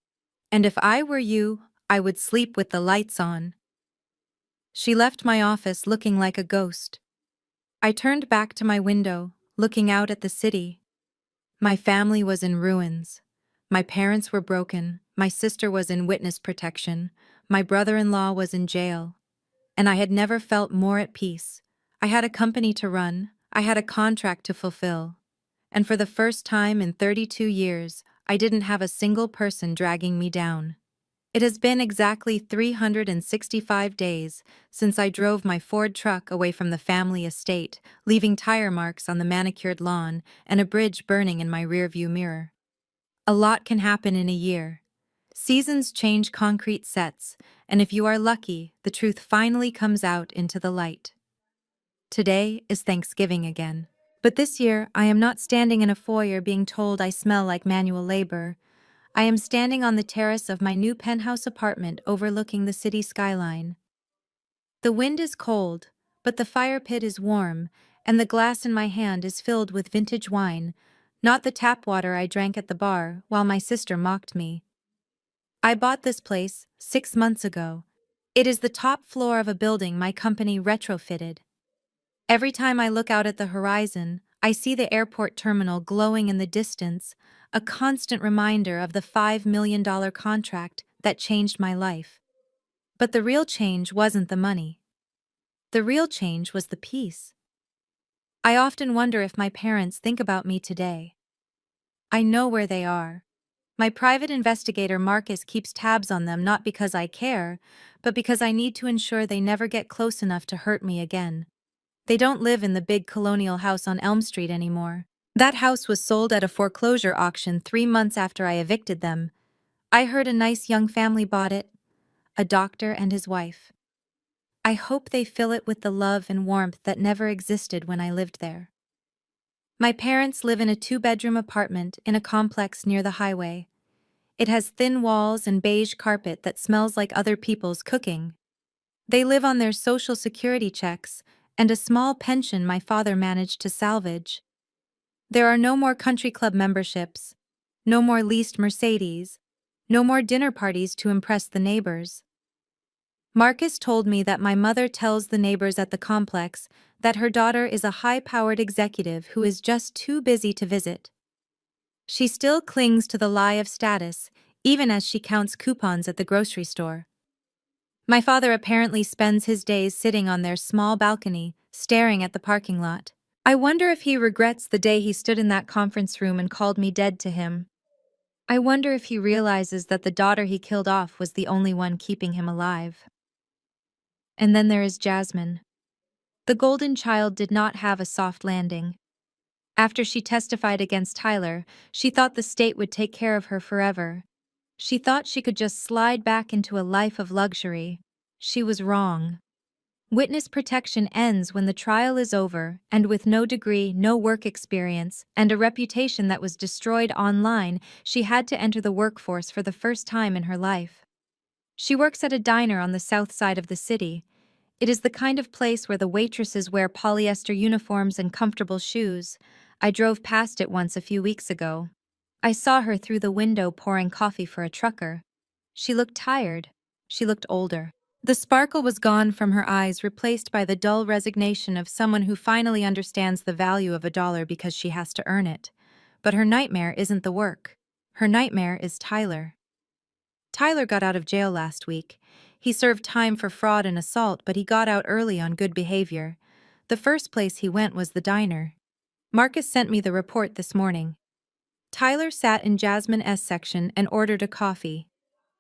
And if I were you, I would sleep with the lights on." She left my office looking like a ghost. I turned back to my window, looking out at the city. My family was in ruins. My parents were broken. My sister was in witness protection. My brother-in-law was in jail. And I had never felt more at peace. I had a company to run. I had a contract to fulfill. And for the first time in 32 years, I didn't have a single person dragging me down. It has been exactly 365 days since I drove my Ford truck away from the family estate, leaving tire marks on the manicured lawn and a bridge burning in my rearview mirror. A lot can happen in a year. Seasons change concrete sets, and if you are lucky, the truth finally comes out into the light. Today is Thanksgiving again. But this year, I am not standing in a foyer being told I smell like manual labor. I am standing on the terrace of my new penthouse apartment overlooking the city skyline. The wind is cold, but the fire pit is warm, and the glass in my hand is filled with vintage wine, not the tap water I drank at the bar while my sister mocked me. I bought this place 6 months ago. It is the top floor of a building my company retrofitted. Every time I look out at the horizon, I see the airport terminal glowing in the distance, a constant reminder of the $5 million contract that changed my life. But the real change wasn't the money. The real change was the peace. I often wonder if my parents think about me today. I know where they are. My private investigator Marcus keeps tabs on them not because I care, but because I need to ensure they never get close enough to hurt me again. They don't live in the big colonial house on Elm Street anymore. That house was sold at a foreclosure auction 3 months after I evicted them. I heard a nice young family bought it, a doctor and his wife. I hope they fill it with the love and warmth that never existed when I lived there. My parents live in a 2-bedroom apartment in a complex near the highway. It has thin walls and beige carpet that smells like other people's cooking. They live on their Social Security checks and a small pension my father managed to salvage. There are no more country club memberships, no more leased Mercedes, no more dinner parties to impress the neighbors. Marcus told me that my mother tells the neighbors at the complex that her daughter is a high-powered executive who is just too busy to visit. She still clings to the lie of status, even as she counts coupons at the grocery store. My father apparently spends his days sitting on their small balcony, staring at the parking lot. I wonder if he regrets the day he stood in that conference room and called me dead to him. I wonder if he realizes that the daughter he killed off was the only one keeping him alive. And then there is Jasmine. The golden child did not have a soft landing. After she testified against Tyler, she thought the state would take care of her forever. She thought she could just slide back into a life of luxury. She was wrong. Witness protection ends when the trial is over, and with no degree, no work experience, and a reputation that was destroyed online, she had to enter the workforce for the first time in her life. She works at a diner on the south side of the city. It is the kind of place where the waitresses wear polyester uniforms and comfortable shoes. I drove past it once a few weeks ago. I saw her through the window pouring coffee for a trucker. She looked tired. She looked older. The sparkle was gone from her eyes, replaced by the dull resignation of someone who finally understands the value of a dollar because she has to earn it. But her nightmare isn't the work. Her nightmare is Tyler. Tyler got out of jail last week. He served time for fraud and assault, but he got out early on good behavior. The first place he went was the diner. Marcus sent me the report this morning. Tyler sat in Jasmine S. section and ordered a coffee.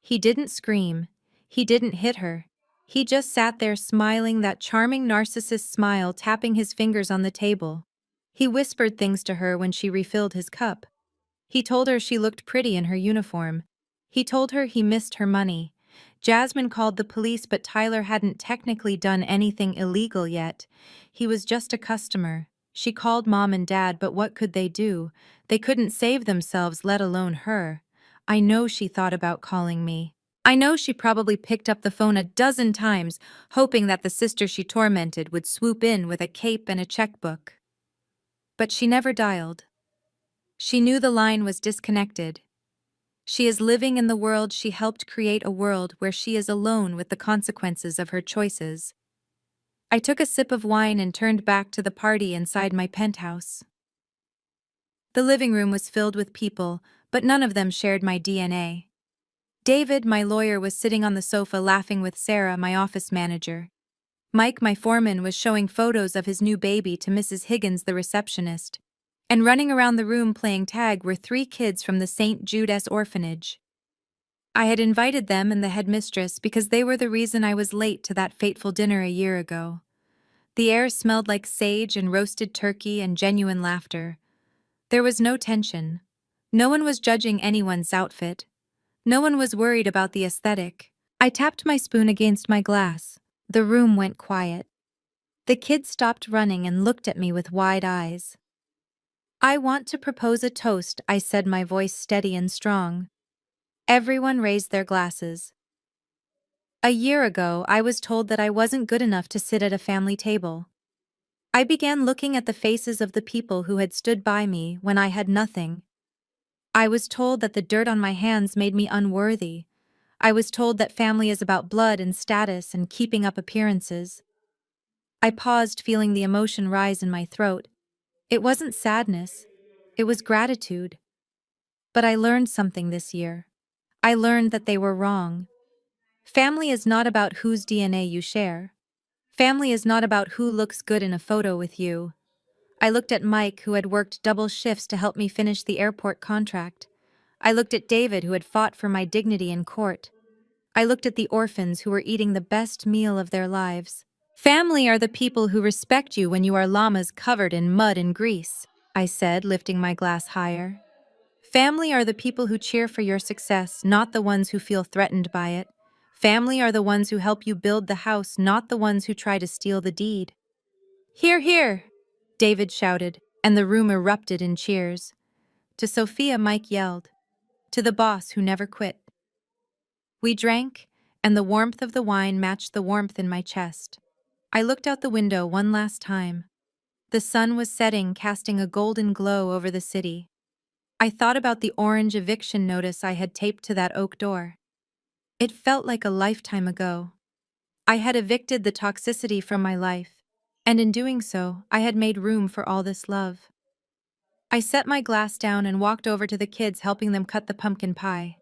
He didn't scream. He didn't hit her. He just sat there smiling, that charming narcissist smile, tapping his fingers on the table. He whispered things to her when she refilled his cup. He told her she looked pretty in her uniform. He told her he missed her money. Jasmine called the police, but Tyler hadn't technically done anything illegal yet. He was just a customer. She called mom and dad, but what could they do? They couldn't save themselves, let alone her. I know she thought about calling me. I know she probably picked up the phone a dozen times, hoping that the sister she tormented would swoop in with a cape and a checkbook. But she never dialed. She knew the line was disconnected. She is living in the world she helped create, a world where she is alone with the consequences of her choices. I took a sip of wine and turned back to the party inside my penthouse. The living room was filled with people, but none of them shared my DNA. David, my lawyer, was sitting on the sofa laughing with Sarah, my office manager. Mike, my foreman, was showing photos of his new baby to Mrs. Higgins, the receptionist. And running around the room playing tag were 3 kids from the St. Jude's orphanage. I had invited them and the headmistress because they were the reason I was late to that fateful dinner a year ago. The air smelled like sage and roasted turkey and genuine laughter. There was no tension. No one was judging anyone's outfit. No one was worried about the aesthetic. I tapped my spoon against my glass. The room went quiet. The kids stopped running and looked at me with wide eyes. "I want to propose a toast," I said, my voice steady and strong. Everyone raised their glasses. A year ago, I was told that I wasn't good enough to sit at a family table. I began looking at the faces of the people who had stood by me when I had nothing. I was told that the dirt on my hands made me unworthy. I was told that family is about blood and status and keeping up appearances. I paused, feeling the emotion rise in my throat. It wasn't sadness. It was gratitude. But I learned something this year. I learned that they were wrong. Family is not about whose DNA you share. Family is not about who looks good in a photo with you. I looked at Mike, who had worked double shifts to help me finish the airport contract. I looked at David, who had fought for my dignity in court. I looked at the orphans who were eating the best meal of their lives. Family are the people who respect you when you are llamas covered in mud and grease, I said, lifting my glass higher. Family are the people who cheer for your success, not the ones who feel threatened by it. Family are the ones who help you build the house, not the ones who try to steal the deed. "Hear, hear!" David shouted, and the room erupted in cheers. To Sophia, Mike yelled. To the boss who never quit. We drank, and the warmth of the wine matched the warmth in my chest. I looked out the window one last time. The sun was setting, casting a golden glow over the city. I thought about the orange eviction notice I had taped to that oak door. It felt like a lifetime ago. I had evicted the toxicity from my life, and in doing so, I had made room for all this love. I set my glass down and walked over to the kids, helping them cut the pumpkin pie.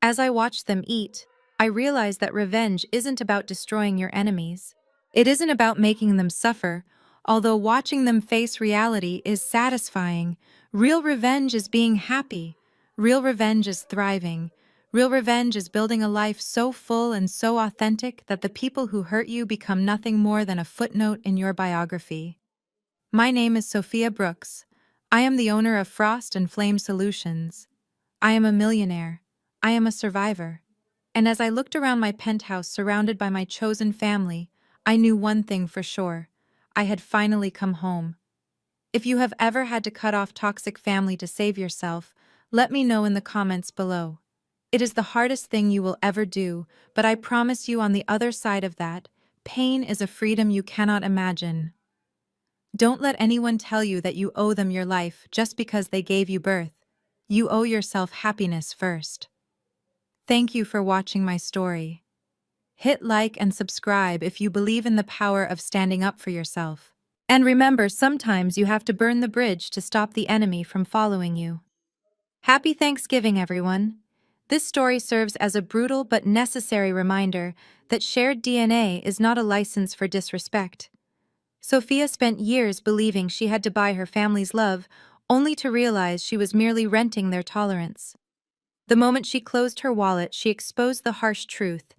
As I watched them eat, I realized that revenge isn't about destroying your enemies. It isn't about making them suffer, although watching them face reality is satisfying. Real revenge is being happy. Real revenge is thriving. Real revenge is building a life so full and so authentic that the people who hurt you become nothing more than a footnote in your biography. My name is Sophia Brooks. I am the owner of Frost and Flame Solutions. I am a millionaire. I am a survivor. And as I looked around my penthouse surrounded by my chosen family, I knew one thing for sure. I had finally come home. If you have ever had to cut off toxic family to save yourself, let me know in the comments below. It is the hardest thing you will ever do, but I promise you, on the other side of that, pain is a freedom you cannot imagine. Don't let anyone tell you that you owe them your life just because they gave you birth. You owe yourself happiness first. Thank you for watching my story. Hit like and subscribe if you believe in the power of standing up for yourself. And remember, sometimes you have to burn the bridge to stop the enemy from following you. Happy Thanksgiving, everyone. This story serves as a brutal but necessary reminder that shared DNA is not a license for disrespect. Sophia spent years believing she had to buy her family's love, only to realize she was merely renting their tolerance. The moment she closed her wallet, she exposed the harsh truth.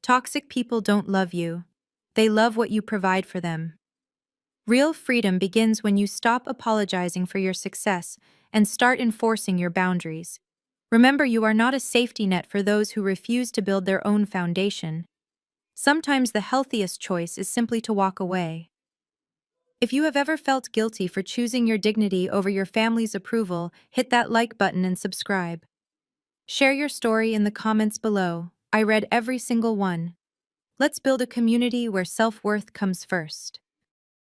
Toxic people don't love you. They love what you provide for them. Real freedom begins when you stop apologizing for your success and start enforcing your boundaries. Remember, you are not a safety net for those who refuse to build their own foundation. Sometimes the healthiest choice is simply to walk away. If you have ever felt guilty for choosing your dignity over your family's approval, hit that like button and subscribe. Share your story in the comments below. I read every single one. Let's build a community where self-worth comes first.